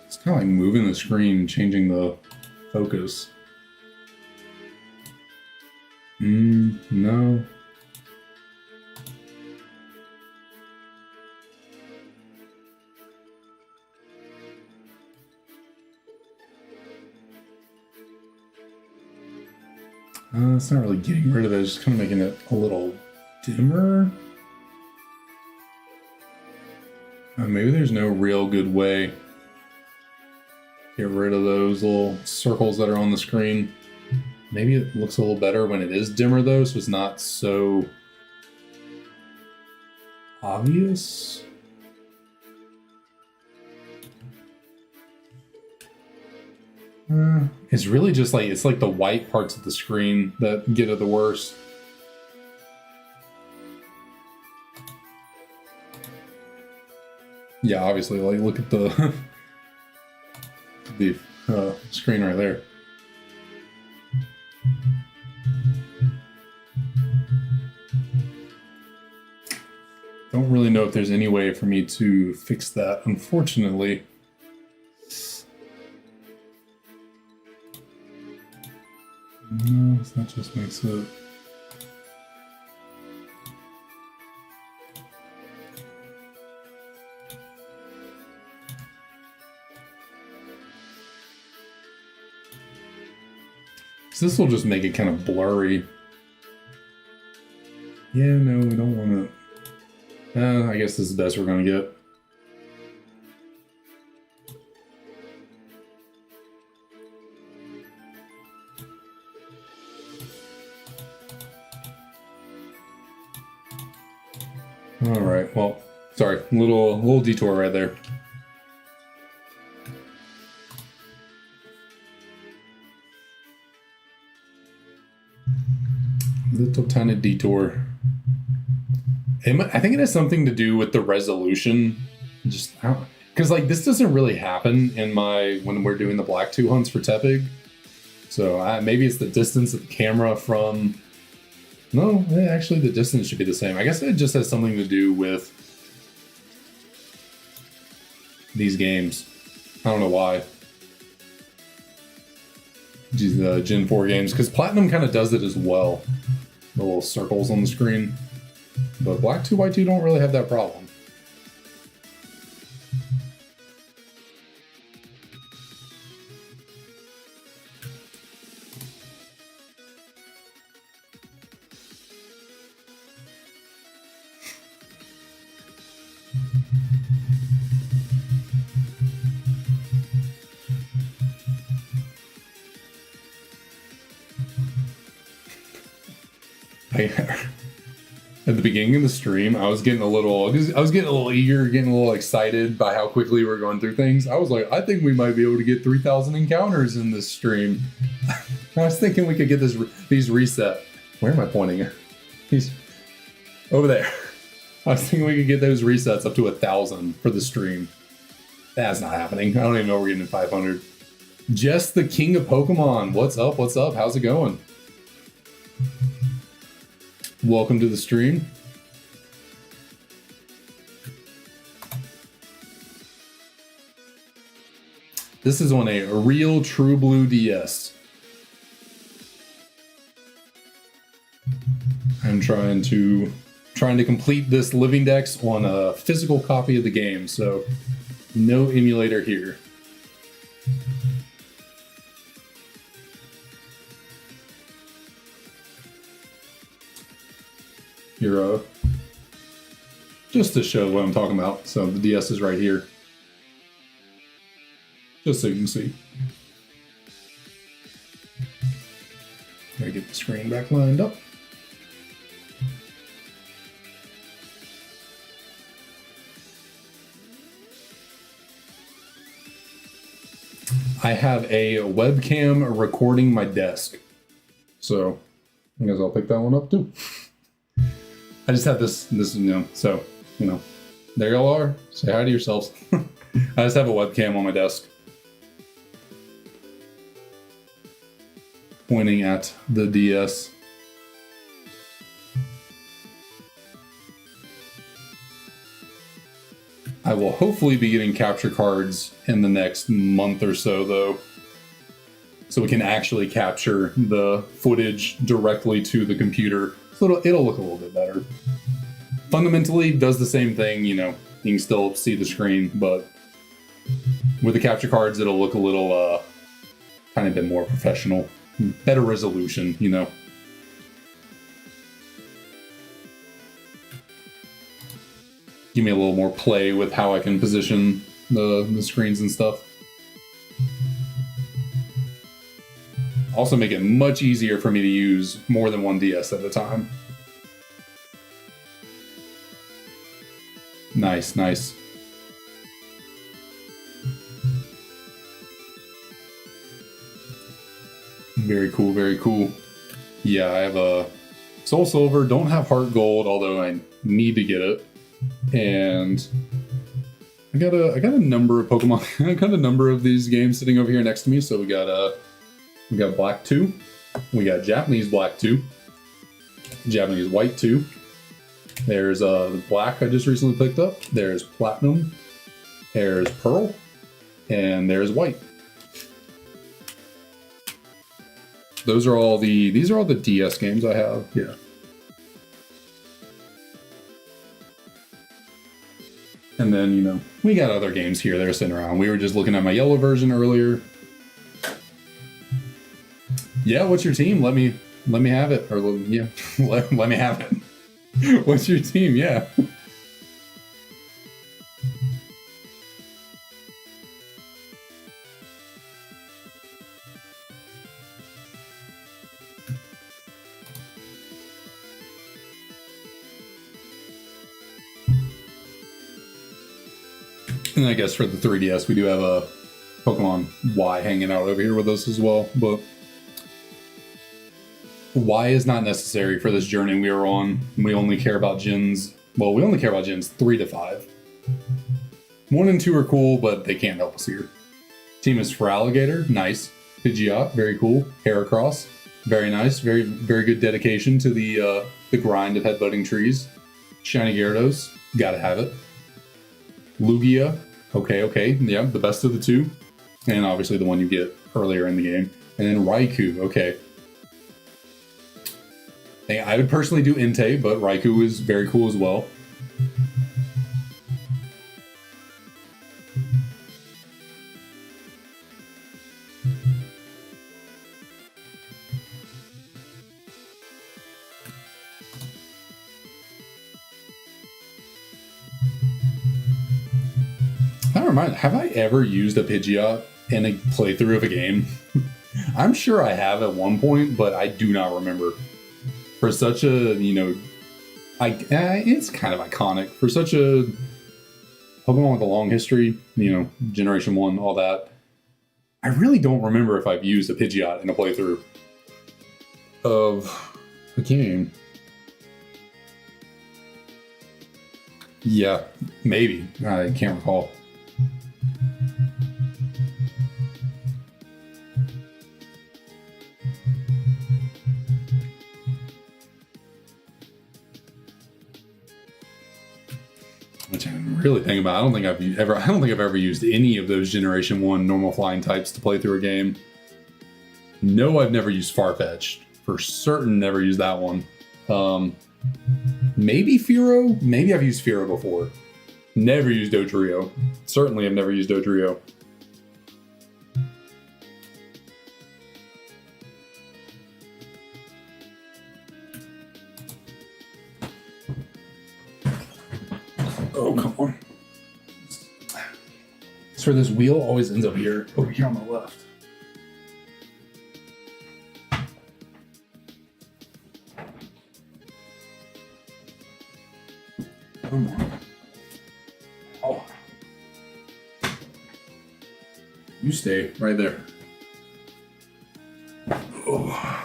It's kind of like moving the screen, changing the focus. No. It's not really getting rid of it, it's just kind of making it a little dimmer. Maybe there's no real good way to get rid of those little circles that are on the screen. Maybe it looks a little better when it is dimmer though, so it's not so obvious. It's really just like, it's like the white parts of the screen that get it the worst. Yeah, obviously, like look at the the screen right there. Don't really know if there's any way for me to fix that, unfortunately. No, that just makes it... So this will just make it kind of blurry. Yeah, no, we don't want to... I guess this is the best we're going to get. All right, well, sorry, little detour right there. Little tiny detour. I think it has something to do with the resolution. Just because like this doesn't really happen in when we're doing the Black 2 hunts for Tepig. So maybe it's the distance of the camera from. No, actually the distance should be the same. I guess it just has something to do with these games. I don't know why. These Gen 4 games, because Platinum kind of does it as well. The little circles on the screen. But Black 2, White 2 don't really have that problem. At the beginning of the stream, I was getting a little eager, getting a little excited by how quickly we're going through things. I was like, I think we might be able to get 3,000 encounters in this stream. I was thinking we could get these reset. Where am I pointing? He's over there. I was thinking we could get those resets up to 1,000 for the stream. That's not happening. I don't even know we're getting to 500. Just the king of Pokemon. What's up? What's up? How's it going? Welcome to the stream. This is on a real True Blue DS. I'm trying to complete this living dex on a physical copy of the game, so no emulator here. Here, just to show what I'm talking about. So the DS is right here, just so you can see. Gotta get the screen back lined up. I have a webcam recording my desk, so I guess I'll pick that one up too. I just have this, so, there y'all are. Say hi to yourselves. I just have a webcam on my desk pointing at the DS. I will hopefully be getting capture cards in the next month or so, though, so we can actually capture the footage directly to the computer. So it'll look a little bit better. Fundamentally, does the same thing, you can still see the screen, but with the capture cards, it'll look a little, kind of bit more professional. Better resolution, Give me a little more play with how I can position the screens and stuff. Also make it much easier for me to use more than one DS at a time. Nice, nice. Very cool, very cool. Yeah, I have a SoulSilver, don't have Heart Gold, although I need to get it. And I got a number of Pokemon. I got a number of these games sitting over here next to me. So we got Black 2, we got Japanese Black 2, Japanese White 2. There's the Black I just recently picked up. There's Platinum. There's Pearl, and there's White. These are all the DS games I have. Yeah. And then, we got other games here that are sitting around. We were just looking at my yellow version earlier. Yeah, what's your team? Let me have it. Or yeah, let me have it. What's your team? Yeah. And I guess for the 3DS, we do have a Pokemon Y hanging out over here with us as well, but Y is not necessary for this journey we are on. We only care about gens, we only care about gens 3 to 5. 1 and 2 are cool, but they can't help us here. Team is Feraligatr, nice. Pidgeot, very cool. Heracross, very nice. Very, very good dedication to the grind of headbutting trees. Shiny Gyarados, gotta have it. Lugia, okay, yeah, the best of the two. And obviously the one you get earlier in the game. And then Raikou, okay. I would personally do Entei, but Raikou is very cool as well. to remind, have I ever used a Pidgeot in a playthrough of a game? I'm sure I have at one point, but I do not remember. For such a, it's kind of iconic. For such a Pokemon with a long history, Generation 1, all that, I really don't remember if I've used a Pidgeot in a playthrough of a game. Yeah, maybe. I can't recall. Which I'm really thinking about. I don't think I've ever used any of those Generation 1 normal flying types to play through a game. No, I've never used Farfetch'd. For certain, never used that one. Maybe Fearow? Maybe I've used Fearow before. Never used Dodrio. Certainly I've never used Dodrio. Oh, come on. So this wheel always ends up here, over here on the left. Come on. Oh. You stay right there. Oh.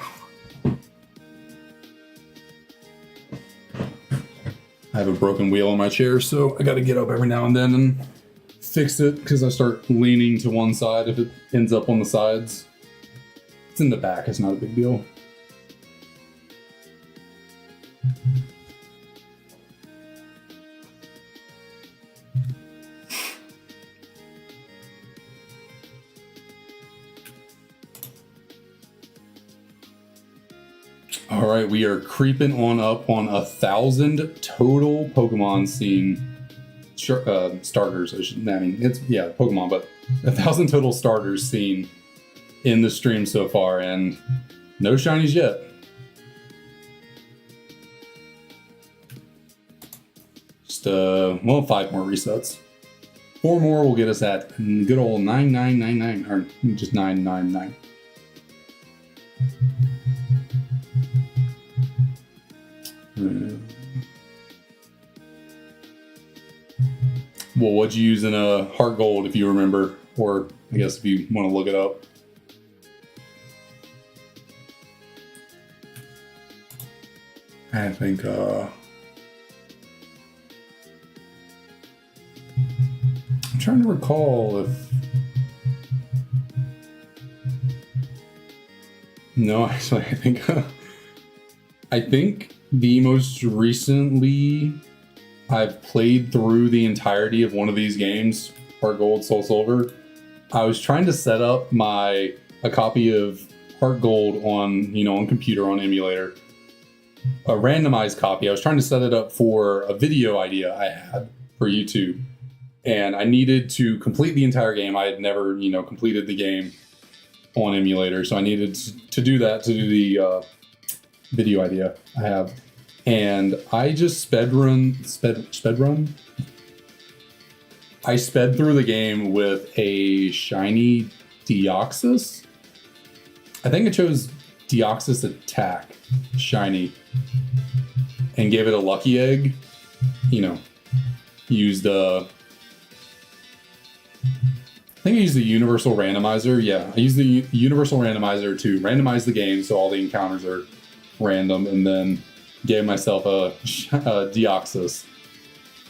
I have a broken wheel on my chair, so I gotta get up every now and then and fix it because I start leaning to one side if it ends up on the sides. It's in the back, it's not a big deal. All right, we are creeping on up on 1,000 total Pokemon seen starters. Pokemon, but 1,000 total starters seen in the stream so far, and no shinies yet. Just 5 more resets. 4 more will get us at good old 9999, or just 999. Well, what'd you use in a Heart Gold, if you remember? Or, I guess, if you want to look it up. I think, I'm trying to recall if... No, actually, I think the most recently I've played through the entirety of one of these games, Heart Gold, SoulSilver. I was trying to set up a copy of Heart Gold on computer, on emulator. A randomized copy. I was trying to set it up for a video idea I had for YouTube. And I needed to complete the entire game. I had never, completed the game on emulator. So I needed to do that, to do the video idea I have. And I just sped run. I sped through the game with a shiny Deoxys. I think I chose Deoxys Attack, shiny, and gave it a lucky egg. Used I think I used the universal randomizer. Yeah, I used the universal randomizer to randomize the game so all the encounters are random, and then gave myself a Deoxys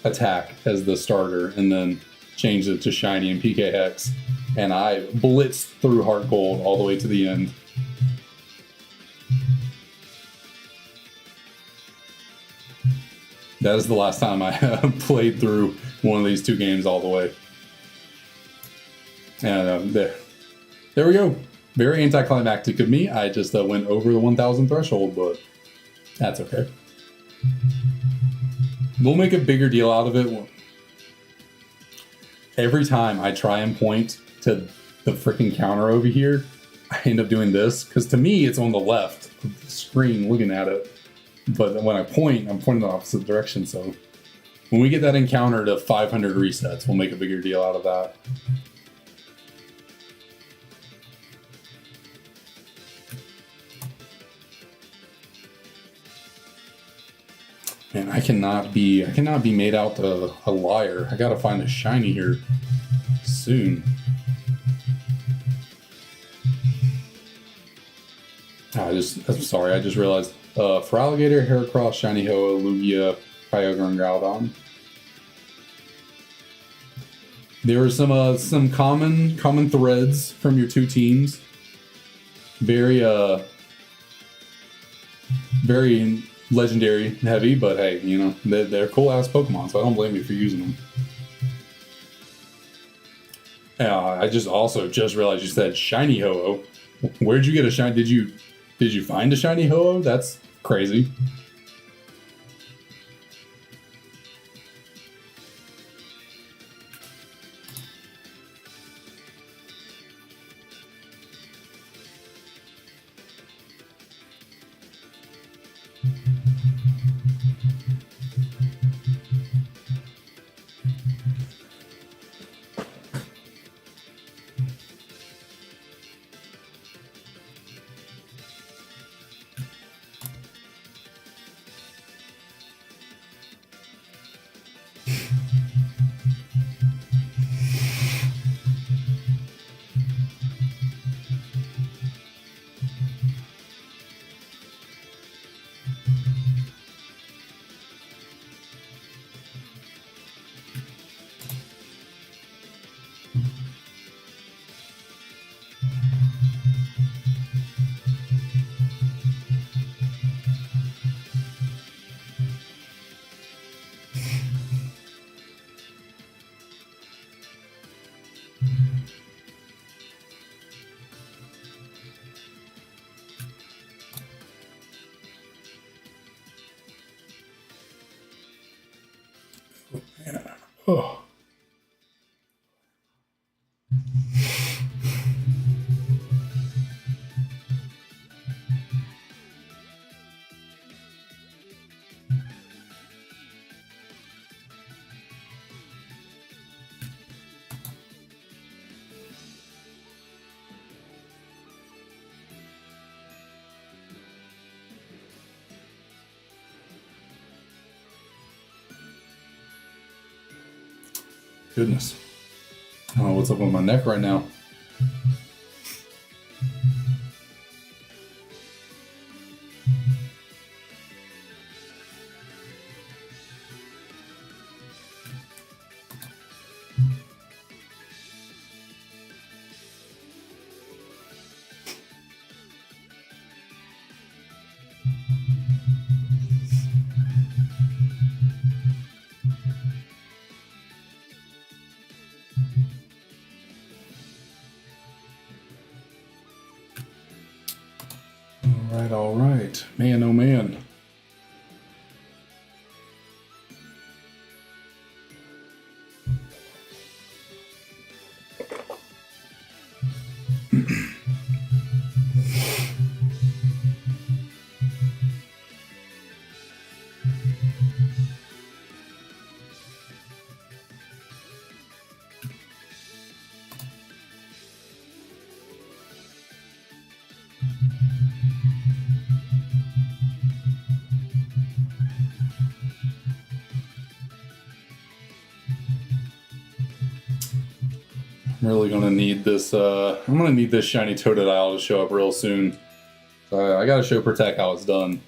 Attack as the starter, and then changed it to shiny and PK Hex, and I blitzed through Heart Gold all the way to the end. That is the last time I played through one of these two games all the way. And there we go. Very anticlimactic of me. I just went over the 1,000 threshold, but that's okay. We'll make a bigger deal out of it. Every time I try and point to the freaking counter over here, I end up doing this, because to me it's on the left of the screen looking at it. But when I point, I'm pointing the opposite direction, so When we get that encounter to 500 resets, we'll make a bigger deal out of that. Man, I cannot be made out to a liar. I gotta find a shiny here soon. I'm sorry, I just realized. For Alligator, Heracross, Shiny Ho-Oh, Lugia, Kyogre, and Groudon. There were some common threads from your two teams. Very legendary heavy, but hey, you know, they're cool ass Pokemon, so I don't blame you for using them. I just realized you said Shiny Ho-Oh. Where'd you get a shiny? Did you find a Shiny Ho-Oh? That's crazy. Oh. Goodness. I don't know what's up with my neck right now. All right. Man, oh man. I'm really gonna need this. I'm gonna need this Shiny Totodile to show up real soon. So I gotta show Protect how it's done.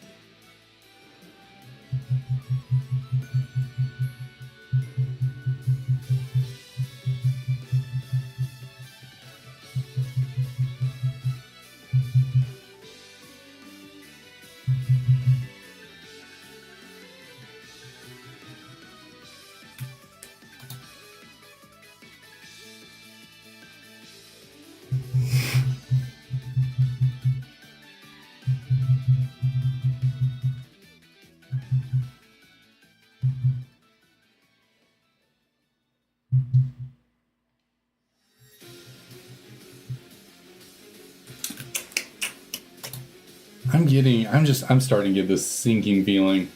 I'm starting to get this sinking feeling.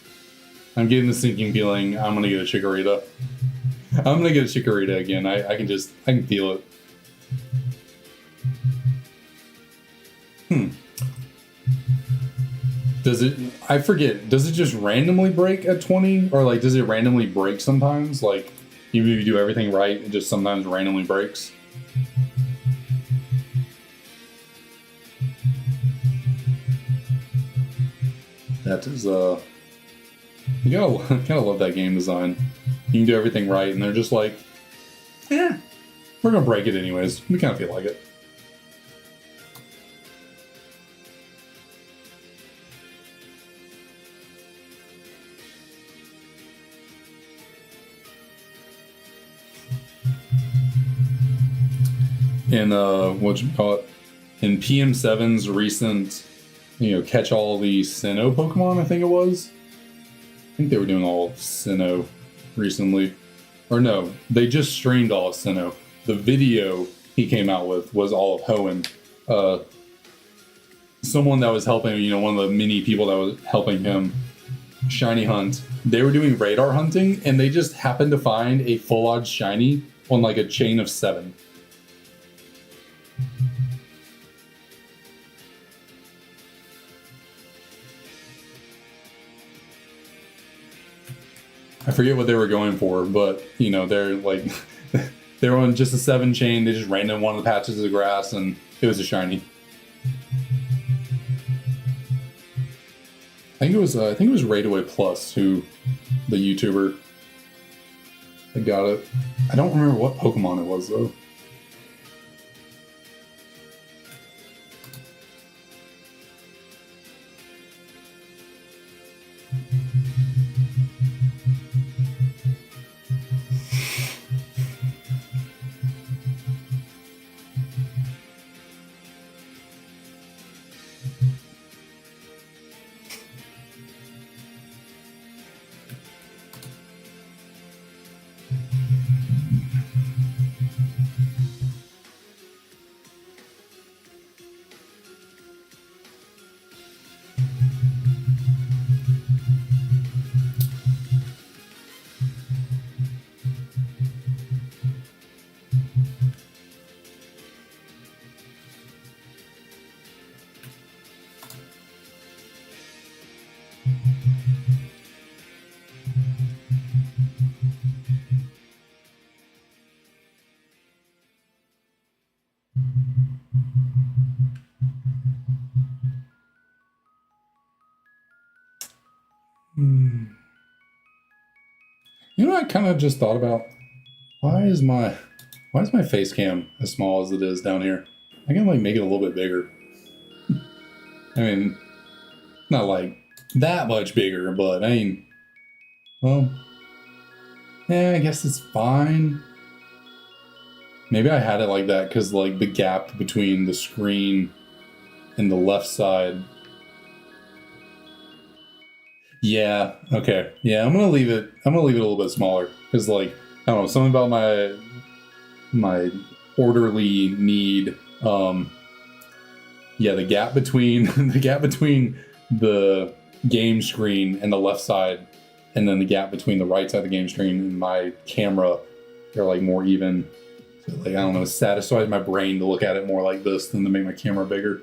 I'm getting the sinking feeling I'm gonna get a Chikorita. I'm gonna get a Chikorita again. I can feel it. Does it, I forget, does it just randomly break at 20? Or like, does it randomly break sometimes? Like, even if you do everything right, it just sometimes randomly breaks? That is, you gotta love that game design. You can do everything right, and they're just like, yeah, we're gonna break it anyways. We kind of feel like it. In in PM7's recent, catch all the Sinnoh Pokemon, I think it was. I think they were doing all of Sinnoh recently. Or no, they just streamed all of Sinnoh. The video he came out with was all of Hoenn. Someone that was helping, one of the many people that was helping him shiny hunt, they were doing radar hunting, and they just happened to find a full odds shiny on like a chain of 7. I forget what they were going for, but they're like they're on just a 7 chain. They just random one of the patches of grass, and it was a shiny. I think it was Raidaway Plus, who the YouTuber that got it. I don't remember what Pokemon it was though. I kind of just thought about, why is my face cam as small as it is down here? I can like make it a little bit bigger. I mean, not like that much bigger, but I mean, well, yeah, I guess it's fine. Maybe I had it like that because like the gap between the screen and the left side. Yeah, okay. Yeah, I'm gonna leave it a little bit smaller. Because like, I don't know, something about my orderly need. Yeah, the gap between the game screen and the left side, and then the gap between the right side of the game screen and my camera, they're like more even. So like, I don't know, it satisfies my brain to look at it more like this than to make my camera bigger.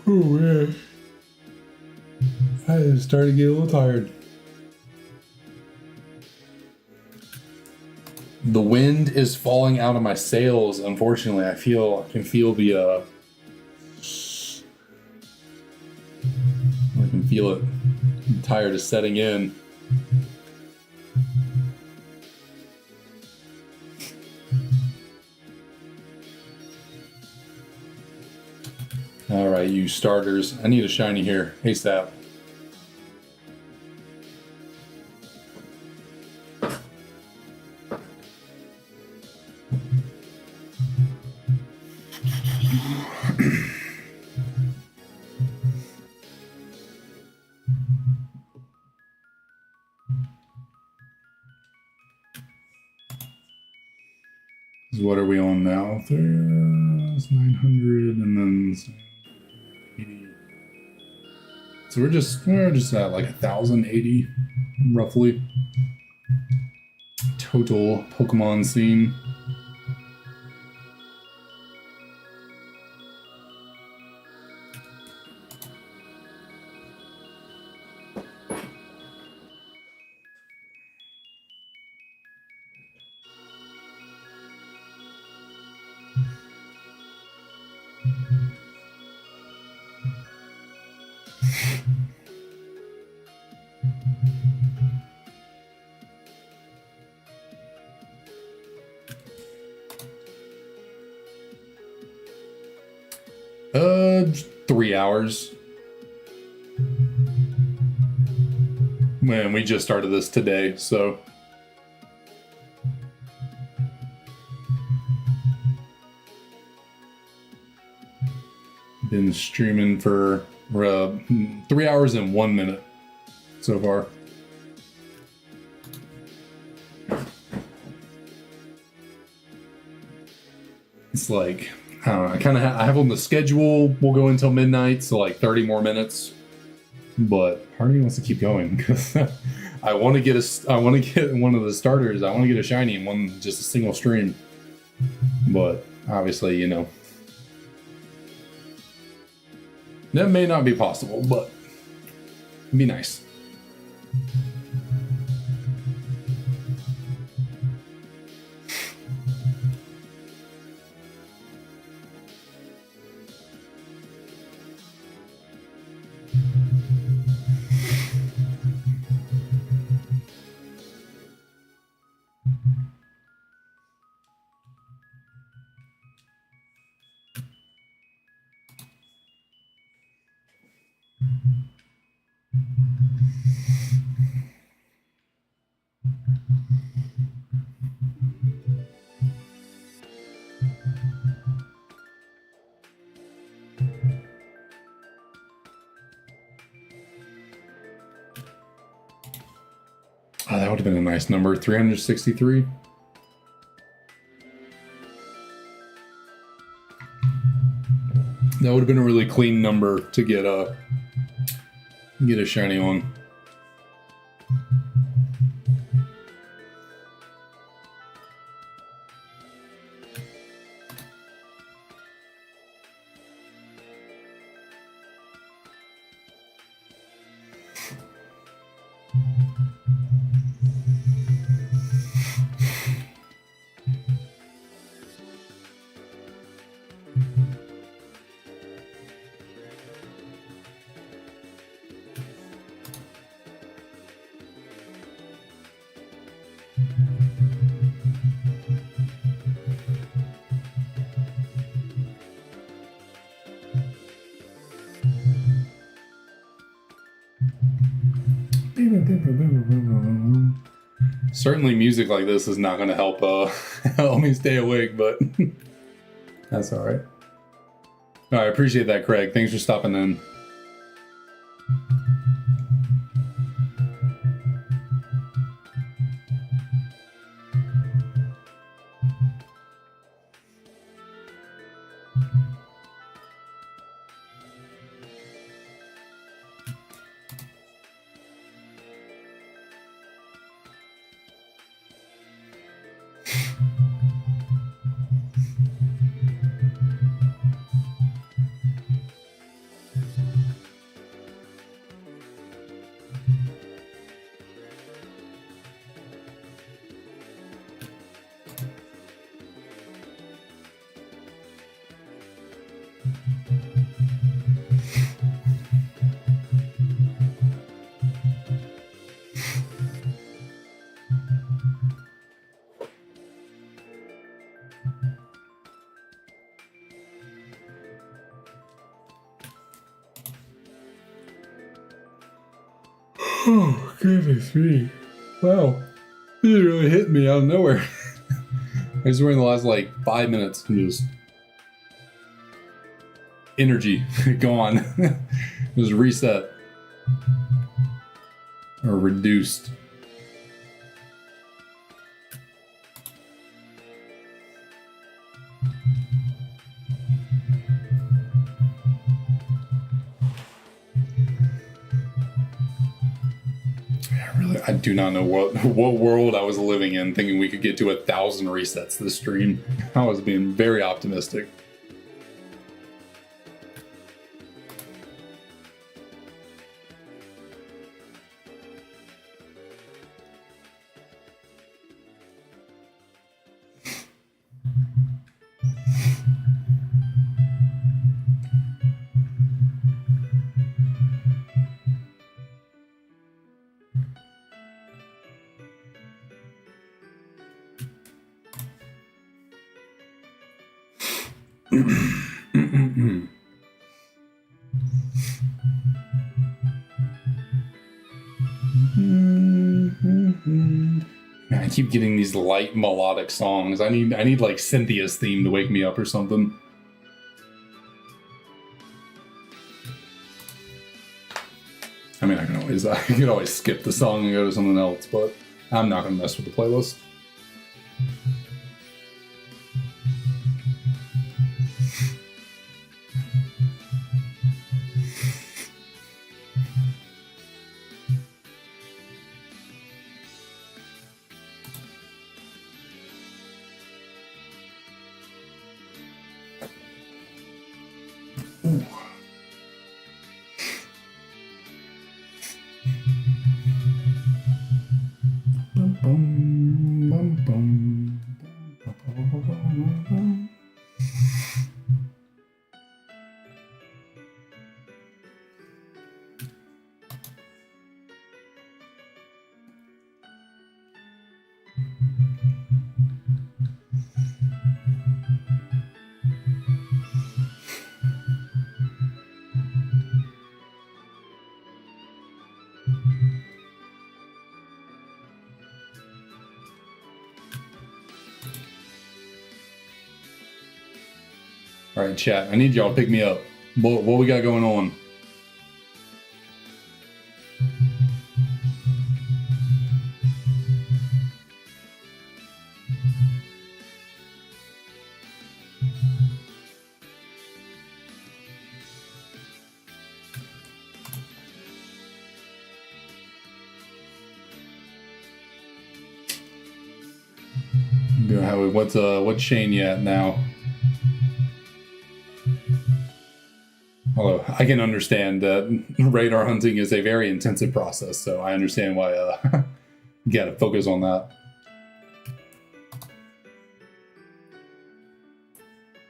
Oh man, I started to get a little tired. The wind is falling out of my sails. Unfortunately, I can feel the I can feel it. I'm tired of setting in. All right, you starters. I need a shiny here, ASAP. What are we on now? There's 900 and then 80. So we're just at like 1,080 roughly total Pokemon scene. Just 3 hours. Man, we just started this today, so. Been streaming for 3 hours and 1 minute so far. It's like, I don't know, I have on the schedule, we'll go until midnight, so like 30 more minutes. But part of me wants to keep going because I want to get one of the starters. I want to get a shiny in just a single stream. But obviously, you know, that may not be possible, but it'd be nice. Oh, that would have been a nice number, 363. That would have been a really clean number to get a shiny on. Certainly music like this is not going to help help me stay awake, but that's all right. All right, I appreciate that, Craig. Thanks for stopping in. Oh, goodness me. Wow. It really hit me out of nowhere. I was wearing the last like 5 minutes and just energy gone. It was reset or reduced. I do not know what world I was living in, thinking we could get to 1,000 resets this stream. I was being very optimistic. Man, I keep getting these light melodic songs. I need like Cynthia's theme to wake me up or something. I mean, I can always skip the song and go to something else, but I'm not gonna mess with the playlist. All right, chat. I need y'all to pick me up. What we got going on? What's Shane you at now? Although I can understand that radar hunting is a very intensive process, so I understand why you gotta focus on that.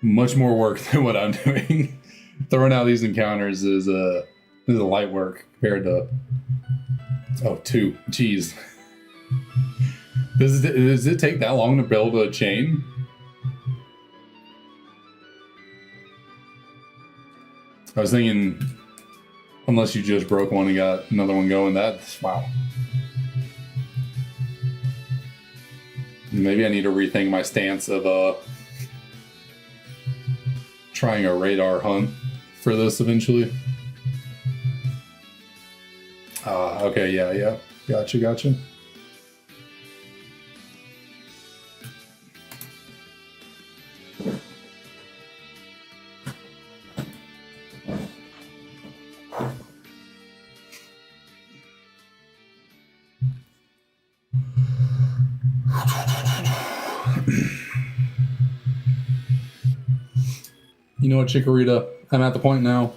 Much more work than what I'm doing. Throwing out these encounters is a light work compared to 2. Jeez. Does it take that long to build a chain? I was thinking, unless you just broke one and got another one going, that's wow. Maybe I need to rethink my stance of trying a radar hunt for this eventually. Okay, yeah. Gotcha. You know what, Chikorita? I'm at the point now.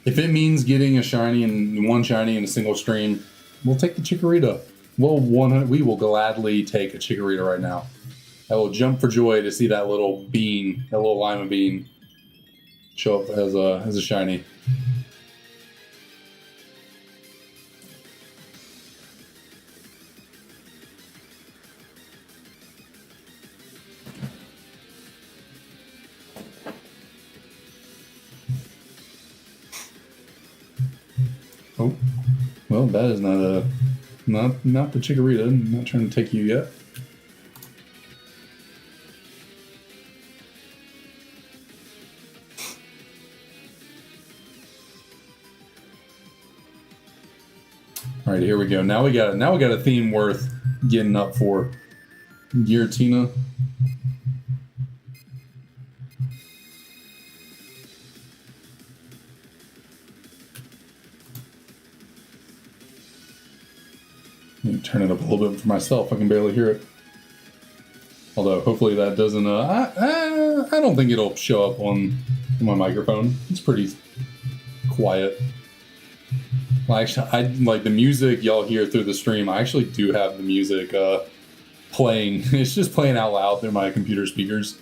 If it means getting a shiny and one shiny in a single stream, we'll take the Chikorita. We will gladly take a Chikorita right now. I will jump for joy to see that little bean, that little lima bean, show up as a shiny. Oh, well, that is not the Chikorita. I'm not trying to take you yet. All right, here we go. Now we got a theme worth getting up for. Giratina. Let me turn it up a little bit for myself. I can barely hear it. Although, hopefully that doesn't... I don't think it'll show up on my microphone. It's pretty quiet. Well, actually, I like the music y'all hear through the stream. I actually do have the music playing. It's just playing out loud through my computer speakers.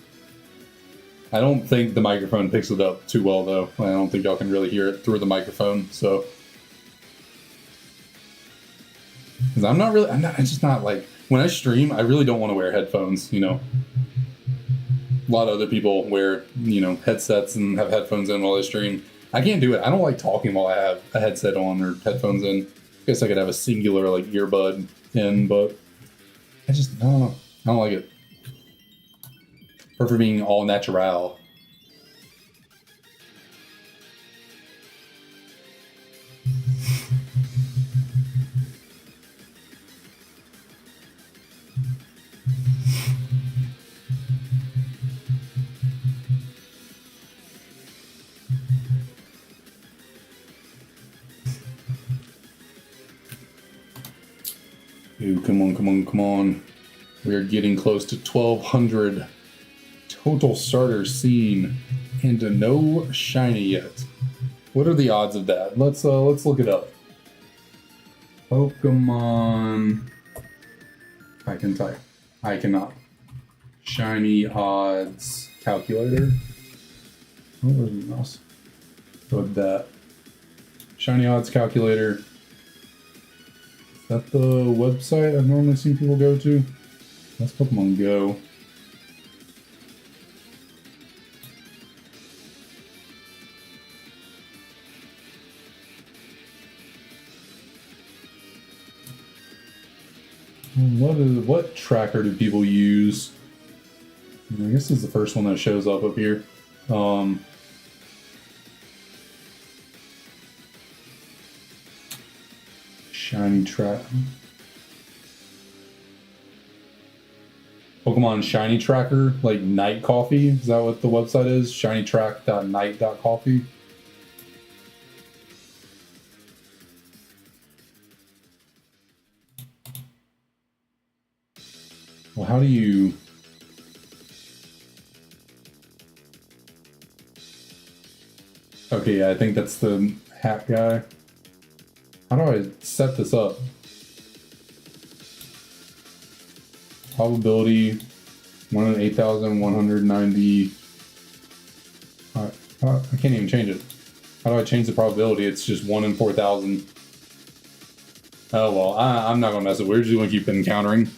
I don't think the microphone picks it up too well, though. I don't think y'all can really hear it through the microphone, so... Because I'm just not like... When I stream, I really don't want to wear headphones, you know. A lot of other people wear, you know, headsets and have headphones in while they stream. I can't do it. I don't like talking while I have a headset on or headphones in. I guess I could have a singular, like, earbud in, but I don't know. I don't like it. For being all natural. Ooh, come on, come on, come on. We are getting close to 1,200 total starters seen and no shiny yet. What are the odds of that? Let's look it up. Pokemon. I can type. I cannot. Shiny odds calculator. Oh, where's the mouse? Put that. Shiny odds calculator. Is that the website I've normally seen people go to? That's Pokemon Go. What tracker do people use? I guess this is the first one that shows up here. Shiny track. Pokemon Shiny Tracker, like Night Coffee. Is that what the website is? shinytrack.night.coffee. Well, how do you... Okay, yeah, I think that's the hat guy. How do I set this up? Probability 1 in 8,190. I can't even change it. How do I change the probability? It's just 1 in 4,000. Oh well, I'm not gonna mess with it. We're just gonna keep encountering.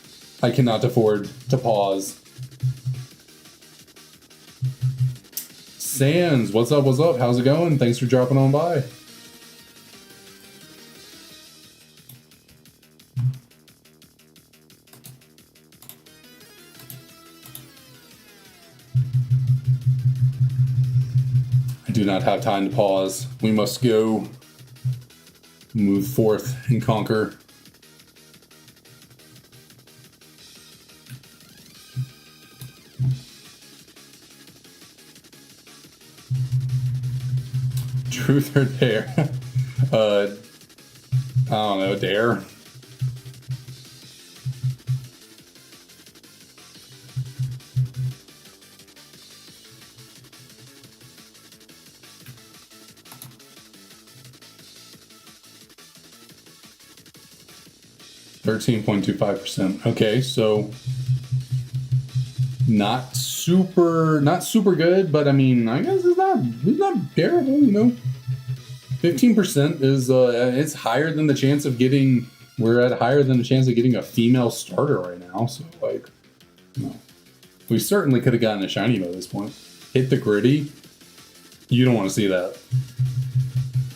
I cannot afford to pause. Sans, what's up, what's up? How's it going? Thanks for dropping on by. I do not have time to pause. We must go move forth and conquer. Truth or dare? I don't know, dare. %13.25%. Okay, so not super good, but I mean, I guess it's not terrible, you know. 15% is it's higher than the chance of getting. We're at higher than the chance of getting a female starter right now. So like, no. We certainly could have gotten a shiny by this point. Hit the gritty. You don't want to see that.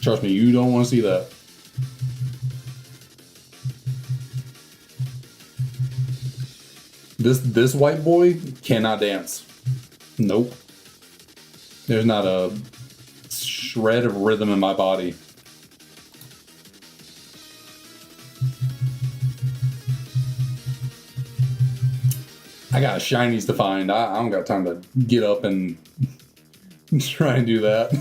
Trust me, you don't want to see that. This white boy cannot dance. Nope. There's not a shred of rhythm in my body. I got shinies to find. I don't got time to get up and try and do that.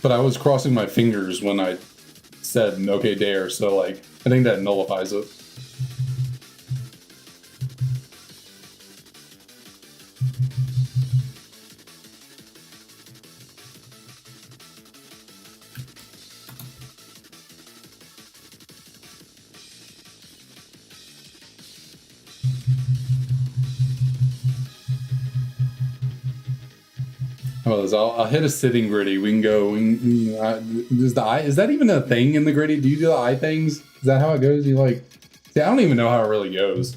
But I was crossing my fingers when I said okay dare, so like I think that nullifies it. How about this? I'll hit a sitting gritty. We can go. Is the eye? Is that even a thing in the gritty? Do you do the eye things? Is that how it goes? You like? See, I don't even know how it really goes.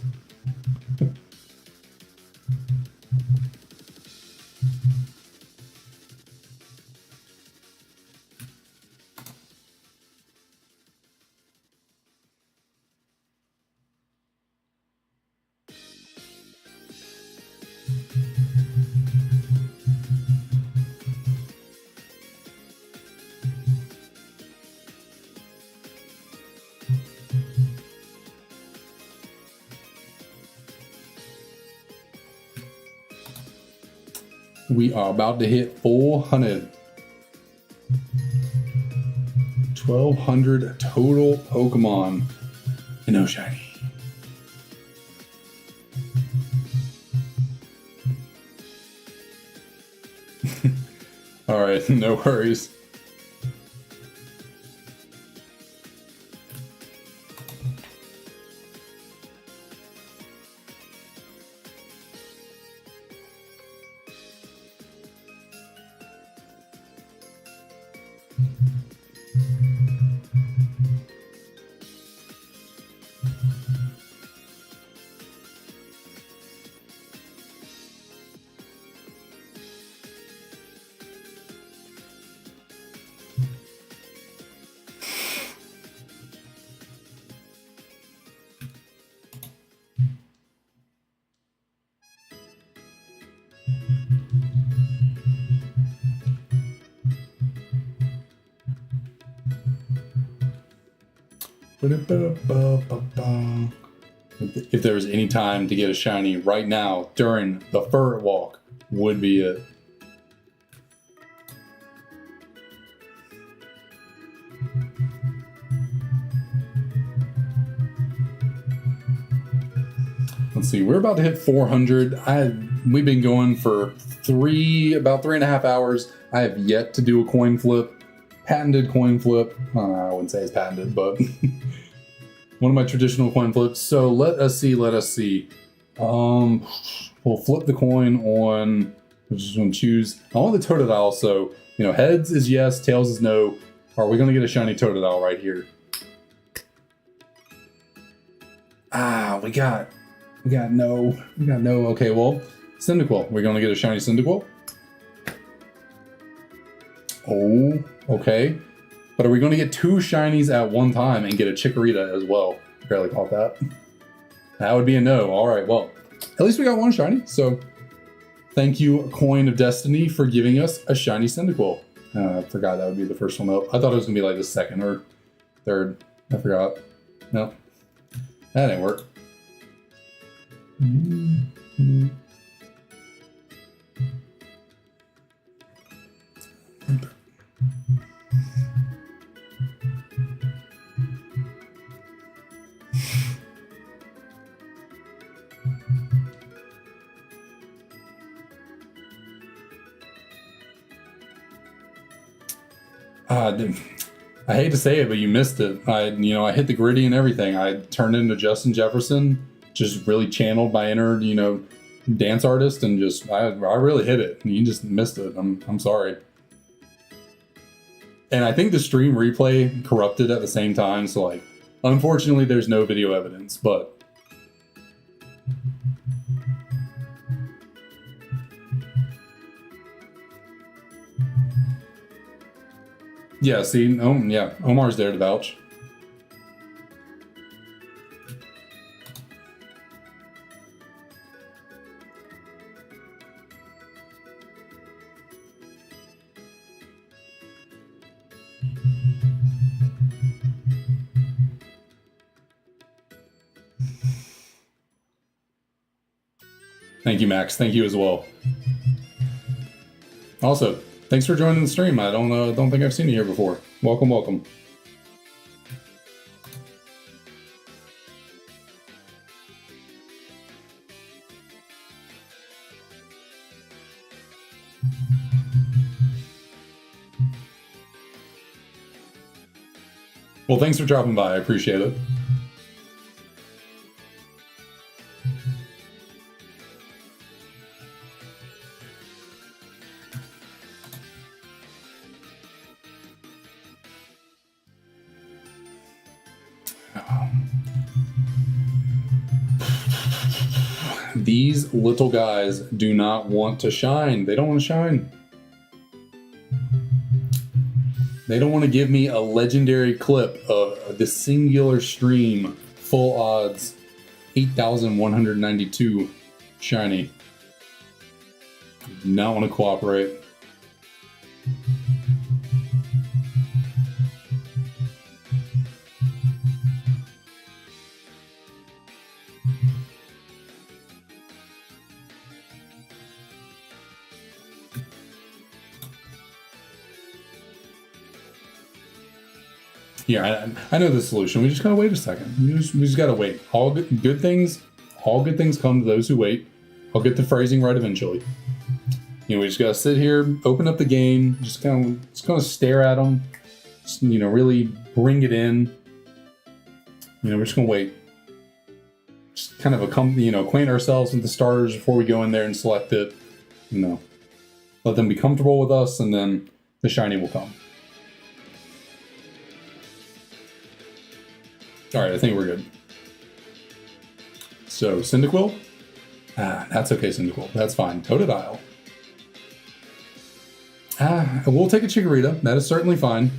We are about to hit 400. 1,200 total Pokemon. And no shiny. Alright, no worries. If there was any time to get a shiny right now during the Fur Walk, would be it. Let's see, we're about to hit 400. We've been going for about 3.5 hours. I have yet to do a coin flip. Patented coin flip. I wouldn't say it's patented, but one of my traditional coin flips. So let us see. We'll flip the coin on. We're just going to choose. I want the Totodile. So heads is yes, tails is no. Are we going to get a shiny Totodile right here? We got no. Okay, well, Cyndaquil. We're going to get a shiny Cyndaquil. Oh, okay. But are we going to get 2 shinies at one time and get a Chikorita as well? Barely caught that. That would be a no. All right, well, at least we got 1 shiny. So thank you, Coin of Destiny, for giving us a shiny Cyndaquil. I forgot that would be the first one up. I thought it was going to be like the second or third. I forgot. No, that didn't work. I hate to say it, but you missed it. I hit the gritty and everything. I turned into Justin Jefferson, just really channeled my inner, dance artist, and I really hit it. You just missed it. I'm sorry. And I think the stream replay corrupted at the same time, so like, unfortunately, there's no video evidence, but. Yeah, see, yeah, Omar's there to vouch. Thank you, Max. Thank you as well. Also, Thanks for joining the stream. I don't think I've seen you here before. Welcome, welcome. Well, thanks for dropping by. I appreciate it. These little guys do not want to shine. They don't want to shine. They don't want to give me a legendary clip of the singular stream, full odds, 8,192 shiny. Do not want to cooperate. Yeah, I know the solution. We just gotta wait a second. We just gotta wait. All good things come to those who wait. I'll get the phrasing right eventually. You know, we just gotta sit here, open up the game, just kind of stare at them. Just, you know, really bring it in. You know, we're just gonna wait. Just kind of acquaint ourselves with the starters before we go in there and select it. You know, let them be comfortable with us, and then the shiny will come. Alright, I think we're good. So, Cyndaquil? That's okay, Cyndaquil. That's fine. Totodile. We'll take a Chikorita. That is certainly fine.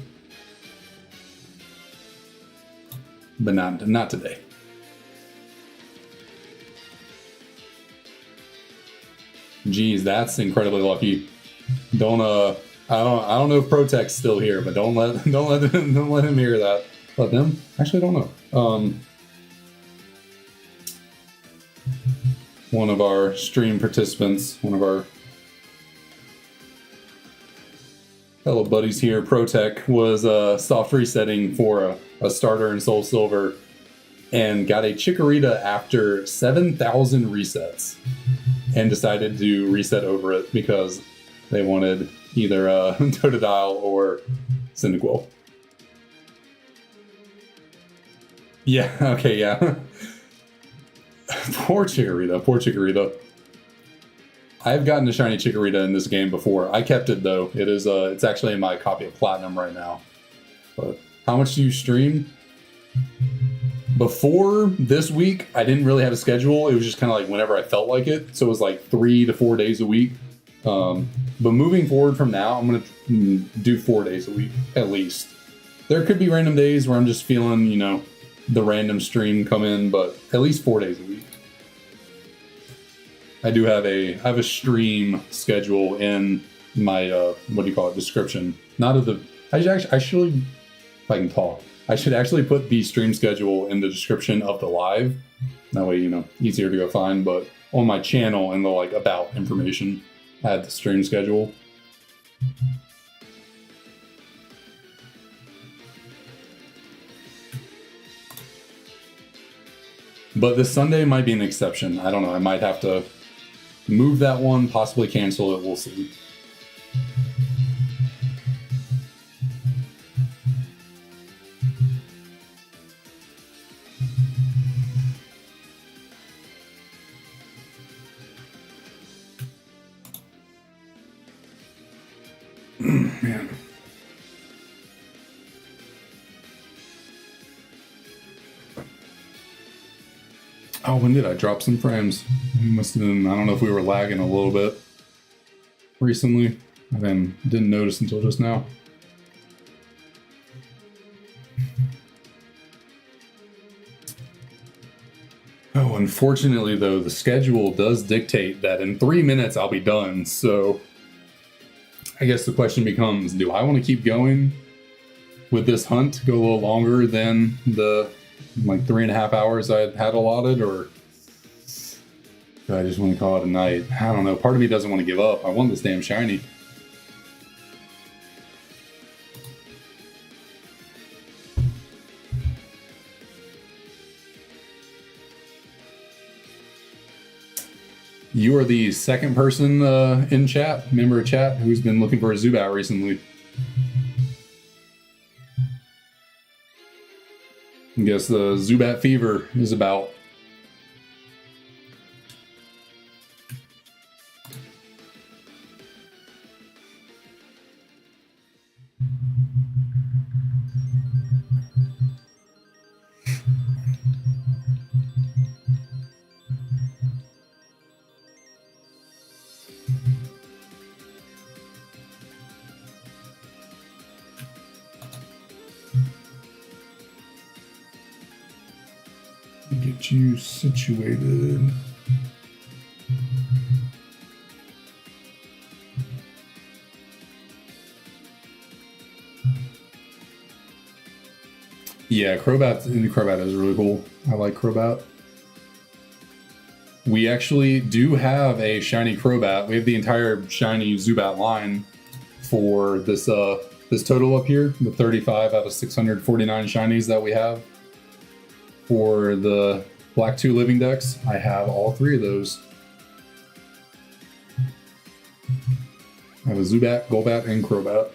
But not today. Geez, that's incredibly lucky. I don't know if Protect's still here, but don't let him hear that. Let them? Actually, I don't know. One of our stream participants, one of our fellow buddies here, Protec, was soft resetting for a starter in SoulSilver and got a Chikorita after 7,000 resets and decided to reset over it because they wanted either Totodile or Cyndaquil. Yeah, okay, yeah. Poor Chikorita. I've gotten a Shiny Chikorita in this game before. I kept it though. It's actually in my copy of Platinum right now. But how much do you stream? Before this week, I didn't really have a schedule. It was just kind of like whenever I felt like it. So it was like 3 to 4 days a week. But moving forward from now, I'm going to do 4 days a week, at least. There could be random days where I'm just feeling, you know, the random stream come in, but at least 4 days a week. I do have a stream schedule in my description. Not of the I should if I can talk. I should actually put the stream schedule in the description of the live. That way, you know, easier to go find. But on my channel in the about information, I had the stream schedule. But this Sunday might be an exception. I don't know. I might have to move that one, possibly cancel it. We'll see. Man. Oh, when did I drop some frames? Must have been, I don't know if we were lagging a little bit recently. I didn't notice until just now. Oh, unfortunately though, the schedule does dictate that in 3 minutes I'll be done, so I guess the question becomes, do I want to keep going with this hunt, go a little longer than the 3.5 hours I had allotted, or do I just want to call it a night? I don't know. Part of me doesn't want to give up. I want this damn shiny. You are the second person in chat, member of chat, who's been looking for a Zubat recently. I guess the Zubat fever is about. Get you situated. Yeah, Crobat is really cool. I like Crobat. We actually do have a shiny Crobat. We have the entire shiny Zubat line for this this total up here, the 35 out of 649 shinies that we have. For the Black 2 Living Dex, I have all three of those. I have a Zubat, Golbat, and Crobat.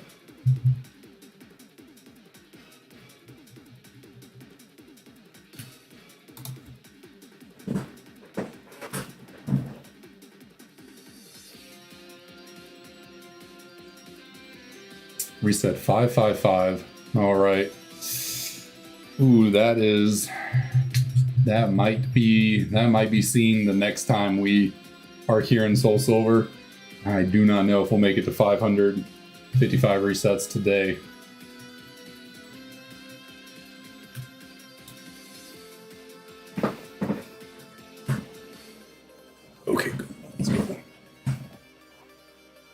Reset 555. All right. Ooh, that might be seen the next time we are here in SoulSilver. I do not know if we'll make it to 555 resets today. Okay, good. Let's go.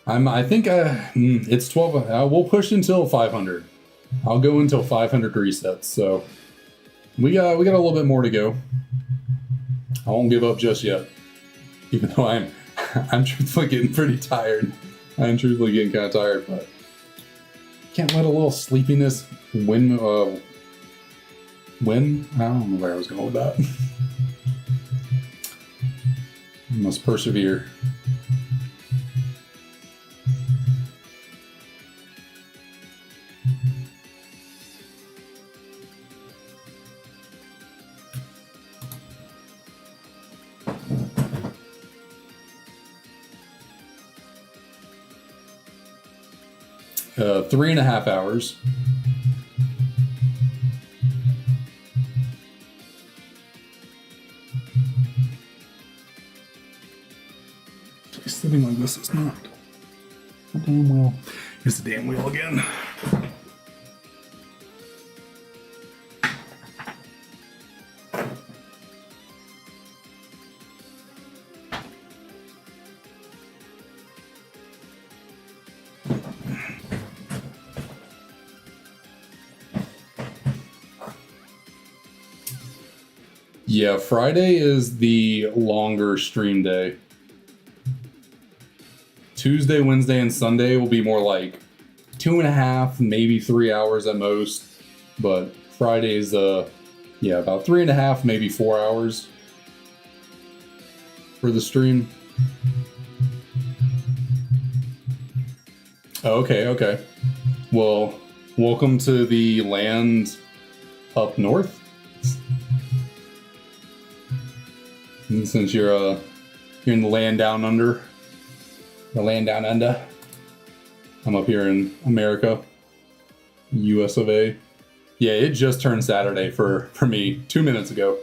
I think it's 12. We'll push until 500. I'll go until 500 resets. So we got a little bit more to go. I won't give up just yet, even though I'm truthfully getting pretty tired. I'm truthfully getting kind of tired, but can't let a little sleepiness win. I don't know where I was going with that. I must persevere. Uh, 3.5 hours. Sitting like this is not a damn wheel. It's a damn wheel again. Yeah, Friday is the longer stream day. Tuesday, Wednesday, and Sunday will be more like 2.5, maybe 3 hours at most. But Friday's, about 3.5, maybe 4 hours for the stream. Okay. Well, welcome to the land up north. And since you're in the land down under. The land down under. I'm up here in America, US of A. Yeah, it just turned Saturday for me 2 minutes ago.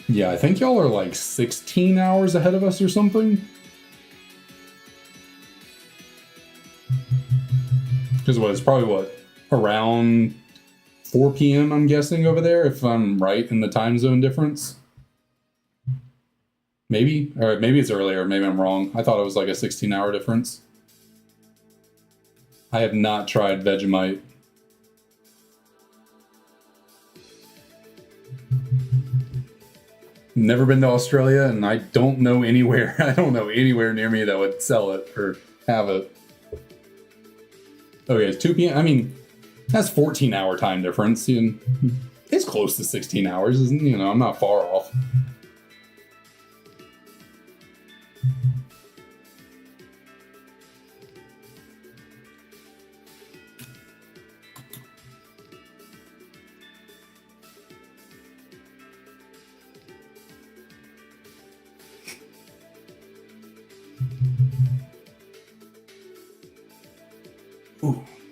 Yeah, I think y'all are like 16 hours ahead of us or something. Because it's probably around 4 p.m. I'm guessing over there, if I'm right in the time zone difference. Maybe, or maybe it's earlier, maybe I'm wrong. I thought it was like a 16-hour difference. I have not tried Vegemite. Never been to Australia, and I don't know anywhere. I don't know anywhere near me that would sell it or have it. Okay, it's 2 p.m. I mean, that's 14-hour time difference. And it's close to 16 hours, isn't? You know, I'm not far off.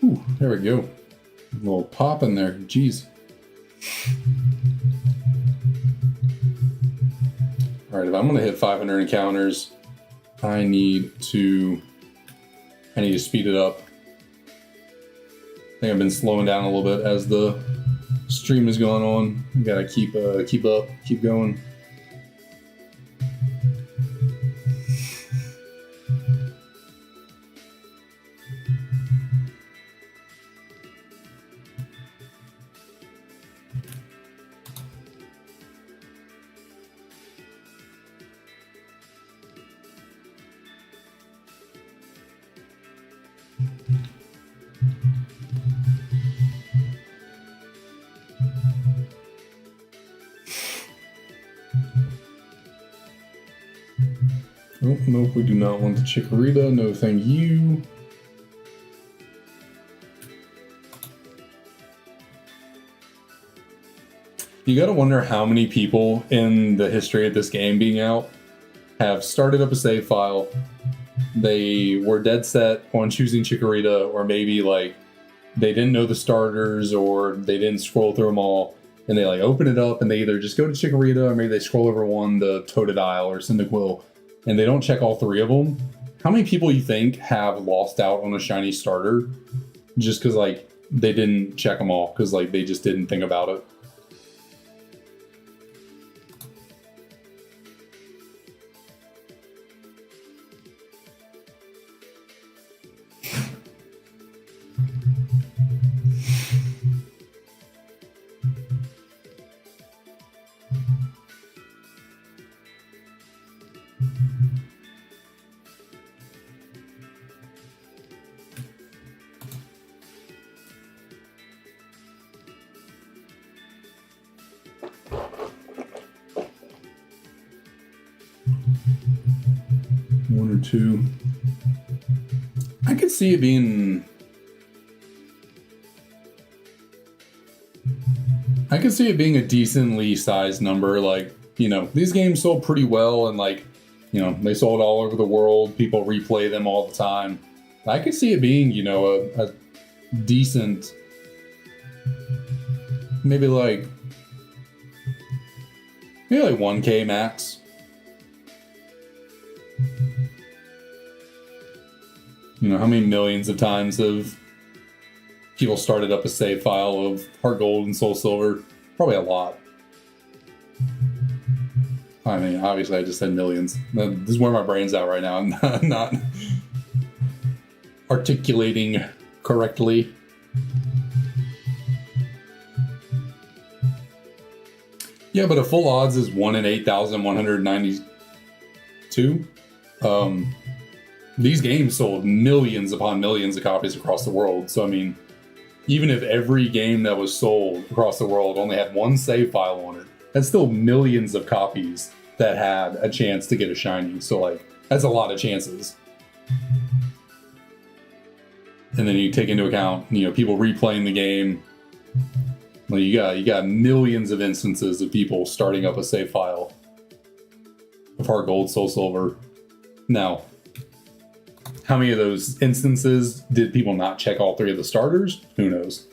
Ooh, there we go. A little pop in there. Jeez. All right, if I'm going to hit 500 encounters, I need to speed it up. I think I've been slowing down a little bit as the stream is going on. I gotta keep going. Oh, nope, we do not want the Chikorita. No, thank you. You gotta wonder how many people in the history of this game being out have started up a save file. They were dead set on choosing Chikorita, or maybe like they didn't know the starters, or they didn't scroll through them all, and they like open it up and they either just go to Chikorita, or maybe they scroll over one, the Totodile or Cyndaquil, and they don't check all three of them. How many people you think have lost out on a shiny starter just because like they didn't check them all, because like they just didn't think about it? One or two. I could see it being... I could see it being a decently sized number. Like, you know, these games sold pretty well, and like, you know, they sold all over the world. People replay them all the time. I could see it being, you know, a decent, maybe like 1K max. You know, how many millions of times have people started up a save file of Heart Gold and Soul Silver? Probably a lot. I mean, obviously I just said millions. This is where my brain's at right now. I'm not articulating correctly. Yeah, but a full odds is 1 in 8,192. These games sold millions upon millions of copies across the world. So, I mean, even if every game that was sold across the world only had one save file on it, that's still millions of copies that had a chance to get a shiny. So, like, that's a lot of chances. And then you take into account, you know, people replaying the game. Well, you got millions of instances of people starting up a save file of Heart Gold, Soul Silver. Now, how many of those instances did people not check all three of the starters? Who knows?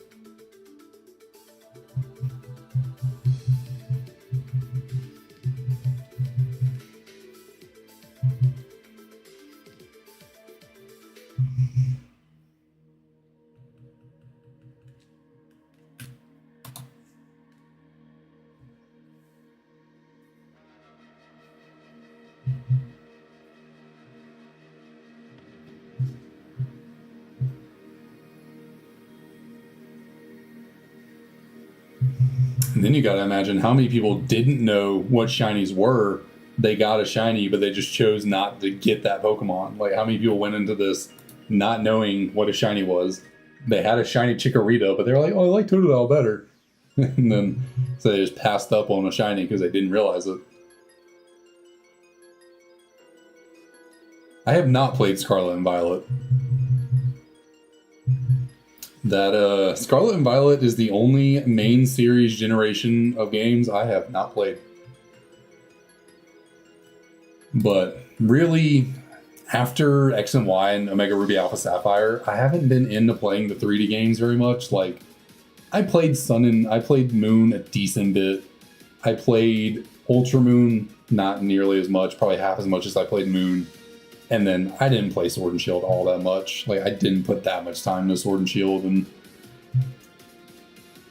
And then you got to imagine how many people didn't know what shinies were. They got a shiny, but they just chose not to get that Pokemon. Like, how many people went into this not knowing what a shiny was? They had a shiny Chikorita, but they were like, oh, I like Totodile better. And then, so they just passed up on a shiny because they didn't realize it. I have not played Scarlet and Violet. That Scarlet and Violet is the only main series generation of games I have not played. But really, after X and Y and Omega Ruby Alpha Sapphire, I haven't been into playing the 3D games very much. Like, I played I played Moon a decent bit. I played Ultra Moon, not nearly as much, probably half as much as I played Moon. And then I didn't play Sword and Shield all that much. Like, I didn't put that much time into Sword and Shield. And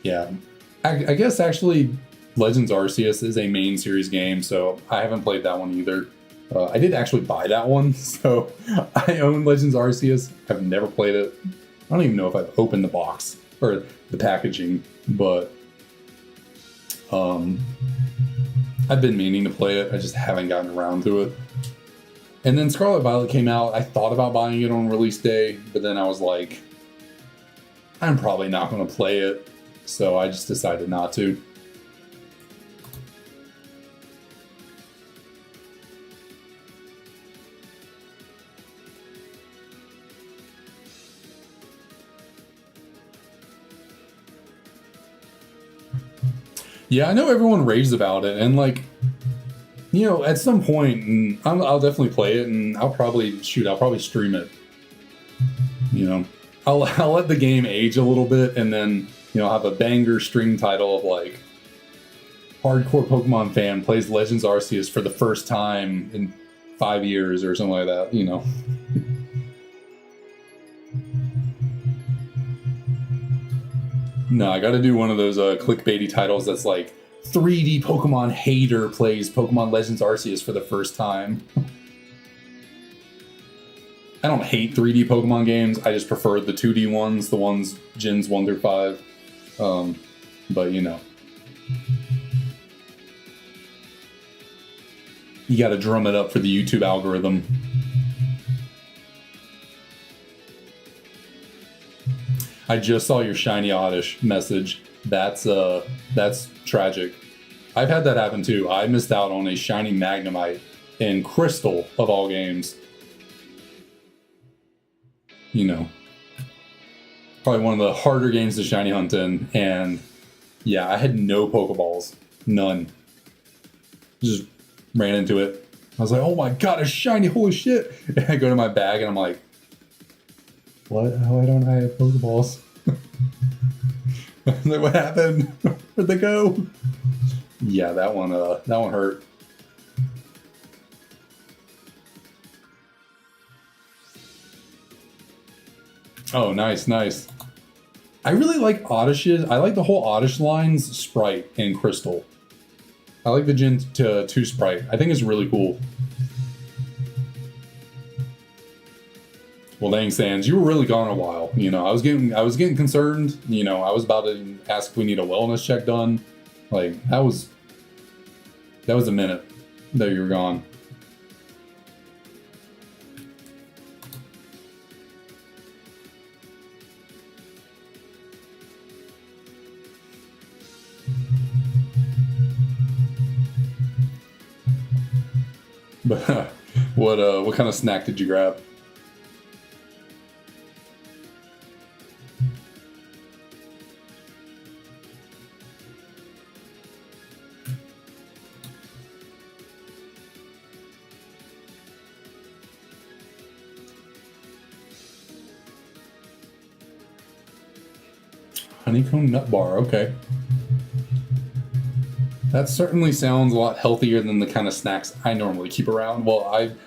yeah, I guess actually Legends Arceus is a main series game, so I haven't played that one either. I did actually buy that one, so I own Legends Arceus. I've never played it. I don't even know if I've opened the box or the packaging, but I've been meaning to play it. I just haven't gotten around to it. And then Scarlet Violet came out. I thought about buying it on release day, but then I was like, I'm probably not going to play it. So I just decided not to. Yeah, I know everyone raves about it, and like, you know, at some point, and I'll definitely play it, and I'll probably stream it. You know, I'll let the game age a little bit, and then, you know, have a banger stream title of like, hardcore Pokemon fan plays Legends Arceus for the first time in 5 years or something like that. You know. No, I got to do one of those clickbaity titles that's like, 3D Pokemon hater plays Pokemon Legends Arceus for the first time. I don't hate 3D Pokemon games. I just prefer the 2D ones, the ones Gens 1 through 5. But, you know. You got to drum it up for the YouTube algorithm. I just saw your Shiny Oddish message. That's tragic. I've had that happen too. I missed out on a Shiny Magnemite in Crystal, of all games. You know, probably one of the harder games to Shiny Hunt in. And yeah, I had no Pokeballs. None. Just ran into it. I was like, oh my god, a shiny, holy shit. And I go to my bag and I'm like, what? Why don't I have Pokeballs? Like, what happened? Where'd they go? Yeah, that one hurt. Oh, nice. I really like Oddish's. I like the whole Oddish line's sprite in Crystal. I like the Gen 2 sprite. I think it's really cool. Well, dang, Sans, you were really gone a while. You know, I was getting concerned. You know, I was about to ask if we need a wellness check done. Like, that was a minute that you were gone. But what kind of snack did you grab? Honeycomb nut bar, okay. That certainly sounds a lot healthier than the kind of snacks I normally keep around. Well,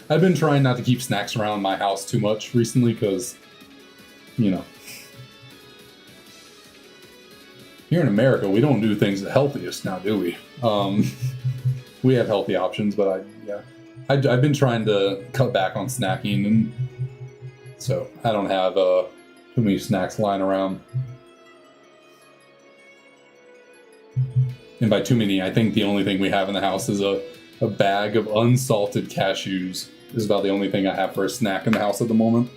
I've been trying not to keep snacks around my house too much recently because, you know, here in America, we don't do things the healthiest now, do we? We have healthy options, but I've been trying to cut back on snacking, and so I don't have too many snacks lying around. And by too many, I think the only thing we have in the house is a bag of unsalted cashews. Is about the only thing I have for a snack in the house at the moment.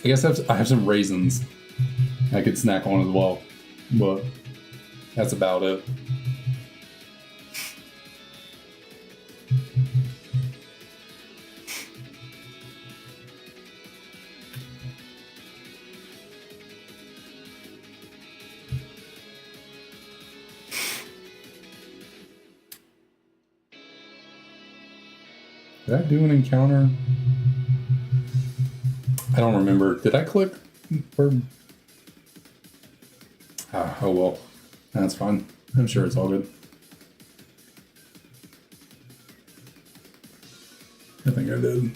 I guess I have some raisins I could snack on as well, but that's about it. Did I do an encounter? I don't remember. Did I click for... oh well. That's fine. I'm sure it's all good. I think I did.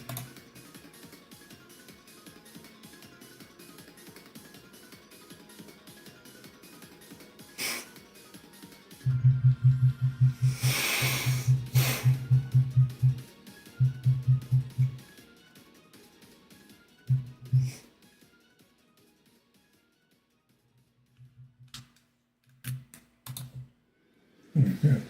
Okay.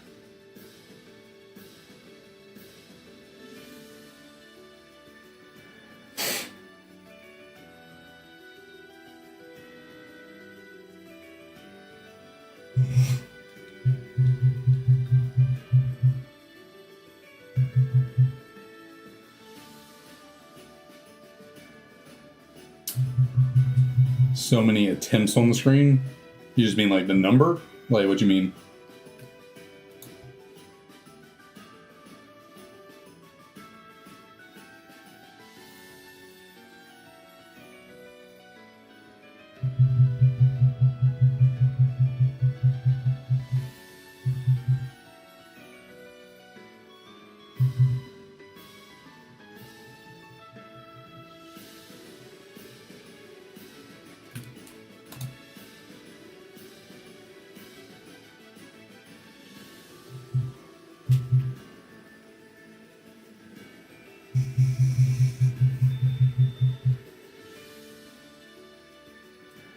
So many attempts on the screen? You just mean like the number? Like, what do you mean?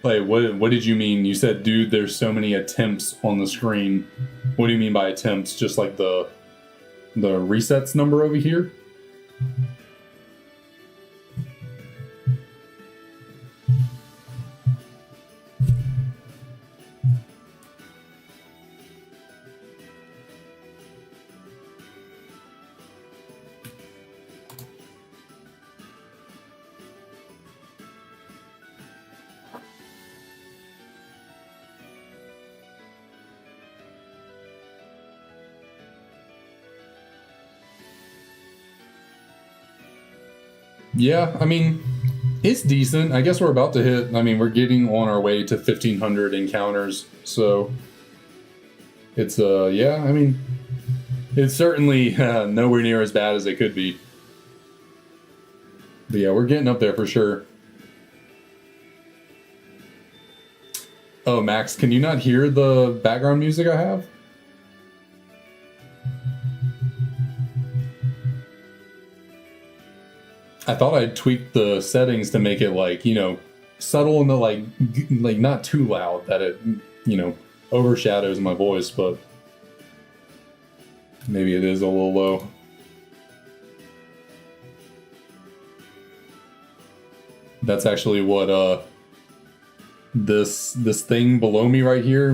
Like, what did you mean? You said, dude, there's so many attempts on the screen. What do you mean by attempts? Just like the resets number over here? Yeah, I mean, it's decent. I guess we're about to hit, I mean, we're getting on our way to 1,500 encounters, so it's, yeah, I mean, it's certainly nowhere near as bad as it could be. But yeah, we're getting up there for sure. Oh, Max, can you not hear the background music I have? I thought I'd tweaked the settings to make it like, you know, subtle and the like not too loud that it, you know, overshadows my voice, but maybe it is a little low. That's actually what this thing below me right here,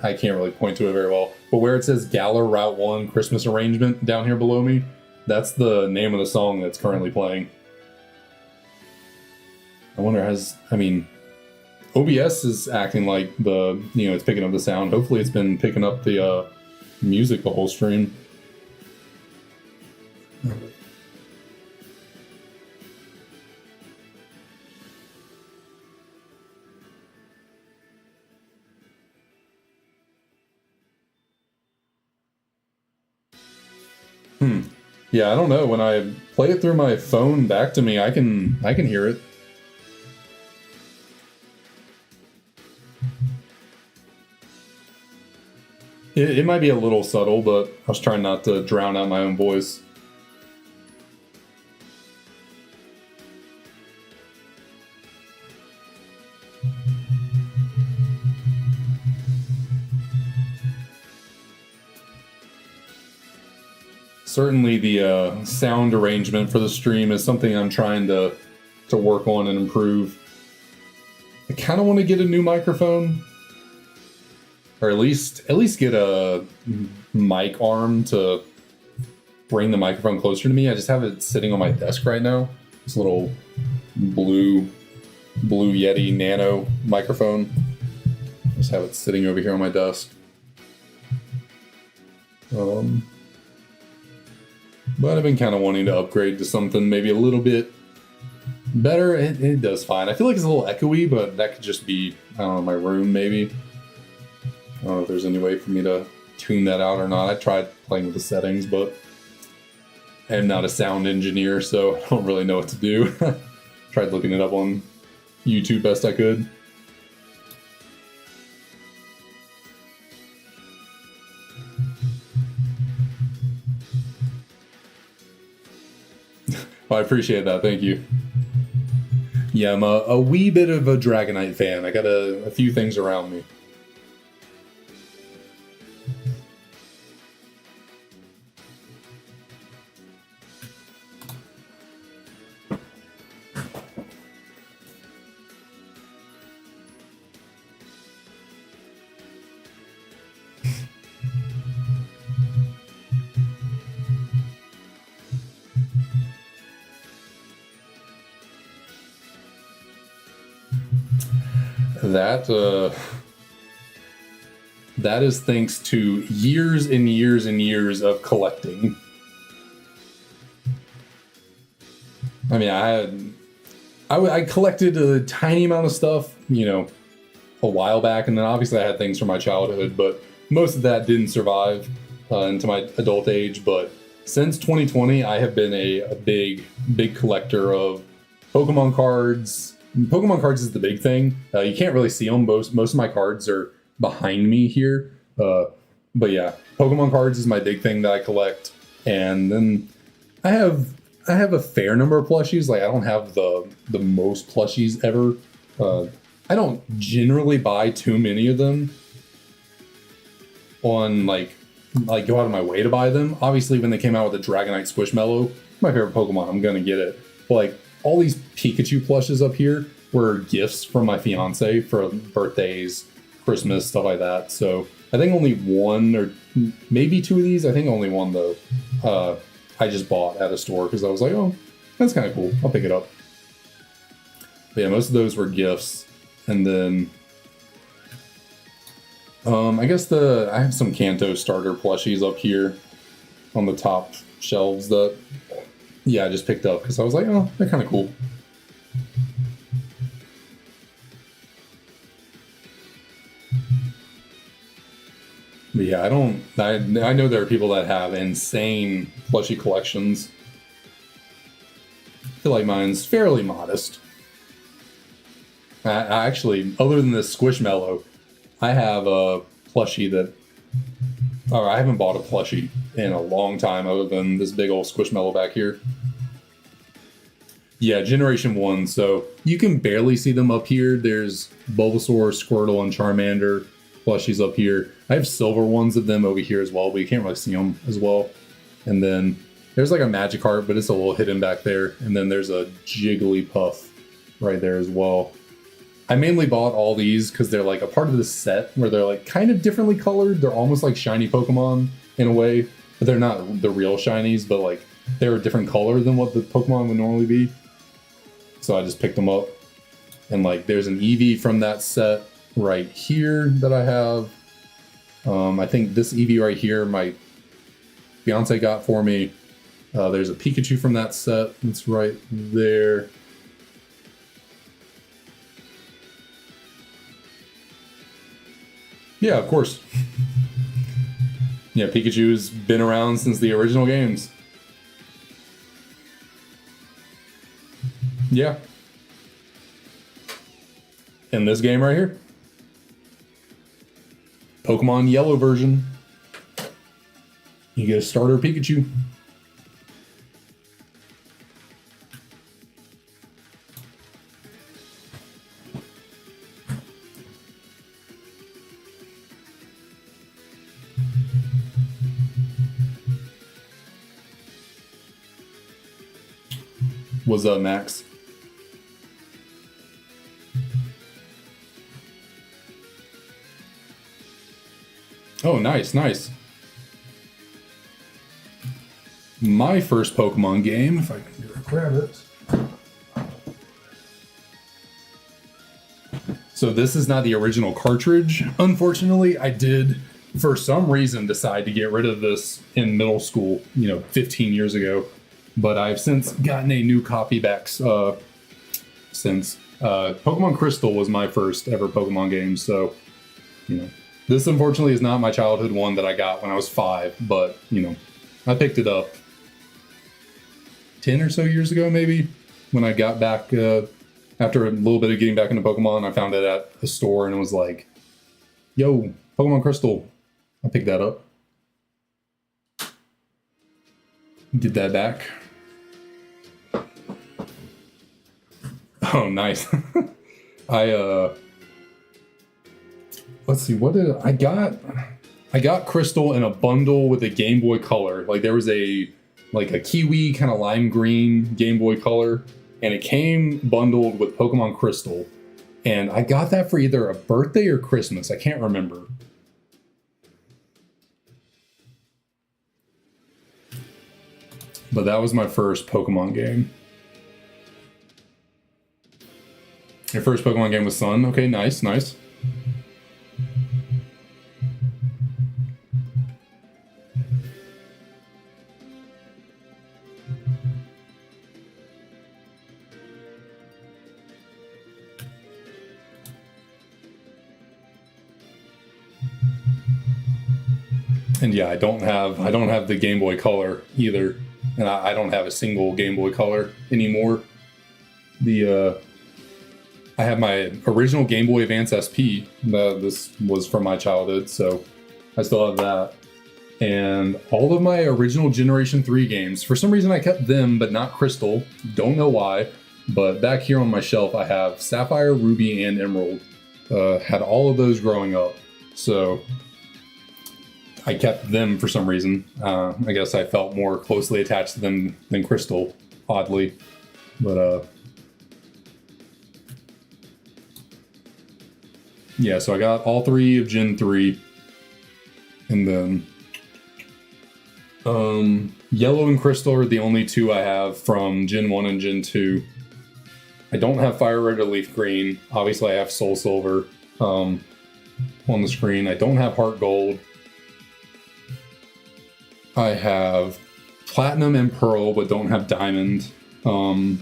I can't really point to it very well, but where it says Galar Route 1 Christmas Arrangement down here below me, that's the name of the song that's currently playing. I wonder, I mean, OBS is acting like it's picking up the sound. Hopefully it's been picking up the music the whole stream. Yeah, I don't know. When I play it through my phone back to me, I can hear it. It might be a little subtle, but I was trying not to drown out my own voice. Certainly the sound arrangement for the stream is something I'm trying to work on and improve. I kind of want to get a new microphone, or at least get a mic arm to bring the microphone closer to me. I just have it sitting on my desk right now. This little blue Yeti Nano microphone. Just have it sitting over here on my desk. But I've been kind of wanting to upgrade to something maybe a little bit better. It does fine. I feel like it's a little echoey, but that could just be, I don't know, my room maybe. I don't know if there's any way for me to tune that out or not. I tried playing with the settings, but I am not a sound engineer, so I don't really know what to do. Tried looking it up on YouTube best I could. Well, I appreciate that, thank you. Yeah, I'm a wee bit of a Dragonite fan. I got a few things around me. That is thanks to years and years and years of collecting. I mean, I collected a tiny amount of stuff, you know, a while back, and then obviously I had things from my childhood, but most of that didn't survive into my adult age. But since 2020, I have been a big collector of Pokemon cards. Pokemon cards is the big thing. You can't really see them. Most of my cards are behind me here. But yeah, Pokemon cards is my big thing that I collect. And then I have a fair number of plushies. Like, I don't have the most plushies ever. I don't generally buy too many of them on like go out of my way to buy them. Obviously, when they came out with the Dragonite Squishmallow, my favorite Pokemon, I'm gonna get it. But like, all these Pikachu plushes up here were gifts from my fiance for birthdays, Christmas, stuff like that. So I think only one or maybe two of these. I think only one though. I just bought at a store because I was like, oh, that's kind of cool. I'll pick it up. But yeah, most of those were gifts. And then I guess I have some Kanto starter plushies up here on the top shelves that, yeah, I just picked up because I was like, oh, they're kind of cool. But yeah, I know there are people that have insane plushie collections. I feel like mine's fairly modest. I actually, other than this Squishmallow, I have a plushie that, or I haven't bought a plushie in a long time other than this big old Squishmallow back here. Yeah, Generation 1, so you can barely see them up here. There's Bulbasaur, Squirtle, and Charmander plushies up here. I have silver ones of them over here as well, but you can't really see them as well. And then there's like a Magikarp, but it's a little hidden back there. And then there's a Jigglypuff right there as well. I mainly bought all these because they're like a part of this set where they're like kind of differently colored. They're almost like shiny Pokemon in a way, but they're not the real shinies, but like they're a different color than what the Pokemon would normally be. So I just picked them up. And like there's an Eevee from that set right here that I have. I think this Eevee right here, my fiance got for me. There's a Pikachu from that set that's right there. Yeah, of course. Yeah, Pikachu's been around since the original games. Yeah. In this game right here. Pokemon Yellow version. You get a starter Pikachu. What's up, Max? Oh, nice, nice. My first Pokemon game, if I can grab it. So this is not the original cartridge. Unfortunately, I did, for some reason, decide to get rid of this in middle school, 15 years ago. But I've since gotten a new copy back since. Pokemon Crystal was my first ever Pokemon game, so, this unfortunately is not my childhood one that I got when I was 5, but, I picked it up 10 or so years ago, maybe, when I got back, after a little bit of getting back into Pokemon. I found it at a store and it was like, yo, Pokemon Crystal. I picked that up. Get that back. Oh, nice. Let's see, what did I got? I got Crystal in a bundle with a Game Boy Color. Like there was a kiwi kind of lime green Game Boy Color, and it came bundled with Pokemon Crystal. And I got that for either a birthday or Christmas. I can't remember. But that was my first Pokemon game. Your first Pokemon game was Sun? Okay, nice, nice. And yeah, I don't have the Game Boy Color either, and I don't have a single Game Boy Color anymore. I have my original Game Boy Advance SP. This was from my childhood, so I still have that. And all of my original Generation 3 games, for some reason I kept them, but not Crystal. Don't know why, but back here on my shelf I have Sapphire, Ruby, and Emerald. Had all of those growing up, so I kept them for some reason. I guess I felt more closely attached to them than Crystal, oddly. But, yeah, so I got all 3 of Gen 3. And then, Yellow and Crystal are the only 2 I have from Gen 1 and Gen 2. I don't have Fire Red or Leaf Green. Obviously, I have SoulSilver on the screen. I don't have Heart Gold. I have Platinum and Pearl, but don't have Diamond. I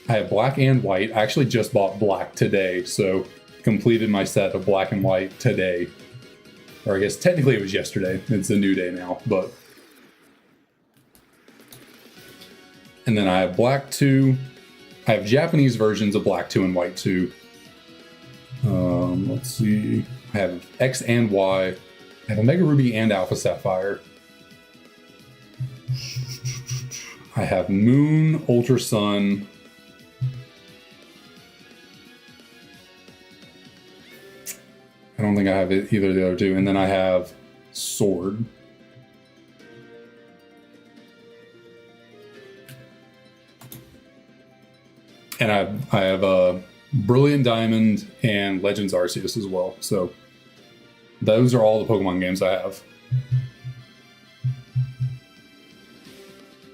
have Black and White. I actually just bought Black today, so completed my set of Black and White today. Or I guess technically it was yesterday. It's a new day now, but... And then I have Black 2. I have Japanese versions of Black 2 and White 2. Let's see. I have X and Y. I have Omega Ruby and Alpha Sapphire. I have Moon, Ultra Sun. I don't think I have either of the other 2. And then I have Sword. And I have Brilliant Diamond and Legends Arceus as well. So those are all the Pokemon games I have.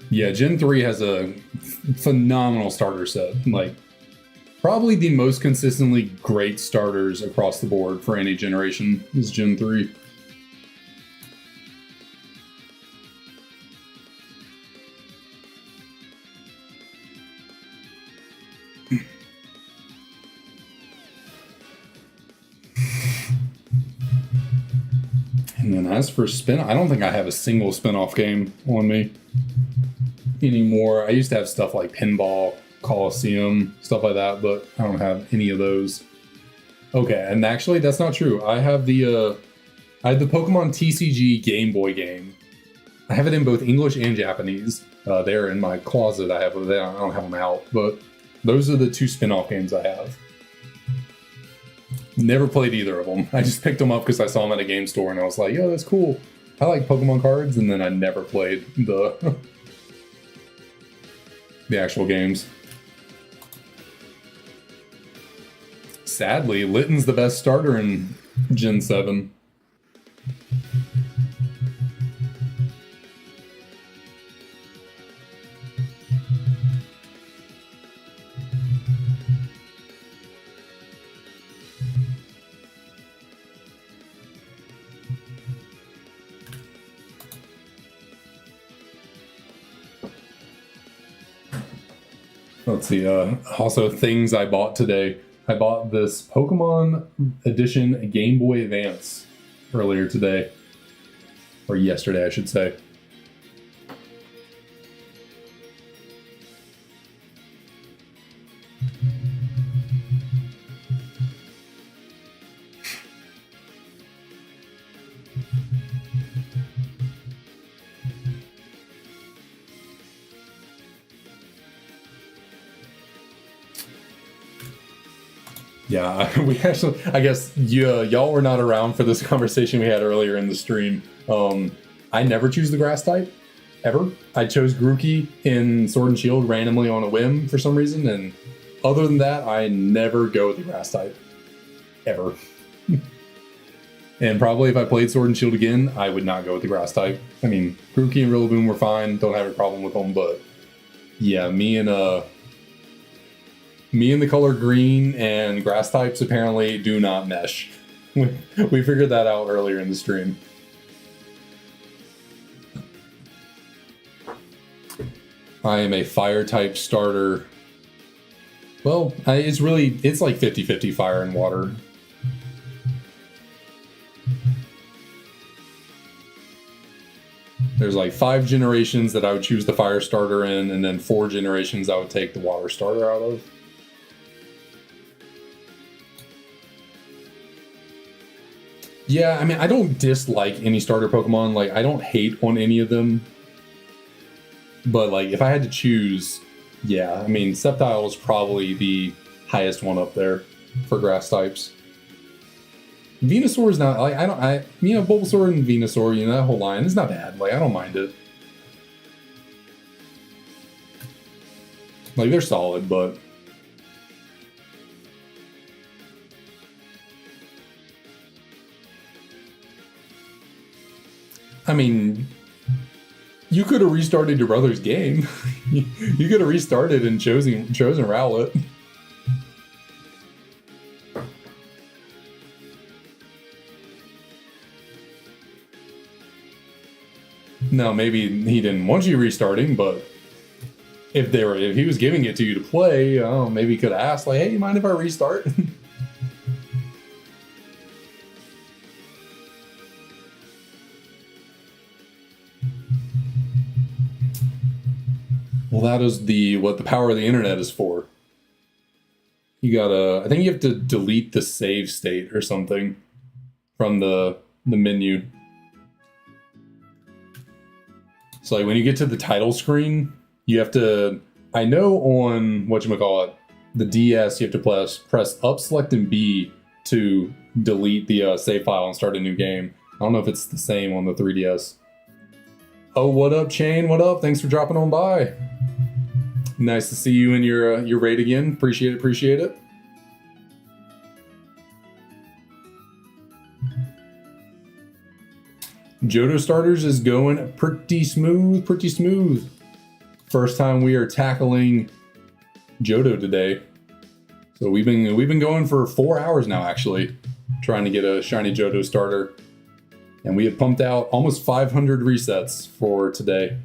Yeah, Gen 3 has a phenomenal starter set. Like, probably the most consistently great starters across the board for any generation is Gen 3. And then as for spin, I don't think I have a single spin-off game on me anymore. I used to have stuff like Pinball, Coliseum, stuff like that, but I don't have any of those. Okay, and actually that's not true. I have the Pokemon TCG Game Boy game. I have it in both English and Japanese. They're in my closet. I don't have them out, but those are the 2 spin-off games I have. Never played either of them. I just picked them up because I saw them at a game store and I was like, yo, that's cool. I like Pokemon cards, and then I never played the... the actual games. Sadly, Litten's the best starter in Gen 7. Let's see, also things I bought today. I bought this Pokemon Edition Game Boy Advance earlier today. Or yesterday, I should say. Yeah, we actually, I guess y'all were not around for this conversation we had earlier in the stream. I never choose the grass type, ever. I chose Grookey in Sword and Shield randomly on a whim for some reason, and other than that, I never go with the grass type. Ever. And probably if I played Sword and Shield again, I would not go with the grass type. I mean, Grookey and Rillaboom were fine, don't have a problem with them, but yeah, me and the color green and grass types apparently do not mesh. We figured that out earlier in the stream. I am a fire type starter. Well, it's like 50-50 fire and water. There's like 5 generations that I would choose the fire starter in, and then 4 generations I would take the water starter out of. Yeah, I mean, I don't dislike any starter Pokemon. Like, I don't hate on any of them. But, like, if I had to choose, yeah, I mean, Sceptile is probably the highest one up there for grass types. Venusaur is not, like, Bulbasaur and Venusaur, that whole line is not bad. Like, I don't mind it. Like, they're solid, but... I mean, you could have restarted your brother's game. You could have restarted and chosen Rowlet. No, maybe he didn't want you restarting, but if he was giving it to you to play, maybe he could have asked, like, hey, you mind if I restart? Well, that is what the power of the internet is for. I think you have to delete the save state or something from the menu. So like when you get to the title screen, you have to, I know on whatchamacallit, the DS, you have to press up, select, and B to delete the save file and start a new game. I don't know if it's the same on the 3DS. Oh, what up, Shane? What up? Thanks for dropping on by. Nice to see you in your raid again. Appreciate it. Johto starters is going pretty smooth. First time we are tackling Johto today. So we've been going for 4 hours now, actually, trying to get a shiny Johto starter. And we have pumped out almost 500 resets for today.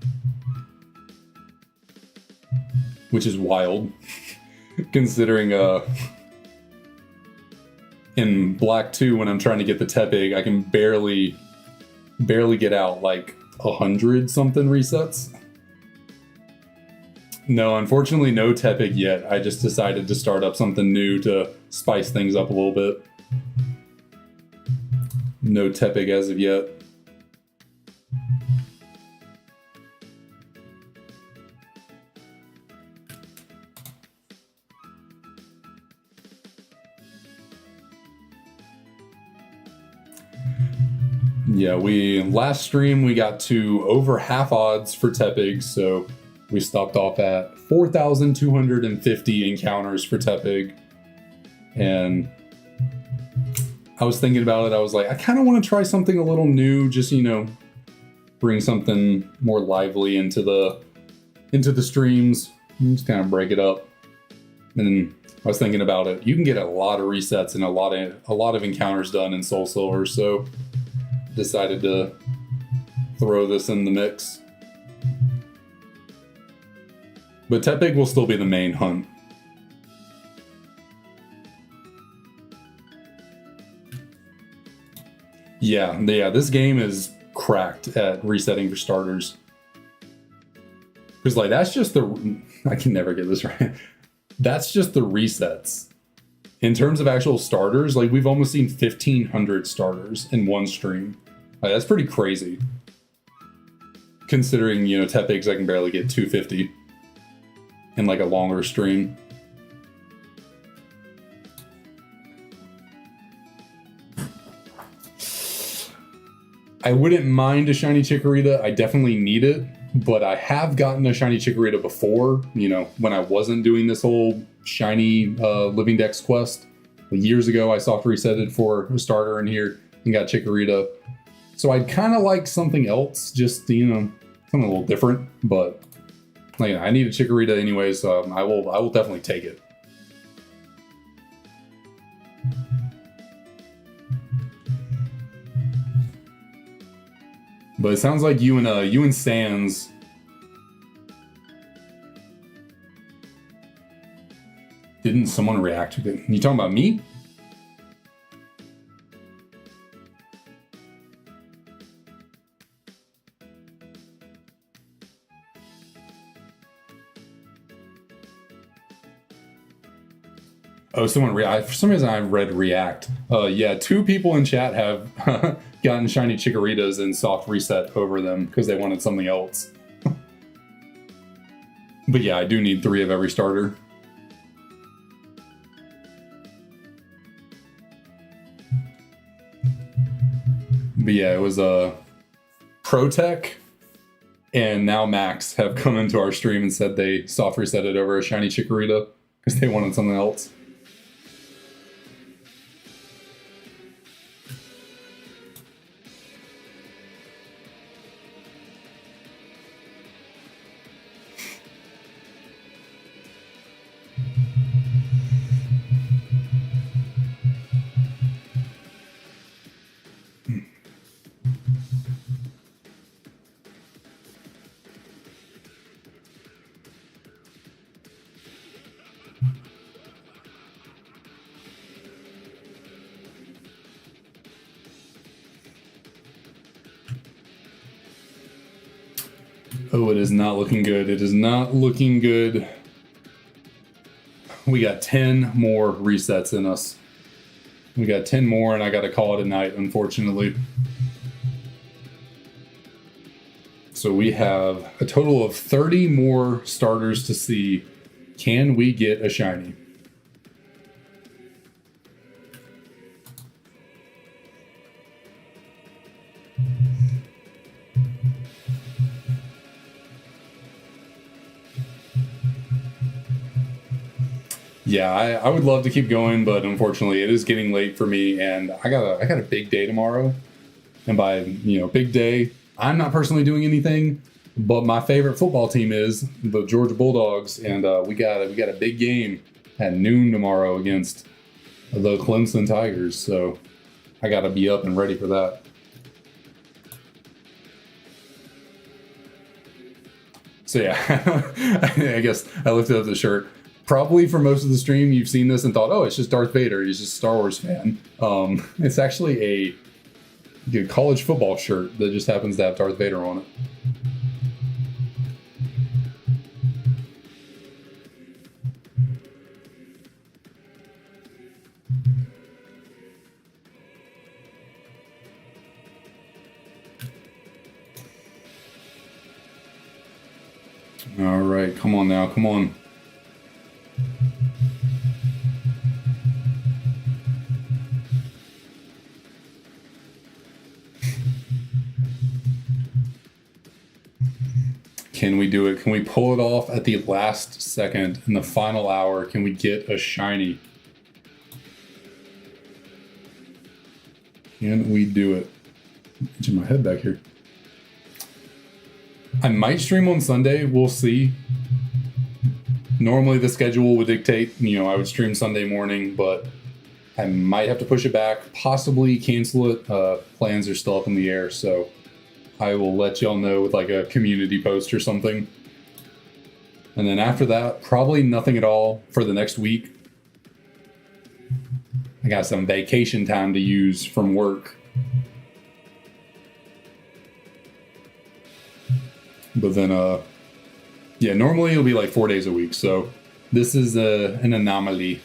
Which is wild, considering in Black 2, when I'm trying to get the Tepig, I can barely get out like 100-something resets. No, unfortunately, no Tepig yet. I just decided to start up something new to spice things up a little bit. No Tepig as of yet. Yeah, last stream we got to over half odds for Tepig, so We stopped off at 4,250 encounters for Tepig. And I was thinking about it. I was like, I kind of want to try something a little new, just, you know, bring something more lively into the streams, and just kind of break it up. And then I was thinking about it. You can get a lot of resets and a lot of encounters done in SoulSilver, so decided to throw this in the mix. But Tepig will still be the main hunt. Yeah, this game is cracked at resetting for starters. Because, like, that's just the... I can never get this right. That's just the resets. In terms of actual starters, like, we've almost seen 1,500 starters in one stream. Like, that's pretty crazy. Considering, you know, Tepigs, I can barely get 250 in, like, a longer stream. I wouldn't mind a Shiny Chikorita. I definitely need it, but I have gotten a Shiny Chikorita before, you know, when I wasn't doing this whole Shiny Living Dex quest. Years ago, I soft resetted for a starter in here and got Chikorita. So I'd kind of like something else, just, you know, something a little different, but like, I need a Chikorita anyway, so I will definitely take it. But it sounds like you and Sans didn't someone react to it? You talking about me? Oh, someone for some reason I read react. Yeah, 2 people in chat have gotten Shiny Chikoritas and soft reset over them because they wanted something else. But yeah, I do need 3 of every starter. But yeah, it was Protech and now Max have come into our stream and said they soft resetted over a Shiny Chikorita because they wanted something else. Oh, it is not looking good. It is not looking good. We got 10 more resets in us. We got 10 more, and I got to call it a night, unfortunately. So we have a total of 30 more starters to see. Can we get a shiny? Yeah, I would love to keep going, but unfortunately it is getting late for me, and I got a big day tomorrow. And by, you know, big day, I'm not personally doing anything, but my favorite football team is the Georgia Bulldogs, and we got a big game at noon tomorrow against the Clemson Tigers, so I got to be up and ready for that. So yeah, I guess I lifted up the shirt. Probably for most of the stream, you've seen this and thought, oh, it's just Darth Vader. He's just a Star Wars fan. It's actually a college football shirt that just happens to have Darth Vader on it. All right, come on now, come on. Can we do it? Can we pull it off at the last second in the final hour? Can we get a shiny? Can we do it? Itching my head back here. I might stream on Sunday. We'll see. Normally the schedule would dictate, I would stream Sunday morning, but I might have to push it back, possibly cancel it. Plans are still up in the air, so I will let y'all know with like a community post or something. And then after that, probably nothing at all for the next week. I got some vacation time to use from work. But then, yeah, normally it'll be like 4 days a week. So this is an anomaly,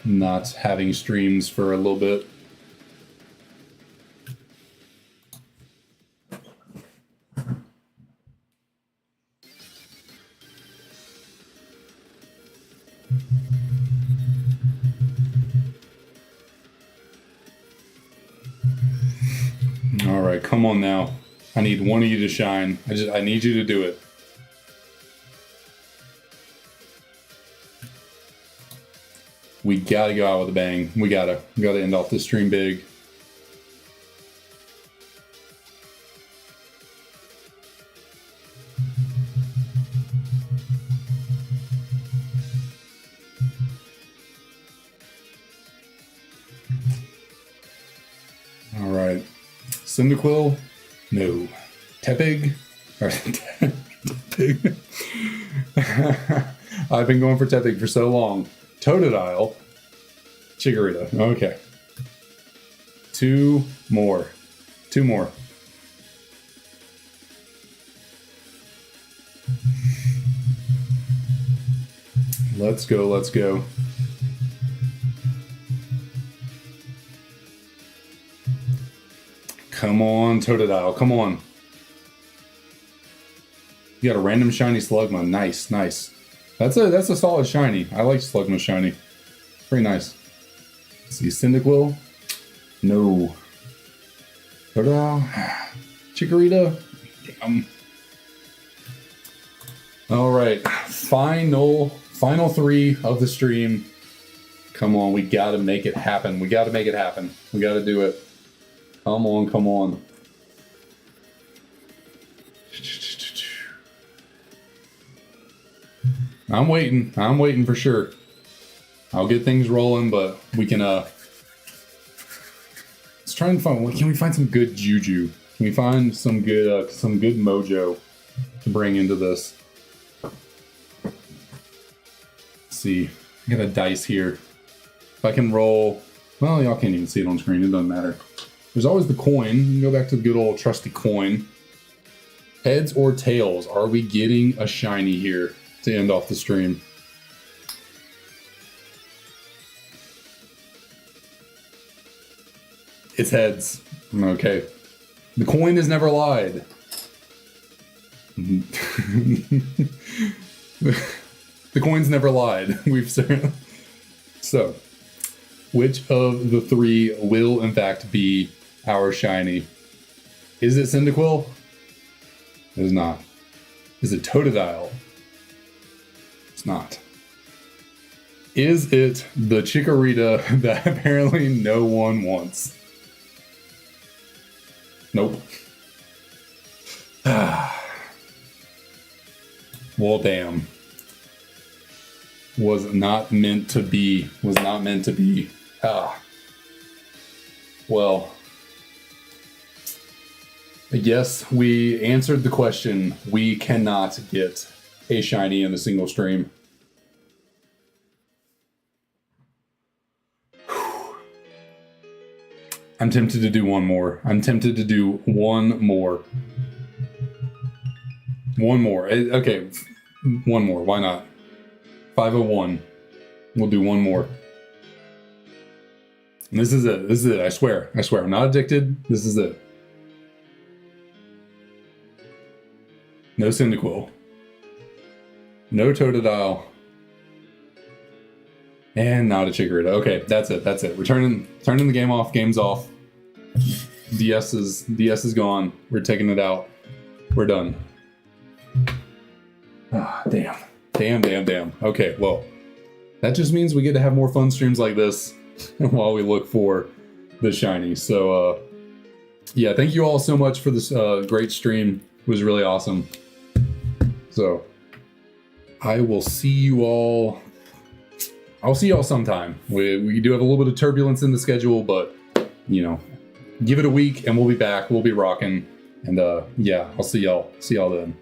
not having streams for a little bit. All right, come on now. I need one of you to shine. I need you to do it. We gotta go out with a bang. We gotta end off this stream big. All right, Cyndaquil. No. Tepig? Or Tepig. I've been going for Tepig for so long. Totodile. Chikorita. Okay. Two more. Let's go. Come on, Totodile, come on. You got a random shiny Slugma. Nice. That's a solid shiny. I like Slugma shiny. Pretty nice. Let's see, Cyndaquil. No. Totodile. Chikorita. All right, final three of the stream. Come on, we gotta make it happen. We gotta do it. Come on. I'm waiting for sure. I'll get things rolling, but we can, let's try and find, can we find some good juju? Can we find some good mojo to bring into this? Let's see, I got a dice here. If I can roll, well, y'all can't even see it on screen, it doesn't matter. There's always the coin. You can go back to the good old trusty coin. Heads or tails? Are we getting a shiny here to end off the stream? It's heads. Okay. The coin has never lied. The coin's never lied. So, which of the three will in fact be our shiny? Is it Cyndaquil? It is not. Is it Totodile? It's not. Is it the Chikorita that apparently no one wants? Nope. Well, damn. Was not meant to be. Well, I guess we answered the question. We cannot get a shiny in a single stream. I'm tempted to do one more. Okay, one more. Why not? 501. We'll do one more. And this is it. I swear. I'm not addicted. This is it. No Cyndaquil. No Totodile. And not a Chikorita. Okay, that's it. We're turning the game off. Game's off. DS is gone. We're taking it out. We're done. Ah, damn. Damn. Okay, well, that just means we get to have more fun streams like this while we look for the shiny. So, yeah, thank you all so much for this great stream. It was really awesome. So, I will see you all. I'll see y'all sometime. We do have a little bit of turbulence in the schedule, but, you know, give it a week and we'll be back. We'll be rocking. And, yeah, I'll see y'all then.